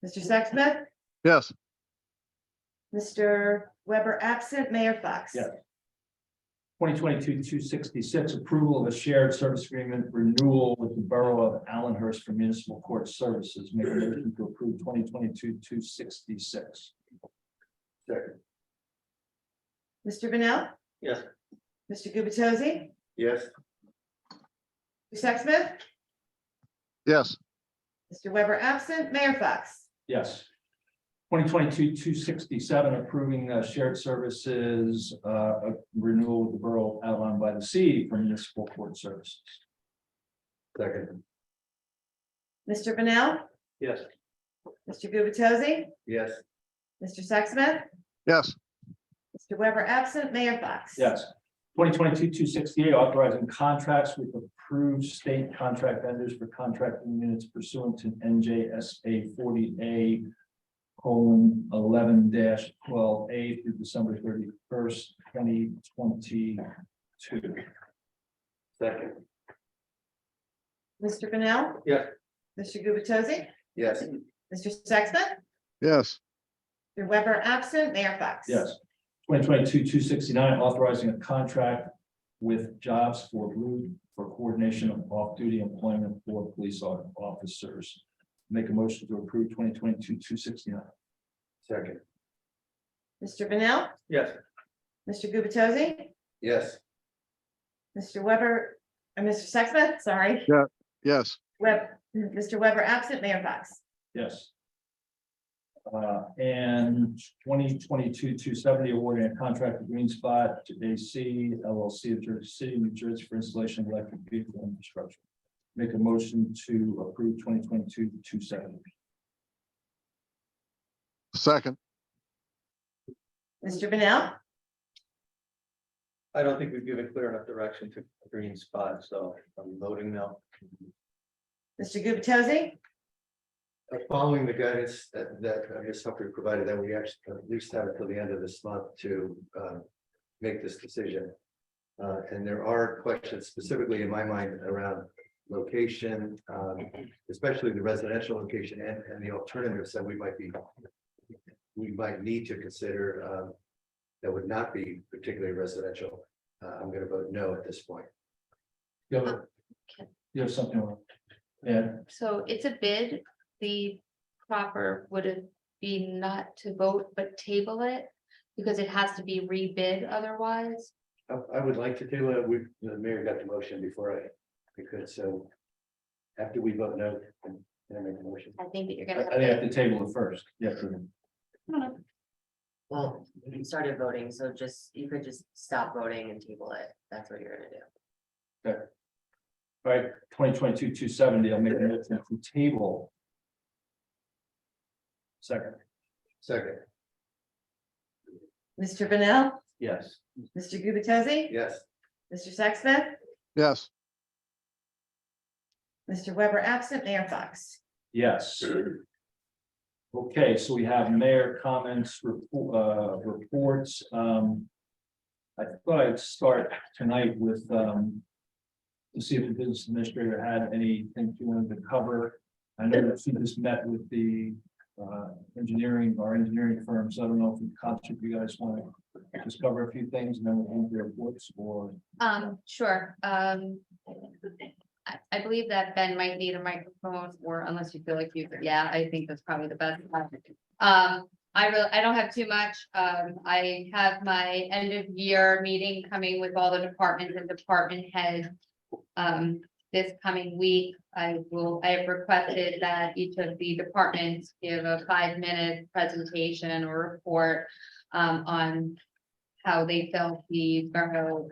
Mr. Sexsmith, Yes. Mr. Weber absent, Mayor Fox. Yes. 2022-266, approval of a shared service agreement renewal with the Borough of Allenhurst for municipal court services. Make a motion to approve 2022-266. Second. Mr. Bennell, Yes. Mr. Gubatose, Yes. Mr. Sexsmith, Yes. Mr. Weber absent, Mayor Fox. Yes. 2022-267, approving shared services renewal with the Borough of Avalon by the Sea for municipal court services. Second. Mr. Bennell, Yes. Mr. Gubatose, Yes. Mr. Sexsmith, Yes. Mr. Weber absent, Mayor Fox. Yes. 2022-268, authorizing contracts with approved state contract vendors for contracting units pursuant to NJSA 40A: 11-12A through December 31st, 2022. Second. Mr. Bennell, Yes. Mr. Gubatose, Yes. Mr. Sexsmith, Yes. Mr. Weber absent, Mayor Fox. Yes. 2022-269, authorizing a contract with Jobs for Blue for coordination of off-duty employment for police officers. Make a motion to approve 2022-269. Second. Mr. Bennell, Yes. Mr. Gubatose, Yes. Mr. Weber, Mr. Sexsmith, sorry, Yes. Mr. Weber absent, Mayor Fox. Yes. And 2022-270, awarding a contract to Green Spot to AC LLC of Jersey City, New Jersey for installation of electric vehicle infrastructure. Make a motion to approve 2022-270. Second. Mr. Bennell, I don't think we've given clear enough direction to Green Spot, so I'm voting no. Mr. Gubatose, Following the guidance that Ms. Humphrey provided, that we actually at least have until the end of this month to make this decision. And there are questions specifically in my mind around location, especially the residential location and the alternatives that we might need to consider that would not be particularly residential. I'm going to vote no at this point. You have something? Yeah. So it's a bid. The proper would have been not to vote, but table it because it has to be rebid otherwise. I would like to do it. The mayor got the motion before I could, so after we vote no, can I make a motion? I think that you're I gonna think I have have to table it first. Yes. Well, you started voting, so you could just stop voting and table it. That's what you're gonna do. All right, 2022-270, I'll make a motion to table. Second. Second. Mr. Bennell, Yes. Mr. Gubatose, Yes. Mr. Sexsmith, Yes. Mr. Weber absent, Mayor Fox. Yes. Okay, so we have mayor comments, reports. I thought I'd start tonight with to see if the business administrator had anything she wanted to cover. I know that she just met with the engineering firms. I don't know if in concert you guys want to just cover a few things and then we'll move the reports or. Sure. I believe that Ben might need a microphone, or unless you feel like you, yeah, I think that's probably the best. I don't have too much. I have my end of year meeting coming with all the departments and department heads. This coming week, I have requested that each of the departments give a 5-minute presentation or report on how they felt the borough,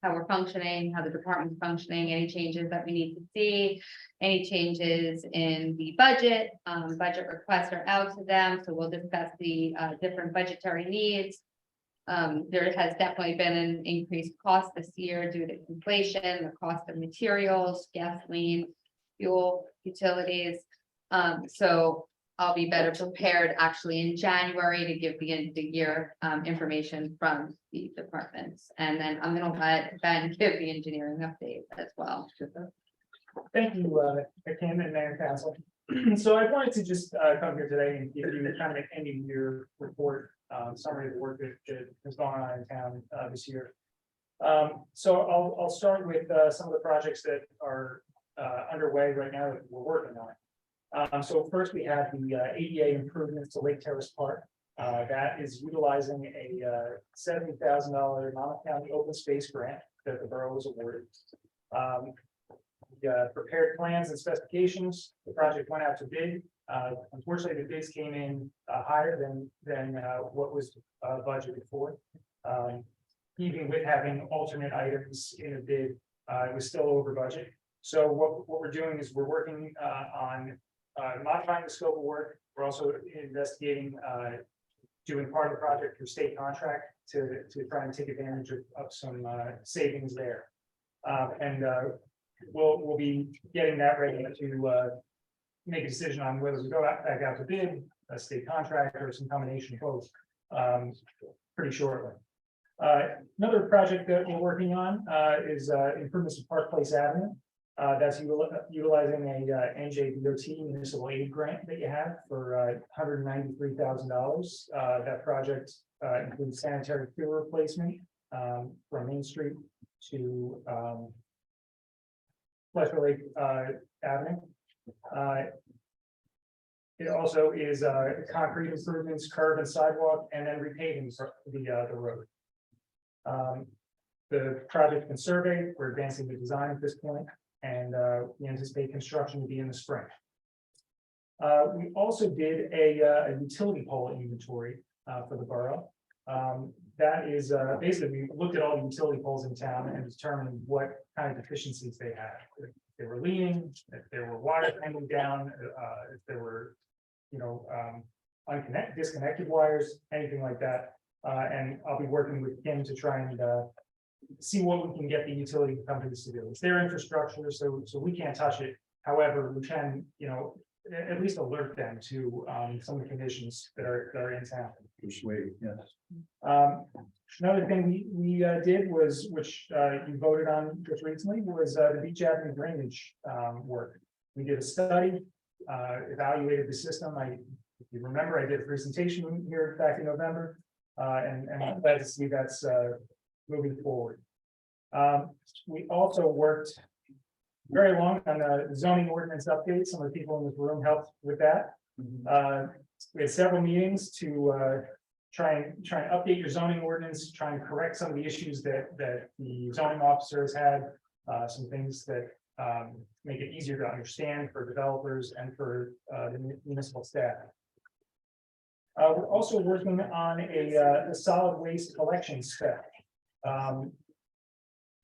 how we're functioning, how the department's functioning, any changes that we need to see, any changes in the budget. Budget requests are out to them, so we'll discuss the different budgetary needs. There has definitely been an increased cost this year due to inflation, the cost of materials, gasoline, fuel, utilities. So I'll be better prepared actually in January to give the end of the year information from the departments. And then I'm gonna let Ben give the engineering update as well. Thank you, Kim and Mayor Council. So I wanted to just come here today and give you kind of an end of year report, summary of the work that has gone on in town this year. So I'll start with some of the projects that are underway right now that we're working on. So first we have the ADA improvements to Lake Terrace Park. That is utilizing a $70,000 Monmouth County open space grant that the borough was awarded. Prepared plans and specifications. The project went out to bid. Unfortunately, the bids came in higher than what was budgeted for. Even with having alternate items in a bid, it was still over budget. So what we're doing is we're working on modifying the scope of work. We're also investigating doing part of the project through state contract to try and take advantage of some savings there. And we'll be getting that ready to make a decision on whether we go back out to bid, a state contract, or some combination of both pretty shortly. Another project that we're working on is improvements to Park Place Avenue. That's utilizing a NJDOT municipal aid grant that you have for $193,000. That project includes sanitary sewer replacement from Main Street to Pleasure Lake Avenue. It also is concrete improvements, curb and sidewalk, and then repaving the road. The project has been surveyed. We're advancing the design at this point, and we anticipate construction to be in the spring. We also did a utility pole inventory for the borough. That is basically, we looked at all the utility poles in town and determined what kind of deficiencies they had. If they were leaning, if there were wires hanging down, if there were, disconnected wires, anything like that. And I'll be working with Kim to try and see what we can get the utility companies to do. It's their infrastructure, so we can't touch it. However, we can, at least alert them to some of the conditions that are in town. Persuade, yes. Another thing we did was, which you voted on just recently, was the Beach Avenue drainage work. We did a study, evaluated the system. If you remember, I did a presentation here back in November, and I'm glad to see that's moving forward. We also worked very long on the zoning ordinance update. Some of the people in this room helped with that. We had several meetings to try and update your zoning ordinance, try and correct some of the issues that the zoning officers had, some things that make it easier to understand for developers and for the municipal staff. We're also working on a solid waste collection spec.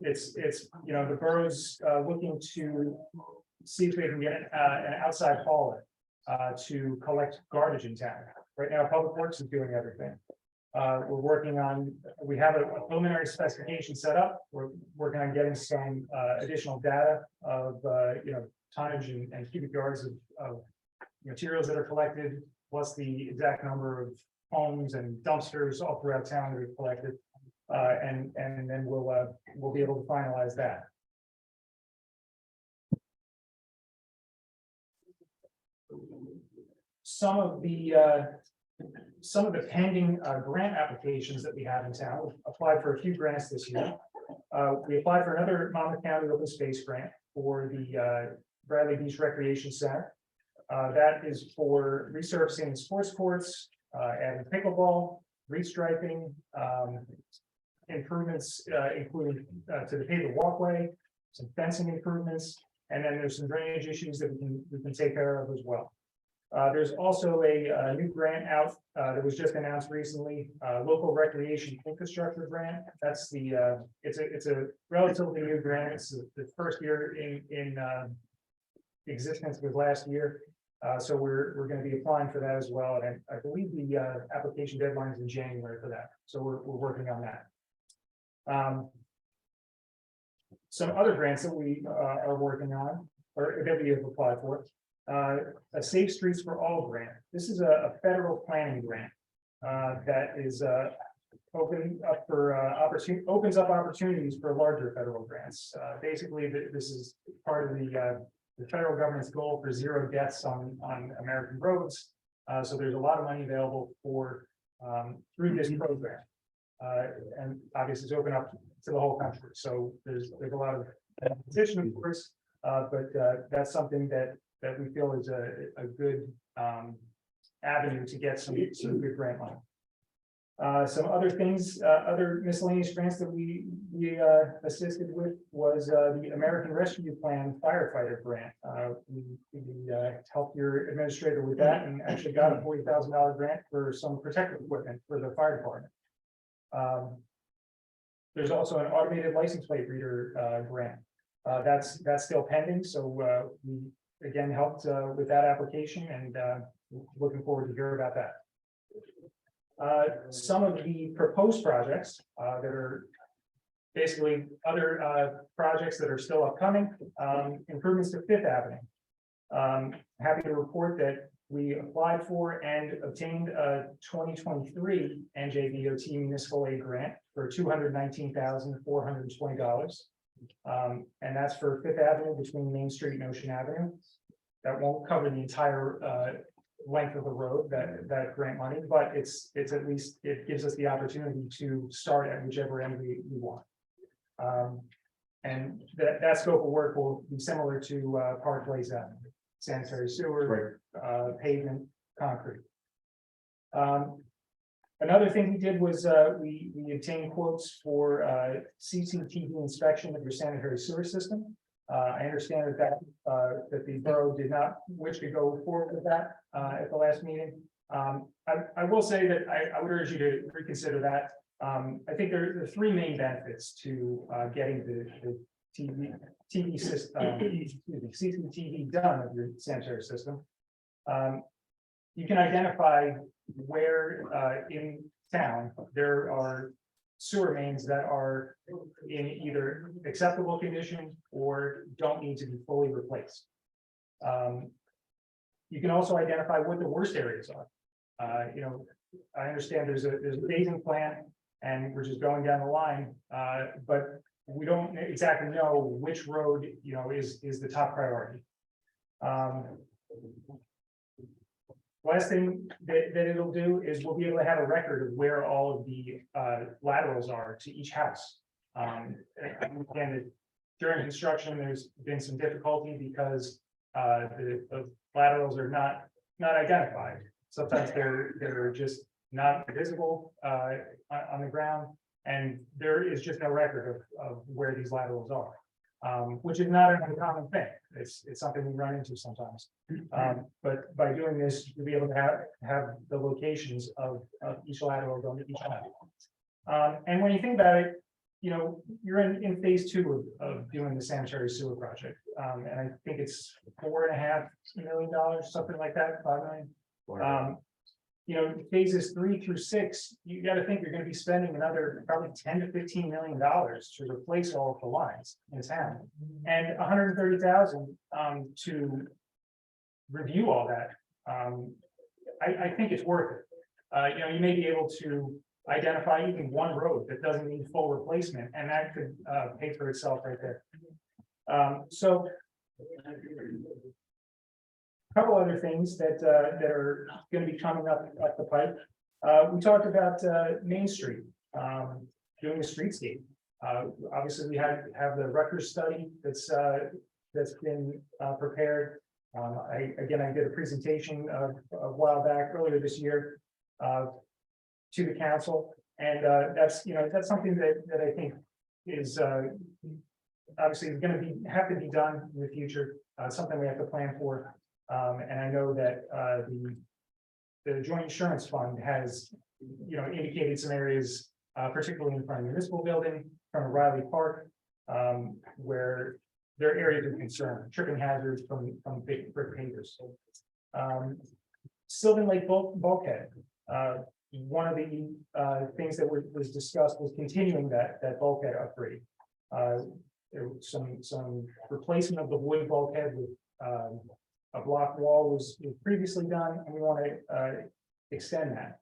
It's the borough's looking to see if they can get an outside hauler to collect garbage in town. Right now, Public Works is doing everything. We're working on, we have a preliminary specification set up. We're working on getting some additional data of tonnage and cubic yards of materials that are collected, plus the exact number of homes and dumpsters all throughout town that we've collected. And then we'll be able to finalize that. Some of the pending grant applications that we have in town. We've applied for a few grants this year. We applied for another Monmouth County open space grant. for the Bradley Beach Recreation Center. That is for resurfacing the sports courts, adding pickleball, restriping, improvements, including to the paved walkway, some fencing improvements, and then there's some drainage issues that we can take care of as well. There's also a new grant out that was just announced recently, local recreation infrastructure grant. That's the it's a relatively new grant. It's the first year in existence was last year. So we're going to be applying for that as well. And I believe the application deadline is in January for that. So we're working on that. Some other grants that we are working on, or that we have applied for, a Safe Streets for All grant. This is a federal planning grant that is opening up for opens up opportunities for larger federal grants. Basically, this is part of the federal government's goal for 0 deaths on American roads. So there's a lot of money available for through this program. And obviously it's open up to the whole country. So there's a lot of competition, of course, but that's something that we feel is a good avenue to get some good grant money. Some other things, other miscellaneous grants that we assisted with was the American Rescue Plan firefighter grant. We helped your administrator with that and actually got a $40,000 grant for some protective equipment for the fire department. There's also an automated license plate reader grant. That's still pending, so we again helped with that application and looking forward to hear about that. Some of the proposed projects that are basically other projects that are still upcoming, improvements to Fifth Avenue. Happy to report that we applied for and obtained a 2023 NJDOT municipal aid grant for $219,420. And that's for Fifth Avenue between Main Street and Ocean Avenue. That won't cover the entire length of the road, that grant money, but it's at least, it gives us the opportunity to start at whichever end we want. And that scope of work will be similar to Park Place Avenue, sanitary sewer, pavement, concrete. Another thing we did was we obtained quotes for CCTV inspection of your sanitary sewer system. I understand that the borough did not wish to go forward with that at the last meeting. I will say that I would urge you to reconsider that. I think there are 3 main benefits to getting the TV system, CCTV done of your sanitary system. You can identify where in town there are sewer mains that are in either acceptable condition or don't need to be fully replaced. You can also identify what the worst areas are. You know, I understand there's a phasing plan and we're just going down the line, but we don't exactly know which road, you know, is the top priority. Last thing that it'll do is we'll be able to have a record of where all of the laterals are to each house. And during construction, there's been some difficulty because the laterals are not identified. Sometimes they're just not visible on the ground, and there is just no record of where these laterals are. Which is not an uncommon thing. It's something we run into sometimes. But by doing this, you'll be able to have the locations of each lateral going to each one. And when you think about it, you know, you're in phase 2 of doing the sanitary sewer project. And I think it's $4.5 million, something like that, $5 million. You know, phases 3 through 6, you got to think you're going to be spending another probably $10 to $15 million to replace all of the lines in town, and $130,000 to review all that. I think it's worth it. You know, you may be able to identify even one road that doesn't need full replacement, and that could pay for itself right there. So. Couple other things that are going to be coming up the pipe. We talked about Main Street, doing a streetscape. Obviously, we have the Rutgers study that's that's been prepared. I did a presentation a while back earlier this year to the council, and that's something that I think is obviously going to have to be done in the future. Something we have to plan for, and I know that the joint insurance fund has indicated some areas, particularly in front of the municipal building, in front of Riley Park, where there are areas of concern, tripping hazards from big brick pavers. Sylvan Lake Bulkhead. One of the things that was discussed was continuing that bulkhead upgrade. There was some replacement of the wood bulkhead with a block wall was previously done, and we want to extend that.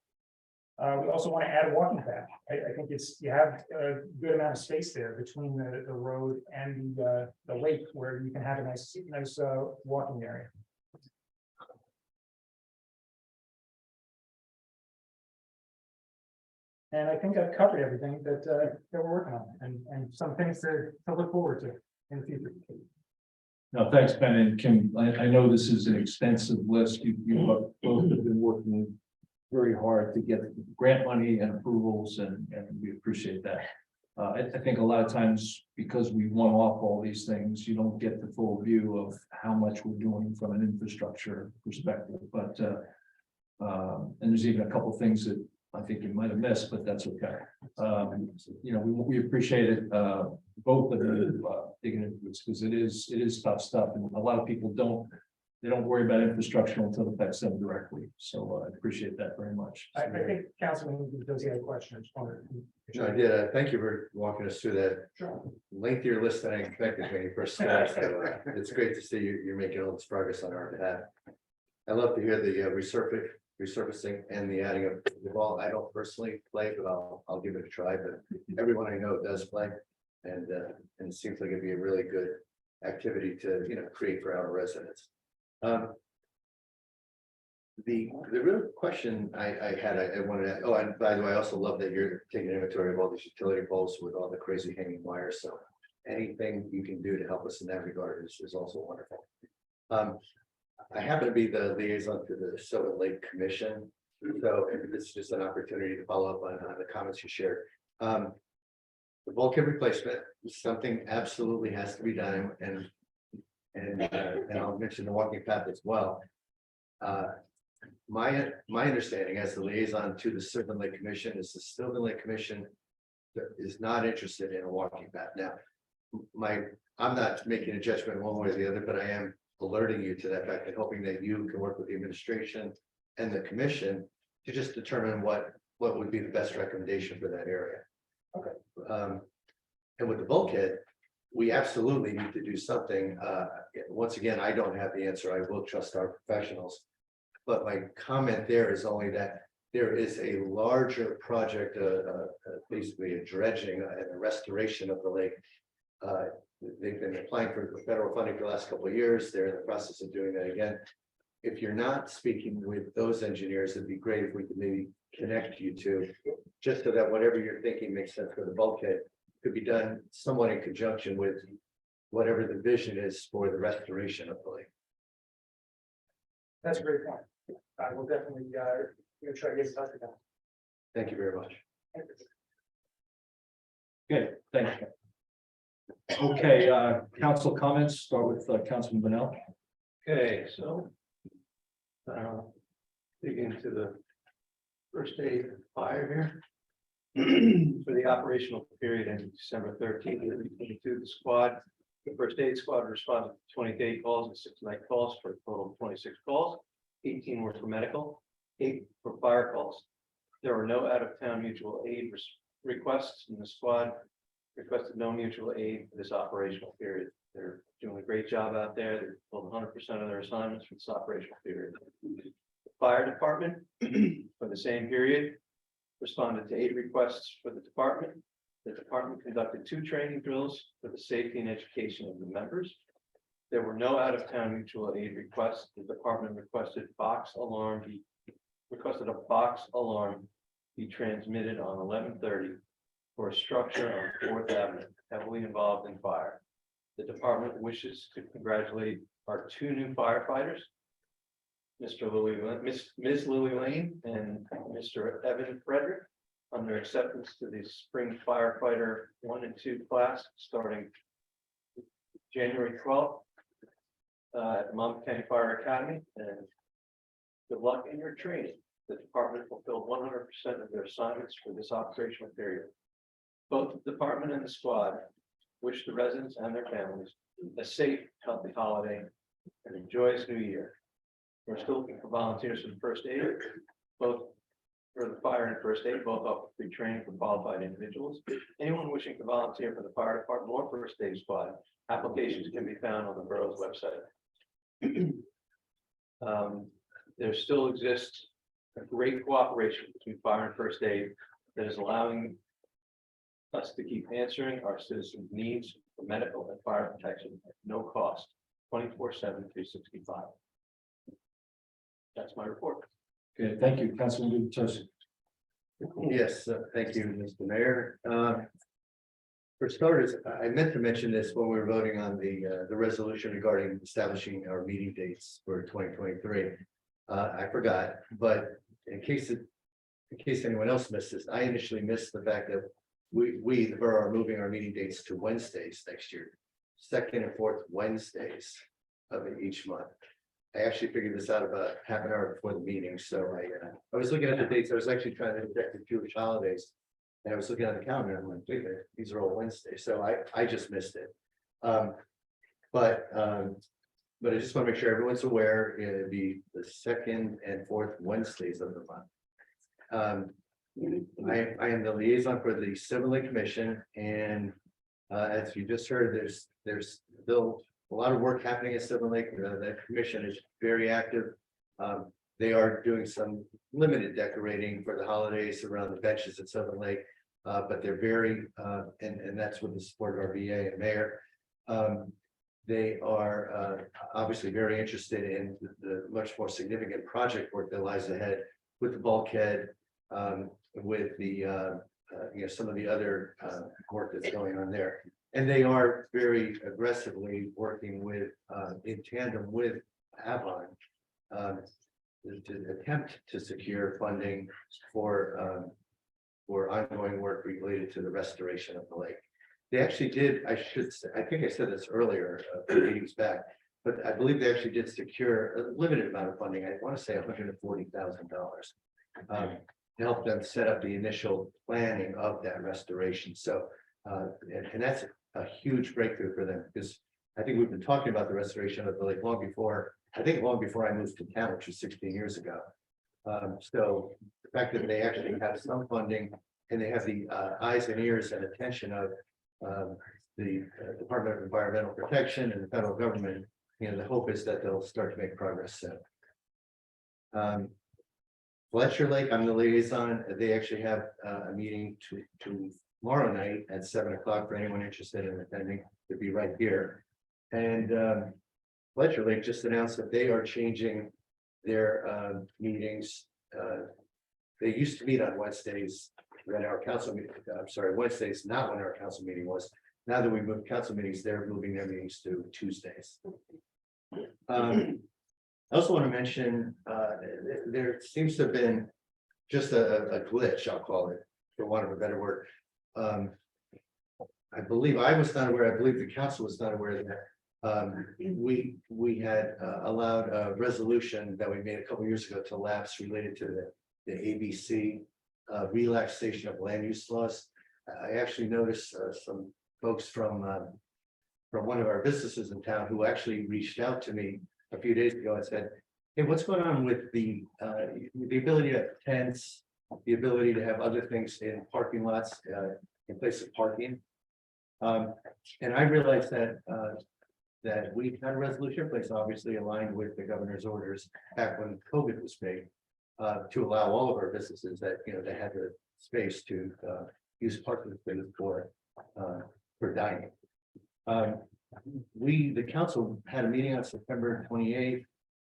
We also want to add a walking path. I think you have a good amount of space there between the road and the lake where you can have a nice walking area. And I think I've covered everything that we're working on, and some things to look forward to in the future. No, thanks, Ben and Kim. I know this is an extensive list. You both have been working very hard to get grant money and approvals, and we appreciate that. I think a lot of times, because we one off all these things, you don't get the full view of how much we're doing from an infrastructure perspective, but and there's even a couple things that I think you might have missed, but that's okay. We appreciate it, both of you digging into this, because it is tough stuff, and a lot of people don't worry about infrastructure until it affects them directly. So I appreciate that very much. I think Councilman does have a question. I just wanted to. No, I did. Thank you for walking us through that lengthier list than I expected when you first started. So, it's great to see you're making all this progress on our behalf. I love to hear the resurfacing and the adding of the ball. I don't personally play, but I'll give it a try. But everyone I know does play, and it seems like it'd be a really good activity to create for our residents. The real question I had, I wanted to, oh, and by the way, I also love that you're taking inventory of all these utility poles with all the crazy hanging wires. So anything you can do to help us in that regard is also wonderful. I happen to be the liaison to the Sylvan Lake Commission, so this is just an opportunity to follow up on the comments you shared. The bulkhead replacement is something absolutely has to be done, and I'll mention the walking path as well. My understanding as the liaison to the Sylvan Lake Commission is the Sylvan Lake Commission is not interested in a walking path. Now, I'm not making a judgment one way or the other, but I am alerting you to that fact and hoping that you can work with the administration and the commission to just determine what would be the best recommendation for that area. Okay. And with the bulkhead, we absolutely need to do something. Once again, I don't have the answer. I will trust our professionals. But my comment there is only that there is a larger project, basically a dredging and a restoration of the lake. They've been applying for federal funding for the last couple of years. They're in the process of doing that again. If you're not speaking with those engineers, it'd be great if we could maybe connect you to, just so that whatever you're thinking makes sense for the bulkhead could be done somewhat in conjunction with whatever the vision is for the restoration of the lake. That's a great point. I will definitely try to get in touch with them. Thank you very much. Okay, thank you. Okay, council comments, start with Councilman Bonnell. Okay, so. Dig into the first aid fire here. For the operational period ending December 13th, 2022, the first aid squad responded to 28 calls and 6 night calls for a total of 26 calls. 18 were for medical, 8 for fire calls. There were no out-of-town mutual aid requests, and the squad requested no mutual aid for this operational period. They're doing a great job out there. They've pulled 100% of their assignments for this operational period. The fire department for the same period responded to 8 requests for the department. The department conducted 2 training drills for the safety and education of the members. There were no out-of-town mutual aid requests. The department requested a box alarm be transmitted on 11:30 for a structure on 4th Avenue heavily involved in fire. The department wishes to congratulate our two new firefighters, Mr. Ms. Lily Lane and Mr. Evan Frederick, on their acceptance to the spring firefighter 1 and 2 class starting January 12th at the Monmouth County Fire Academy, and good luck in your training. The department fulfilled 100% of their assignments for this operational period. Both the department and the squad wish the residents and their families a safe, healthy holiday and a joyous new year. We're still looking for volunteers for the first aid, both for the fire and first aid, both offer free training for qualified individuals. Anyone wishing to volunteer for the fire department or first aid squad, applications can be found on the borough's website. There still exists a great cooperation between fire and first aid that is allowing us to keep answering our citizens' needs for medical and fire protection at no cost, 24/7, 365. That's my report. Okay, thank you, Councilman Tosi. Yes, thank you, Mr. Mayor. For starters, I meant to mention this when we were voting on the resolution regarding establishing our meeting dates for 2023. I forgot, but in case anyone else missed this, I initially missed the fact that we, the borough, are moving our meeting dates to Wednesdays next year, second and fourth Wednesdays of each month. I actually figured this out about half an hour before the meeting, so I was looking at the dates. I was actually trying to check the Jewish holidays. And I was looking at the calendar, and I'm like, wait a minute, these are all Wednesdays, so I just missed it. But I just want to make sure everyone's aware, it'll be the second and fourth Wednesdays of the month. I am the liaison for the Civil Lake Commission, and as you just heard, there's still a lot of work happening at Civil Lake. The commission is very active. They are doing some limited decorating for the holidays around the benches at Civil Lake. But they're very, and that's with the support of our VA and mayor. They are obviously very interested in the much more significant project work that lies ahead with the bulkhead, with the, some of the other work that's going on there. And they are very aggressively working with, in tandem with Avon, to attempt to secure funding for ongoing work related to the restoration of the lake. They actually did, I think I said this earlier, a few meetings back, but I believe they actually did secure a limited amount of funding. I want to say $140,000 to help them set up the initial planning of that restoration. So, and that's a huge breakthrough for them, because I think we've been talking about the restoration of the lake long before I moved to town, which was 16 years ago. So the fact that they actually have some funding and they have the eyes and ears and attention of the Department of Environmental Protection and the federal government, the hope is that they'll start to make progress soon. Fletcher Lake, I'm the liaison. They actually have a meeting tomorrow night at 7 o'clock for anyone interested in attending. To be right here. And Fletcher Lake just announced that they are changing their meetings. They used to meet on Wednesdays when our council meeting, Wednesdays, not when our council meeting was. Now that we moved council meetings, they're moving their meetings to Tuesdays. I also want to mention, there seems to have been just a glitch, I'll call it, for want of a better word. I believe I was not aware, I believe the council was not aware that we had allowed a resolution that we made a couple years ago to lapse related to the ABC relaxation of land use laws. I actually noticed some folks from one of our businesses in town who actually reached out to me a few days ago and said, hey, what's going on with the ability to have tents, the ability to have other things in parking lots in place of parking? And I realized that we had a resolution in place, obviously aligned with the governor's orders back when COVID was made, to allow all of our businesses that, they had the space to use parking spaces for dining. The council had a meeting on September 28th.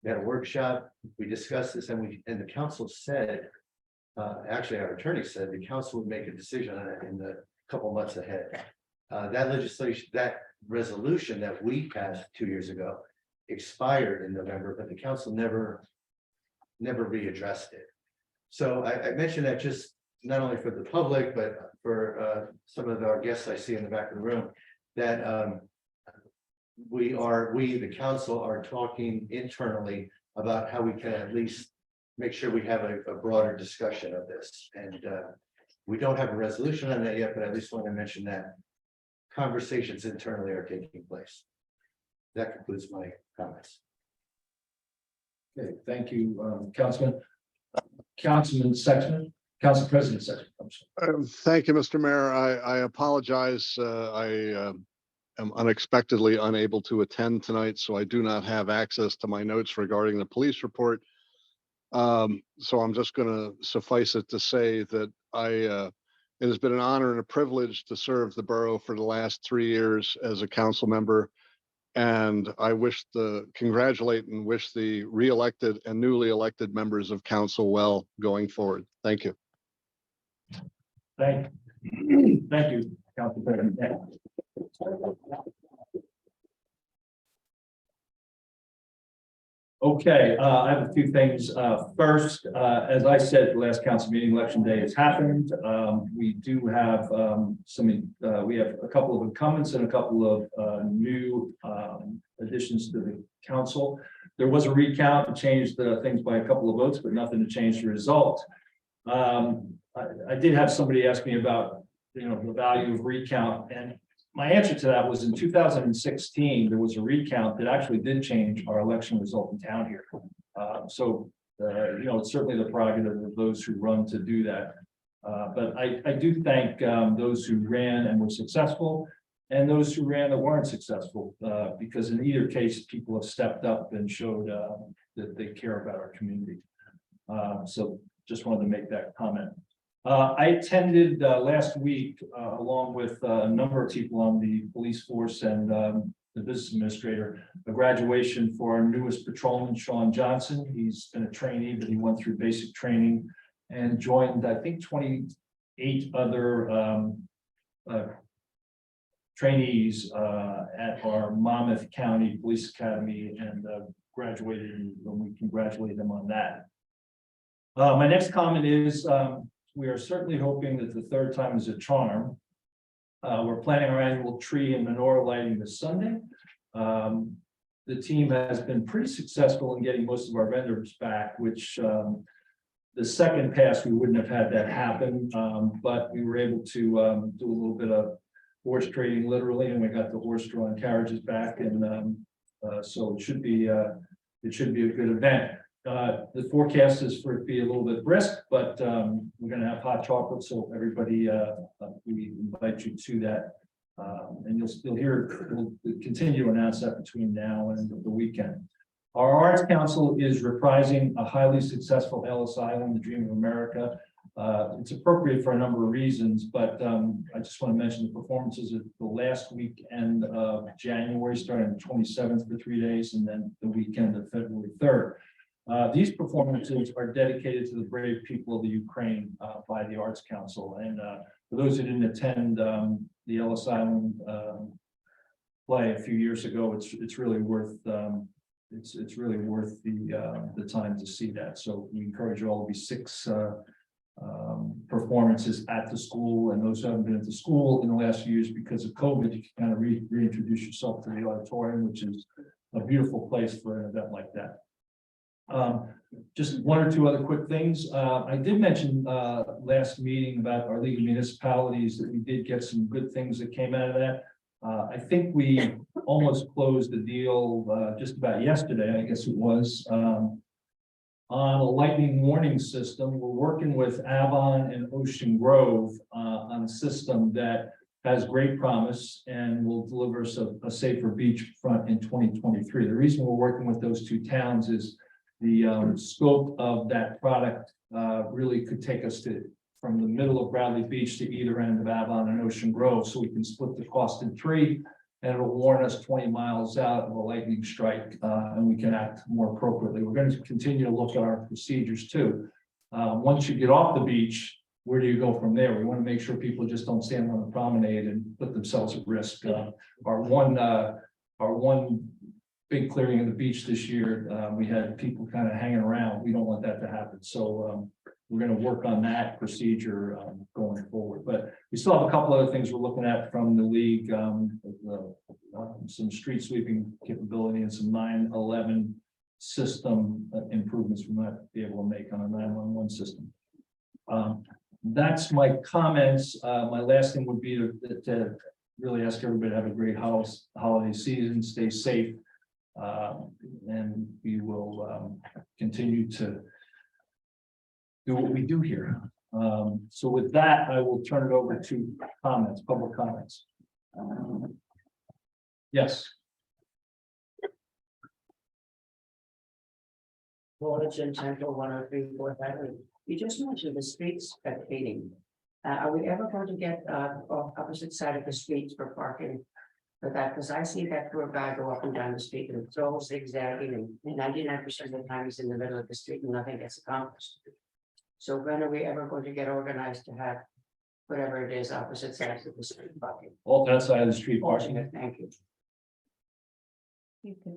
We had a workshop. We discussed this, and the council said, actually, our attorney said the council would make a decision on it in the couple months ahead. That legislation, that resolution that we passed 2 years ago expired in November, but the council never readdressed it. So I mentioned that just not only for the public, but for some of our guests I see in the back of the room, that we, the council, are talking internally about how we can at least make sure we have a broader discussion of this. And we don't have a resolution on that yet, but I at least want to mention that conversations internally are taking place. That concludes my comments. Okay, thank you, Councilman. Councilman Sexton, Council President Sexton. I'm sorry. Thank you, Mr. Mayor. I apologize. I am unexpectedly unable to attend tonight, so I do not have access to my notes regarding the police report. So I'm just going to suffice it to say that it has been an honor and a privilege to serve the borough for the last 3 years as a council member. And I congratulate and wish the re-elected and newly elected members of council well going forward. Thank you. Thank you, Council President. Okay, I have a few things. First, as I said, the last council meeting, election day has happened. We do have we have a couple of incumbents and a couple of new additions to the council. There was a recount and changed things by a couple of votes, but nothing to change the result. I did have somebody ask me about, the value of recount, and my answer to that was in 2016, there was a recount that actually did change our election result in town here. It's certainly the prerogative of those who run to do that. But I do thank those who ran and were successful, and those who ran that weren't successful, because in either case, people have stepped up and showed that they care about our community. So just wanted to make that comment. I attended last week, along with a number of people on the police force and the business administrator, a graduation for our newest patrolman, Sean Johnson. He's been a trainee, but he went through basic training and joined, I think, 28 other trainees at our Monmouth County Police Academy, and graduated, and we congratulate them on that. My next comment is, we are certainly hoping that the third time is a charm. We're planning our annual tree and menorah lighting this Sunday. The team has been pretty successful in getting most of our vendors back, which the second pass, we wouldn't have had that happen. But we were able to do a little bit of horse trading literally, and we got the horse drawn carriages back. And so it should be a good event. The forecast is for it to be a little bit brisk, but we're going to have hot chocolate, so everybody, we invite you to that. And you'll hear, we'll continue to announce that between now and the weekend. Our Arts Council is reprising a highly successful Ellis Island, The Dream of America. It's appropriate for a number of reasons, but I just want to mention the performances of the last weekend of January, starting on the 27th for 3 days, and then the weekend of February 3rd. These performances are dedicated to the brave people of the Ukraine by the Arts Council. And for those who didn't attend the Ellis Island play a few years ago, it's really worth it's really worth the time to see that. So we encourage you all to be 6 performances at the school, and those who haven't been at the school in the last few years because of COVID, you can kind of reintroduce yourself to the auditorium, which is a beautiful place for an event like that. Just 1 or 2 other quick things. I did mention last meeting about our League of Municipalities that we did get some good things that came out of that. I think we almost closed the deal just about yesterday, I guess it was, on a lightning warning system. We're working with Avon and Ocean Grove on a system that has great promise and will deliver us a safer beachfront in 2023. The reason we're working with those 2 towns is the scope of that product really could take us from the middle of Bradley Beach to either end of Avon and Ocean Grove, so we can split the cost in 3, and it'll warn us 20 miles out of a lightning strike, and we can act more appropriately. We're going to continue to look at our procedures too. Once you get off the beach, where do you go from there? We want to make sure people just don't stand on the promenade and put themselves at risk. Our one big clearing of the beach this year, we had people kind of hanging around. We don't want that to happen. So we're going to work on that procedure going forward. But we still have a couple other things we're looking at from the league, some street sweeping capability and some 9/11 system improvements we might be able to make on a 911 system. That's my comments. My last thing would be to really ask everybody to have a great holiday season, stay safe. And we will continue to do what we do here. So with that, I will turn it over to comments, public comments. Yes. Village in Central 103 Fourth Avenue. You just mentioned the streets paving. Are we ever going to get off opposite side of the streets for parking? For that, because I see that poor guy go up and down the street and it's all zigzagging and 99% of the time he's in the middle of the street and nothing gets accomplished. So when are we ever going to get organized to have whatever it is opposite sides of the street parking? All that side of the street parking. Thank you.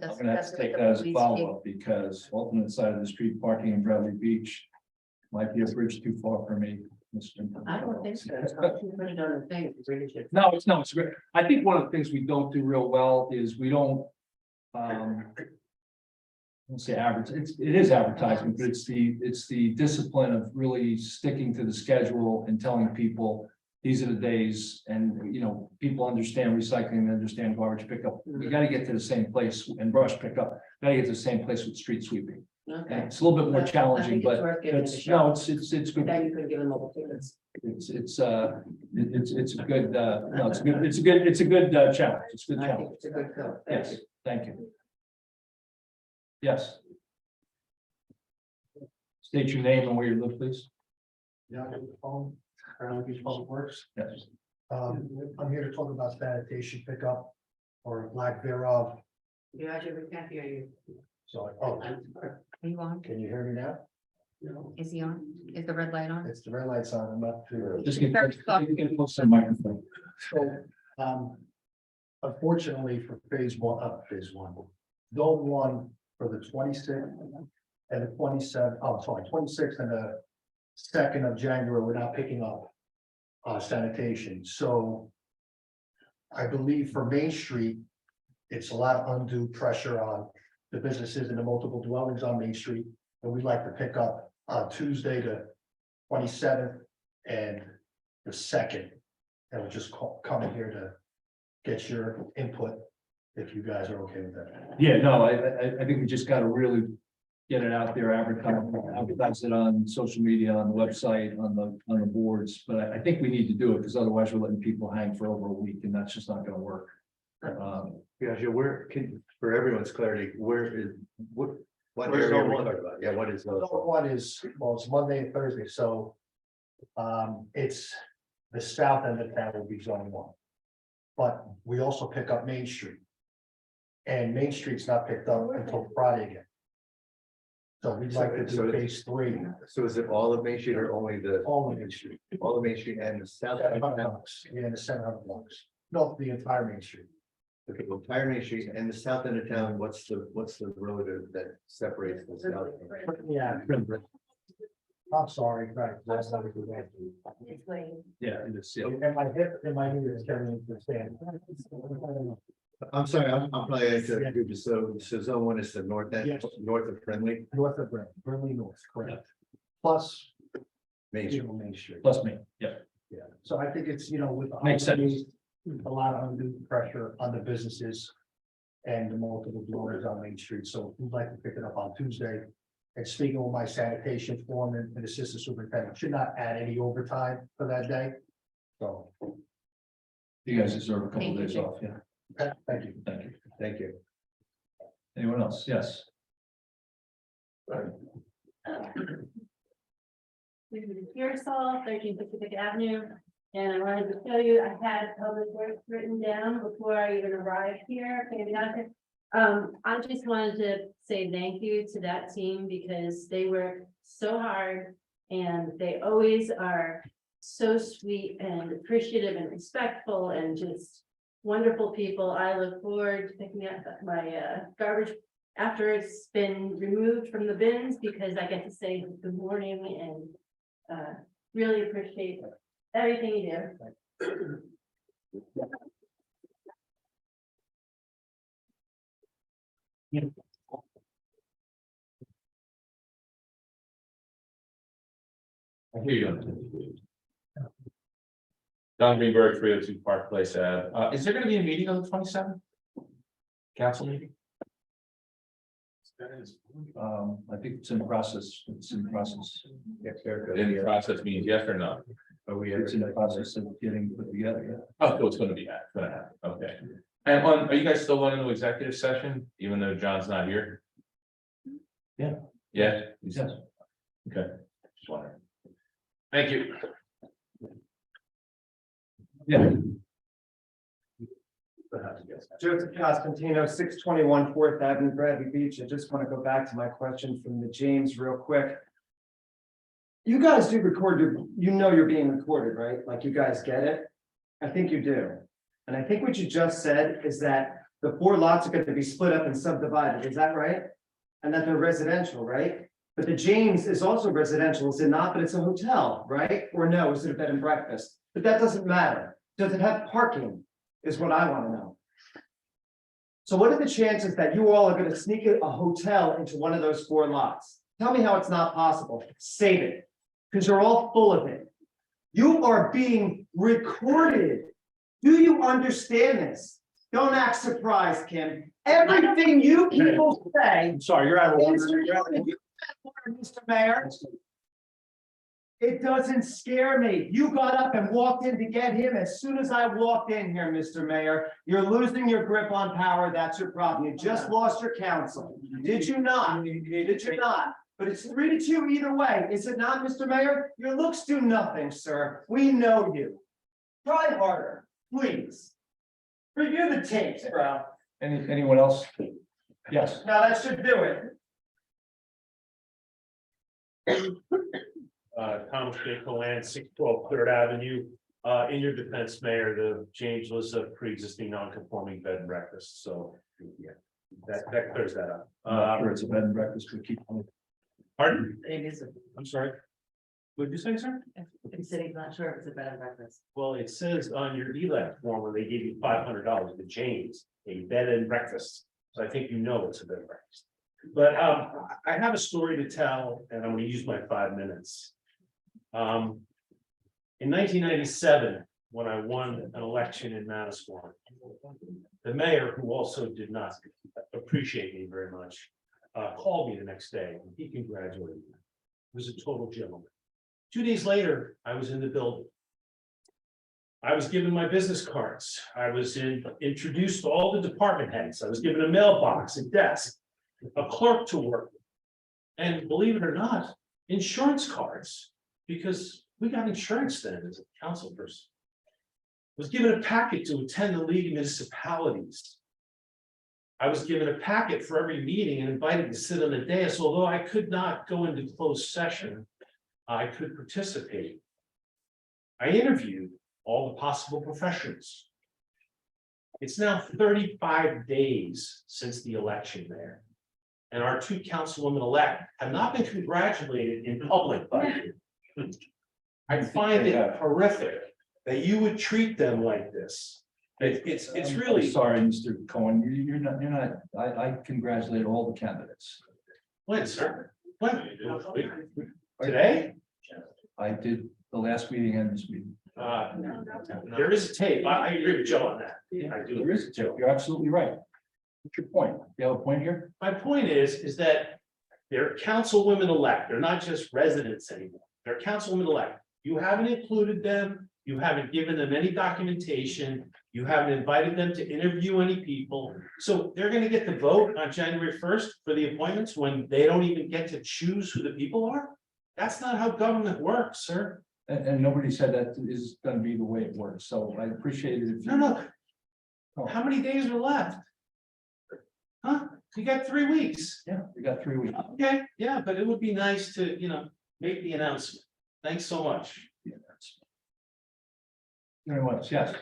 I'm gonna have to take that as a follow-up because alternate side of the street parking in Bradley Beach might be a bridge too far for me, Mr. I don't think so. It's not too many other things. It's really just- No, it's great. I think one of the things we don't do real well is we don't. Let's say it is advertising, but it's the discipline of really sticking to the schedule and telling people. These are the days and, people understand recycling, they understand garbage pickup. We got to get to the same place and brush pickup. Got to get to the same place with street sweeping. Okay. And it's a little bit more challenging, but worth giving it a it's shot. it's good. Then you could give them all the tickets. It's a good, no, it's a good challenge. It's a good I think challenge. it's a good go. Thank Yes, you. thank you. Yes. State your name and where you live, please. Public Works. Yes. I'm here to talk about sanitation pickup or lack thereof. Yeah, we can't hear you. So, Are you on? can you hear me now? Is he on? Is the red light on? It's the red light's on, I'm up to. Just get close to the microphone. So, unfortunately for phase one, zone one for the 26th and the 27th, 26th and the 2nd of January, we're not picking up sanitation, so I believe for Main Street, it's a lot of undue pressure on the businesses and the multiple dwellings on Main Street, and we'd like to pick up on Tuesday, the 27th and the 2nd. And we're just coming here to get your input, if you guys are okay with that. Yeah, no, I think we just got to really get it out there, advertise it on social media, on the website, on the boards. But I think we need to do it because otherwise we're letting people hang for over a week and that's just not going to work. For everyone's clarity, what Where's area are zone we one? talking about? Yeah, what is those? Zone one is, well, it's Monday and Thursday, so. It's the south end of town will be zone one. But we also pick up Main Street. And Main Street's not picked up until Friday again. So we'd like to do phase three, So is it all of Main Street or only all of Main Street. all of Main Street and the south? end of town? Yeah, in the 700 blocks. No, the entire Main Street. Okay, well, entire Main Street and the south end of town, what's the road that separates the south? Yeah. I'm sorry, right, that's not a good way. Yeah, it is. Yeah. And my hip and my knee is carrying the stand. I'm sorry, I'm probably into, so zone one is the north end, Yes. north of Friendly, North of Burnley North, correct. Plus, Main Street. Main Street. Plus me, yeah. Yeah, so I think it's, with. the Makes sense. holidays, a lot of undue pressure on the businesses. And the multiple dwellers on Main Street, so we'd like to pick it up on Tuesday. And speaking with my sanitation foreman and assistant superintendent, should not add any overtime for that day. So, You guys deserve a couple Thank you, days Jim. off, yeah. okay, thank you. Thank you. Thank you. Anyone else? Yes. Pearsall, 13 Pacific Avenue, and I wanted to show you, I had public works written down before I even arrived here. I just wanted to say thank you to that team because they work so hard and they always are so sweet and appreciative and respectful and just wonderful people. I look forward to picking up my garbage after it's been removed from the bins because I get to say good morning and really appreciate everything you do. I hear you. Don Greenberg, 302 Park Place Ave. Is there gonna be a meeting on the 27th? Council meeting? I think it's in process, it's in process. In the process means yes or no? It's in the process of getting put together, yeah. Oh, so it's gonna be, gonna happen, okay. And are you guys still running the executive session, even though John's not here? Yeah. Yeah? Yes. Okay, just wondering. Thank you. Yeah. Joseph Costantino, 621 4th Avenue, Bradley Beach. I just want to go back to my question from the James real quick. You guys do record you know you're being recorded, right? Like you guys get it? I think you do. And I think what you just said is that the 4 lots are going to be split up and subdivided. Is that right? And that they're residential, right? But the James is also residential, is it not? But it's a hotel, right? Or no, is it a bed and breakfast? But that doesn't matter. Does it have parking? Is what I want to know. So what are the chances that you all are going to sneak a hotel into one of those 4 lots? Tell me how it's not possible. Save it, because you're all full of it. You are being recorded. Do you understand this? Don't act surprised, Kim. Everything you people say. I'm sorry, you're out of order. is recorded. You Mr. Mayor. It doesn't scare me. You got up and walked in to get him as soon as I walked in here, Mr. Mayor. You're losing your grip on power. That's your problem. You just lost your counsel. Did you not? Did you not? But it's 3-2 either way. Is it not, Mr. Mayor? Your looks do nothing, sir. We know you. Try harder, please. Review the tapes, bro. Anyone else? Yes. Now that should do it. Thomas J. Colan, 612 3rd Avenue. In your defense, Mayor, the James was a pre-existing non-conforming bed and breakfast, so yeah, that clears that up. I'm sure it's a bed and breakfast, we keep. Pardon? It is. I'm sorry. What did you say, sir? The city's not sure if it's a bed and breakfast. Well, it says on your ELAC form when they gave you $500 to James, a bed and breakfast. So I think you know it's a bed and breakfast. But I have a story to tell, and I'm going to use my 5 minutes. In 1997, when I won an election in Manasquan, the mayor, who also did not appreciate me very much, called me the next day and he congratulated me. He was a total gentleman. 2 days later, I was in the building. I was given my business cards. I was introduced to all the department heads. I was given a mailbox, a desk, a clerk to work with. And believe it or not, insurance cards, because we got insurance then as a council person. I was given a packet to attend the League of Municipalities. I was given a packet for every meeting and invited to sit on the dais, although I could not go into closed session. I could participate. I interviewed all the possible professions. It's now 35 days since the election there. And our 2 councilwomen-elect have not been congratulated in public by you. I find it horrific that you would treat them like this. It's really. I'm sorry, Mr. Cohen, you're not, I congratulate all the candidates. When, sir? When? Today? I did the last meeting and this meeting. There is a tape. I agree with Joe on that. I do. There is a tape. You're absolutely right. What's your point? You have a point here? My point is that they're councilwomen-elect. They're not just residents anymore. They're councilwomen-elect. You haven't included them. You haven't given them any documentation. You haven't invited them to interview any people. So they're going to get the vote on January 1st for the appointments when they don't even get to choose who the people are. That's not how government works, sir. And nobody said that is gonna be the way it works, so I appreciate it. If you- No. How many days are left? Huh? You got 3 weeks. Yeah, we got 3 weeks. Okay, yeah, but it would be nice to, make the announcement. Thanks so much. Anyone else? Yes.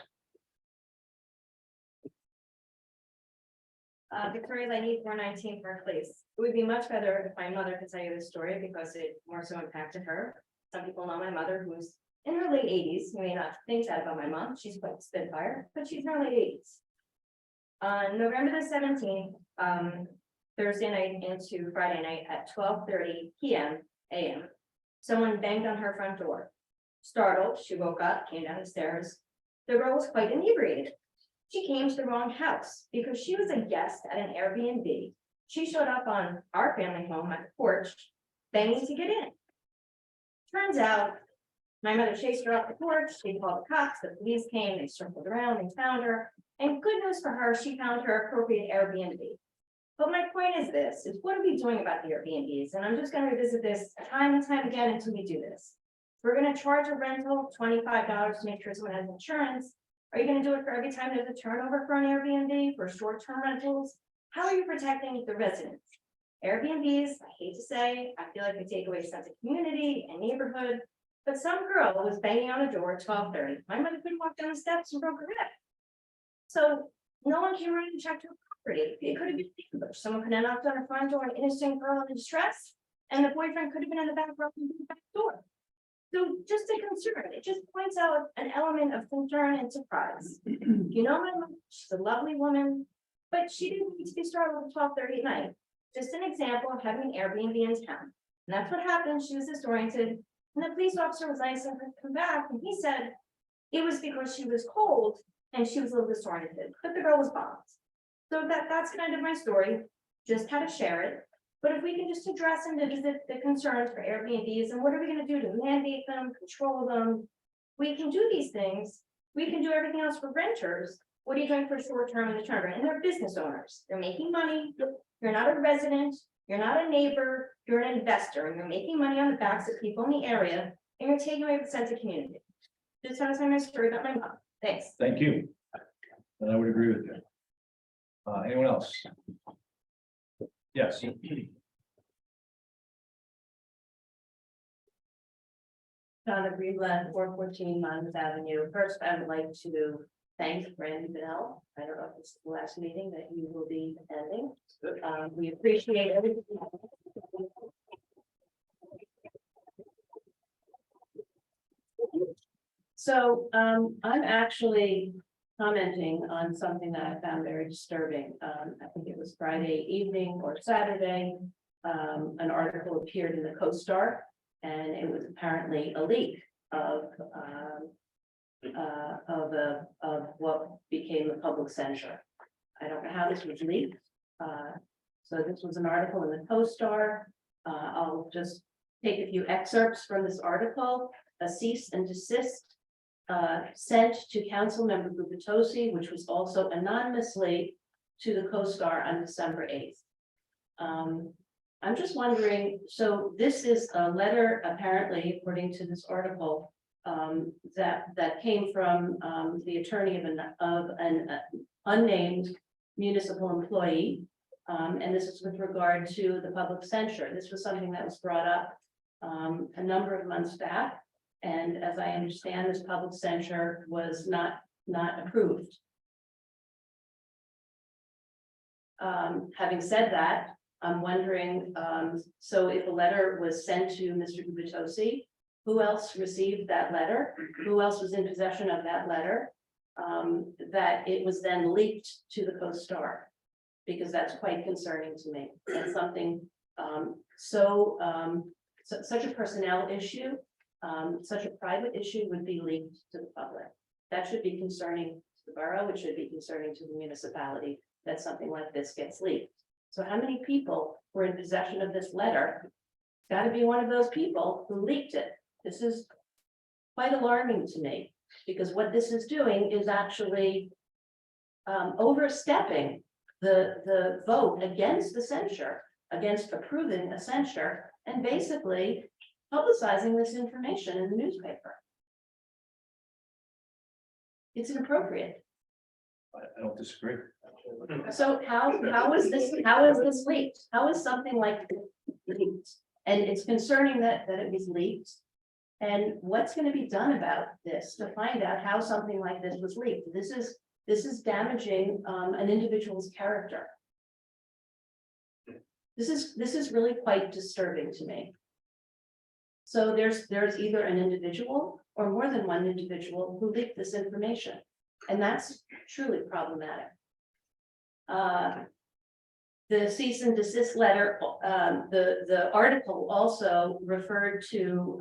Victoria, I need 419 for a place. It would be much better if my mother could tell you this story because it more so impacted her. Some people know my mother who's in her late 80s. You may not think that about my mom. She's quite a spitfire, but she's in her late 80s. On November the 17th, Thursday night into Friday night at 12:30 p.m. a.m., someone banged on her front door. Startled, she woke up, came down the stairs. The girl was quite inebriated. She came to the wrong house because she was a guest at an Airbnb. She showed up on our family home at the porch, banging to get in. Turns out, my mother chased her off the porch. She called the cops. The police came. They circled around. They found her. And good news for her, she found her appropriate Airbnb. But my point is this: is what are we doing about the Airbnbs? And I'm just going to revisit this time and time again until we do this. We're going to charge a rental $25 to make sure someone has insurance. Are you going to do it for every time there's a turnover for an Airbnb, for short-term rentals? How are you protecting the residents? Airbnbs, I hate to say, I feel like they take away a sense of community and neighborhood. But some girl was banging on a door at 12:30. My mother couldn't walk down the steps and broke her hip. So no one came around and checked her property. It could have been English. Someone could have knocked on her front door, an innocent girl in distress, and the boyfriend could have been in the back room in the back door. So just a concern, it just points out an element of concern and surprise. You know, my mom, she's a lovely woman, but she didn't need to be startled at 12:30 at night. Just an example of having an Airbnb in town. And that's what happened. She was disoriented. And the police officer was nice and come back, and he said it was because she was cold and she was a little disoriented, but the girl was bombed. So that's kind of my story, just how to share it. But if we can just address and visit the concerns for Airbnbs and what are we going to do to mandate them, control them? We can do these things. We can do everything else for renters. What are you doing for short term and the term? And they're business owners. They're making money. You're not a resident. You're not a neighbor. You're an investor, and you're making money on the backs of people in the area, and you're taking away the sense of community. Just want to tell my story about my mom. Thanks. Thank you. And I would agree with you. Anyone else? Yes. Donna Greenblatt, 414 Monmouth Avenue. First, I would like to thank Randy Bell. I don't know if this is the last meeting that you will be attending. We appreciate everything. So I'm actually commenting on something that I found very disturbing. I think it was Friday evening or Saturday. An article appeared in the CoStar, and it was apparently a leak of what became the public censure. I don't know how this was leaked. So this was an article in the CoStar. I'll just take a few excerpts from this article. A cease and desist sent to Councilmember Gubitosi, which was also anonymously to the CoStar on December 8th. I'm just wondering, so this is a letter, apparently, according to this article, that came from the attorney of an unnamed municipal employee. And this is with regard to the public censure. This was something that was brought up a number of months back. And as I understand, this public censure was not approved. Having said that, I'm wondering, so if a letter was sent to Mr. Gubitosi, who else received that letter? Who else was in possession of that letter? That it was then leaked to the CoStar, because that's quite concerning to me. And something such a personnel issue, such a private issue would be leaked to the public. That should be concerning to the borough. It should be concerning to the municipality that something like this gets leaked. So how many people were in possession of this letter? Got to be one of those people who leaked it. This is quite alarming to me, because what this is doing is actually overstepping the vote against the censure, against approving a censure, and basically publicizing this information in the newspaper. It's inappropriate. I don't disagree. So how is this leaked? How is something like this leaked? And it's concerning that it was leaked. And what's gonna be done about this to find out how something like this was leaked? This is damaging an individual's character. This is really quite disturbing to me. So there's either an individual or more than one individual who leaked this information, and that's truly problematic. The cease and desist letter, the article also referred to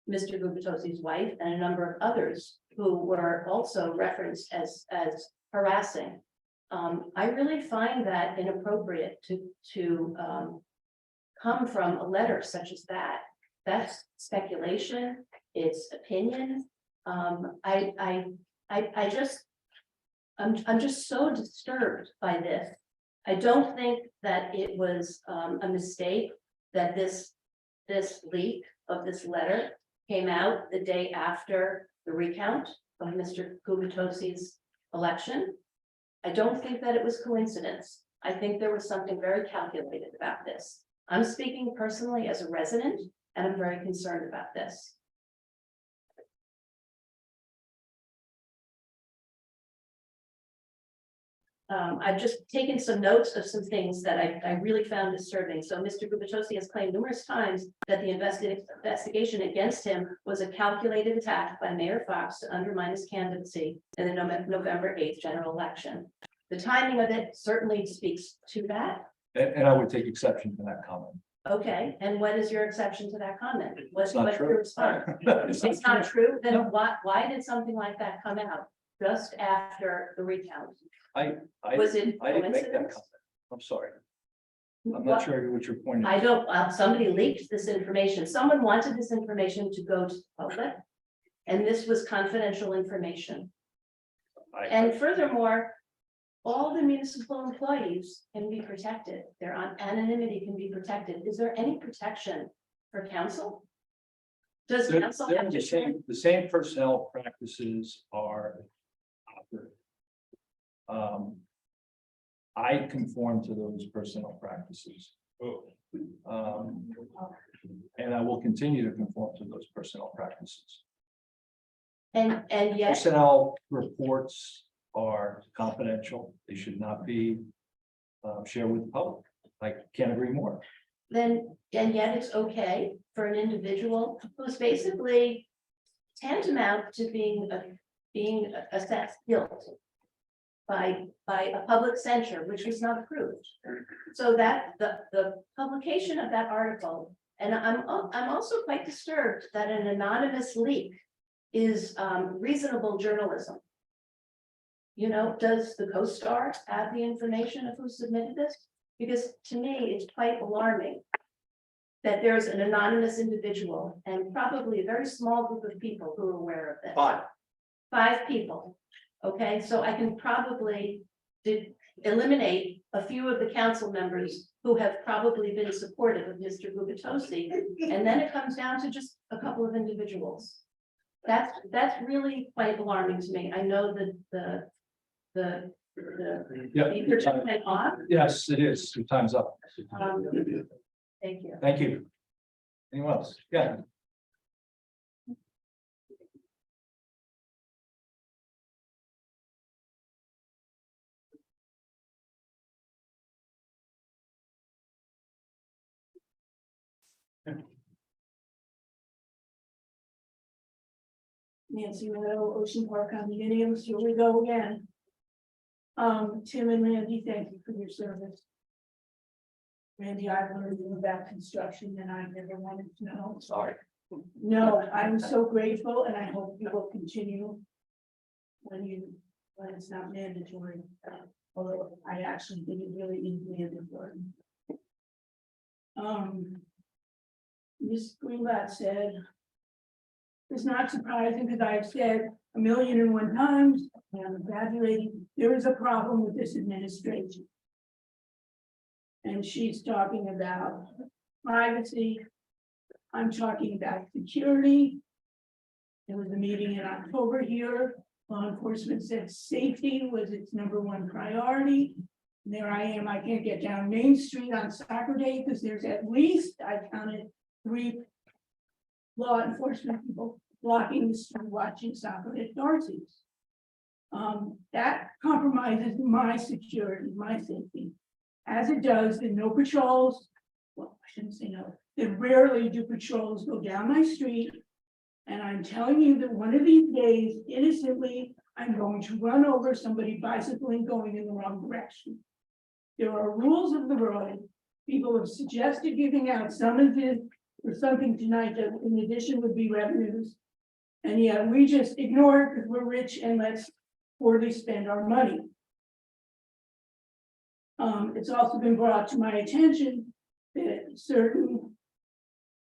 Mr. Gubitosi's wife and a number of others who were also referenced as harassing. I really find that inappropriate to come from a letter such as that. That's speculation, it's opinion. I'm just so disturbed by this. I don't think that it was a mistake that this leak of this letter came out the day after the recount of Mr. Gubitosi's election. I don't think that it was coincidence. I think there was something very calculated about this. I'm speaking personally as a resident, and I'm very concerned about this. I've just taken some notes of some things that I really found disturbing. So Mr. Gubitosi has claimed numerous times that the investigation against him was a calculated attack by Mayor Fox to undermine his candidacy in the November 8th general election. The timing of it certainly speaks to that. And I would take exception to that comment. Okay, and what is your exception to that comment? What's not your true. response? It's not true, then why did something like that come out just after the recount? Was it I didn't make that coincidence? comment. I'm sorry. I'm not sure what your point is. I don't, somebody leaked this information. Someone wanted this information to go to the public. And this was confidential information. And furthermore, all the municipal employees can be protected. Their anonymity can be protected. Is there any protection for council? Does council have to? The same personnel practices are offered. I conform to those personnel practices. And I will continue to conform to those personnel practices. And yet, Personnel reports are confidential. They should not be shared with the public. I can't agree more. and yet it's okay for an individual who's basically tantamount to being assessed guilt by a public censure, which was not approved. So that the publication of that article, and I'm also quite disturbed that an anonymous leak is reasonable journalism. You know, does the CoStar have the information of who submitted this? Because to me, it's quite alarming that there's an anonymous individual and probably a very small group of people who are aware of this. Five people. Okay, so I can probably eliminate a few of the council members who have probably been supportive of Mr. Gubitosi, and then it comes down to just a couple of individuals. That's really quite alarming to me. I know that the turning off. Yes, it is. Your time's up. Thank you. Thank you. Anyone else? Yeah. Nancy Meadow, Ocean Park condominiums, here we go again. Tim and Randy, thank you for your service. Randy, I've learned more about construction than I ever wanted to know. Sorry. No, I'm so grateful and I hope you will continue when it's not mandatory. Although I actually think it really is mandatory. Ms. Greenblatt said, it's not surprising because I've said 1,000,001 times, and I'm exaggerating, there is a problem with this administration. And she's talking about privacy. I'm talking about security. There was a meeting in October here. Law enforcement said safety was its #1 priority. And there I am, I can't get down Main Street on Saturday because there's at least, I counted 3 law enforcement people blocking the street watching soccer at Darcy's. That compromises my security, my safety, as it does the no patrols. Well, I shouldn't say no, that rarely do patrols go down my street. And I'm telling you that one of these days, innocently, I'm going to run over somebody bicycling going in the wrong direction. There are rules of the road. People have suggested giving out summonses or something tonight that in addition would be revenues. And yet we just ignore it because we're rich and let's poorly spend our money. It's also been brought to my attention that certain,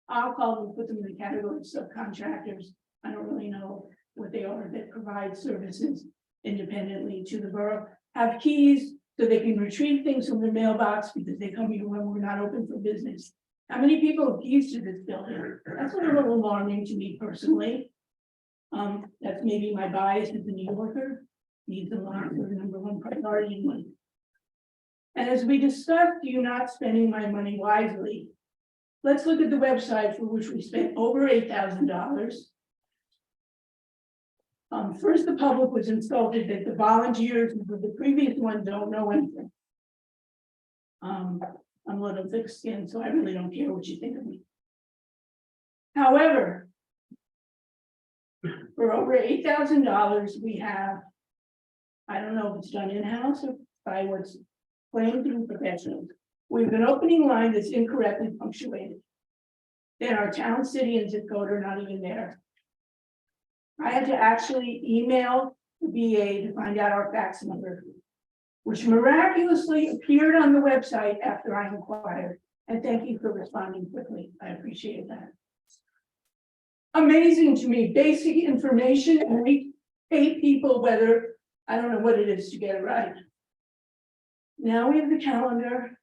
I'll call them, put them in the category of subcontractors. I don't really know what they are, that provide services independently to the borough, have keys so they can retrieve things from their mailbox because they come here when we're not open for business. How many people have keys to this building? That's a little alarming to me personally. That's maybe my bias as a New Yorker, needs a lot for the number one priority in life. And as we discussed, you not spending my money wisely. Let's look at the website for which we spent over $8,000. First, the public was insulted that the volunteers of the previous one don't know anything. I'm a little thick-skinned, so I really don't care what you think of me. However, for over $8,000, we have, I don't know if it's done in-house or by what's claimed through professionals. We have an opening line that's incorrectly punctuated. Then our town, city, and zip code are not even there. I had to actually email the VA to find out our fax number, which miraculously appeared on the website after I inquired. And thank you for responding quickly. I appreciate that. Amazing to me, basic information, and we pay people whether, I don't know what it is to get it right. Now we have the calendar.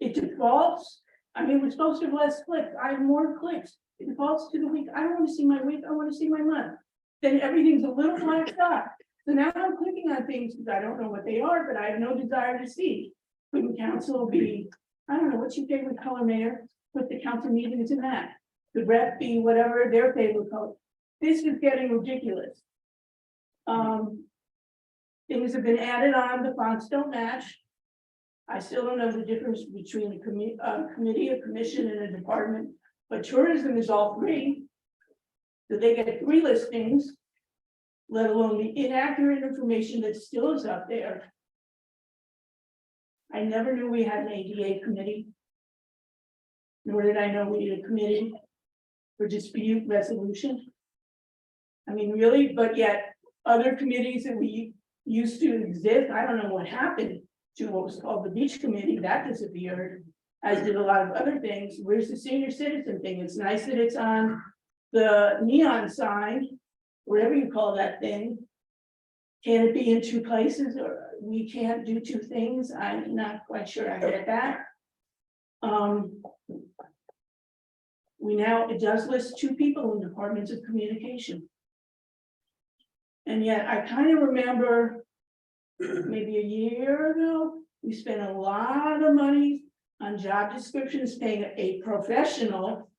It defaults. I mean, we're supposed to have less clicks. I have more clicks. It defaults to the week. I don't want to see my week. I want to see my month. Then everything's a little blacked out. So now I'm clicking on things because I don't know what they are, but I have no desire to see. Couldn't council be, I don't know, what's your favorite color, Mayor? Put the council meetings in that. The rep be whatever their favorite color. This is getting ridiculous. Things have been added on, the fonts don't match. I still don't know the difference between a committee, a commission, and a department, but tourism is all three. So they get 3 listings, let alone the inaccurate information that still is up there. I never knew we had an ADA committee. Nor did I know we had a committee for dispute resolution. I mean, really, but yet other committees that we used to exist, I don't know what happened to what was called the beach committee, that disappeared, as did a lot of other things. Where's the senior citizen thing? It's nice that it's on the neon sign, whatever you call that thing. Can it be in 2 places, or we can't do 2 things? I'm not quite sure I get that. It does list 2 people in departments of communication. And yet I kind of remember maybe a year ago, we spent a lot of money on job descriptions, paying a professional.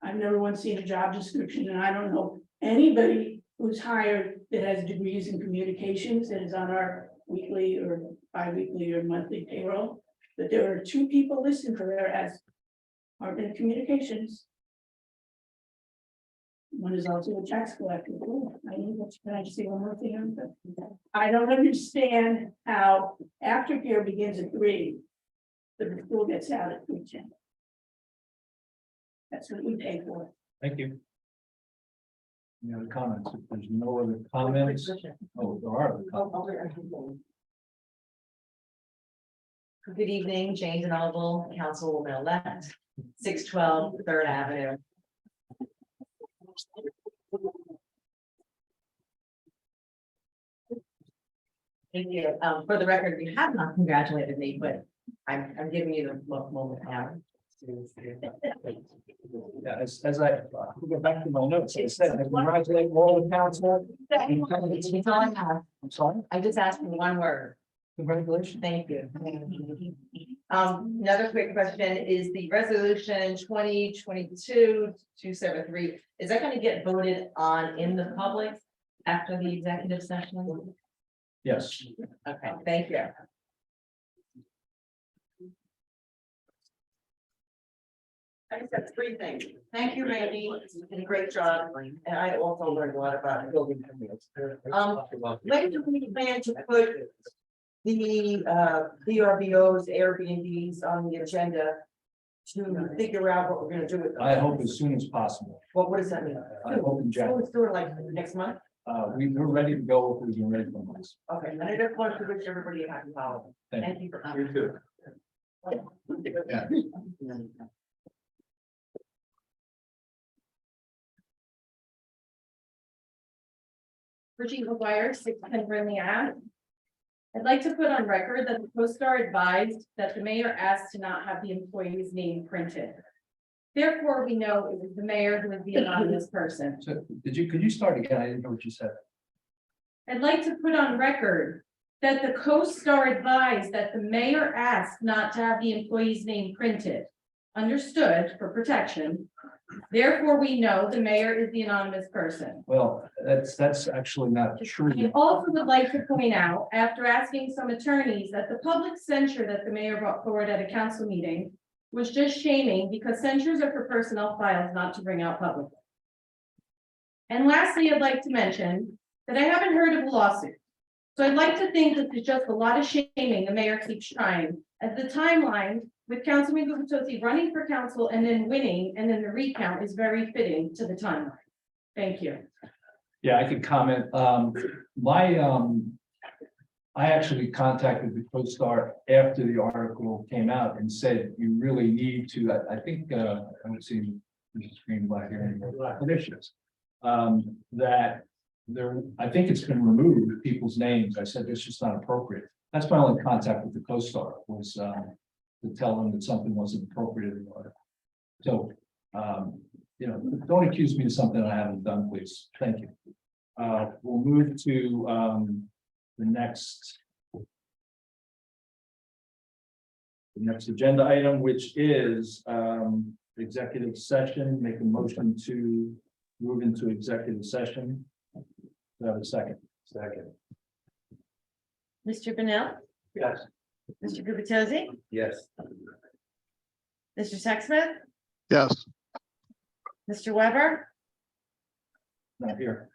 I've never once seen a job description, and I don't know anybody who's hired that has degrees in communications that is on our weekly or bi-weekly or monthly payroll. But there are 2 people listed for there as Department of Communications. One is also a tax collector. Can I just say one more thing? I don't understand how aftercare begins at 3, but the school gets out at 3:10. That's what we pay for. Thank you. Any other comments? If there's no other comments. Oh, there are. other comments. Good evening, Jane Denalble, Councilwoman-elect, 612 3rd Avenue. Thank you. For the record, you have not congratulated me, but I'm giving you the moment now. Yeah, as I go back to my notes, I said, I congratulate all the council. That's all I have. I'm sorry. I just asked for one word. Congratulations. Thank you. Another quick question, is the resolution 2022-273, is that gonna get voted on in the public after the executive session? Yes. Okay, thank you. I just have three things. Thank you, Randy. You did a great job. And I also learned a lot about building permits. When do we plan to put the VRBOs, Airbnbs on the agenda to figure out what we're gonna do with them? I hope as soon as possible. What does that mean? I hope in January. Let's do it like next month? We're ready to go. We've been ready for months. Okay, and I just want to wish everybody a happy holiday. Thank Thank you for coming. You too. Virginia McGuire, 610 Brinley Ave. I'd like to put on record that the Coast Guard advised that the mayor asked to not have the employee's name printed. Therefore, we know it was the mayor who is the anonymous person. So could you start again? I didn't know what you said. I'd like to put on record that the Coast Guard advised that the mayor asked not to have the employee's name printed. Understood for protection. Therefore, we know the mayor is the anonymous person. Well, that's actually not true. I also would like to point out, after asking some attorneys, that the public censure that the mayor brought forward at a council meeting was just shaming, because censures are for personnel files, not to bring out publicly. And lastly, I'd like to mention that I haven't heard of a lawsuit. So I'd like to think that there's just a lot of shaming the mayor keeps trying, as the timeline with Councilman Gubitosi running for council and then winning, and then the recount is very fitting to the timeline. Thank you. Yeah, I could comment. I actually contacted the CoStar after the article came out and said, you really need to, I think, I haven't seen Mrs. Greenblatt here anymore. But there she is. That there, I think it's been removed, people's names. I said, it's just not appropriate. That's my only contact with the CoStar was, to tell them that something wasn't appropriate in the article. So, don't accuse me of something I haven't done, please. Thank you. We'll move to, the next agenda item, which is, executive session. Make a motion to move into executive session. Do I have a second? Second. Mr. Bennell, Yes. Mr. Gubitosi, Yes. Mr. Sexsmith, Yes. Mr. Weber, Not here.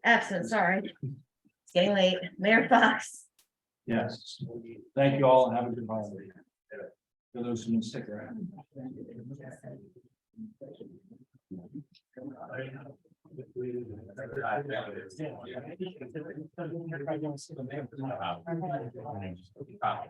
absent, sorry. It's getting late. Mayor Fox. Yes. Thank you all and have a good holiday. For those who can stick around. Wow.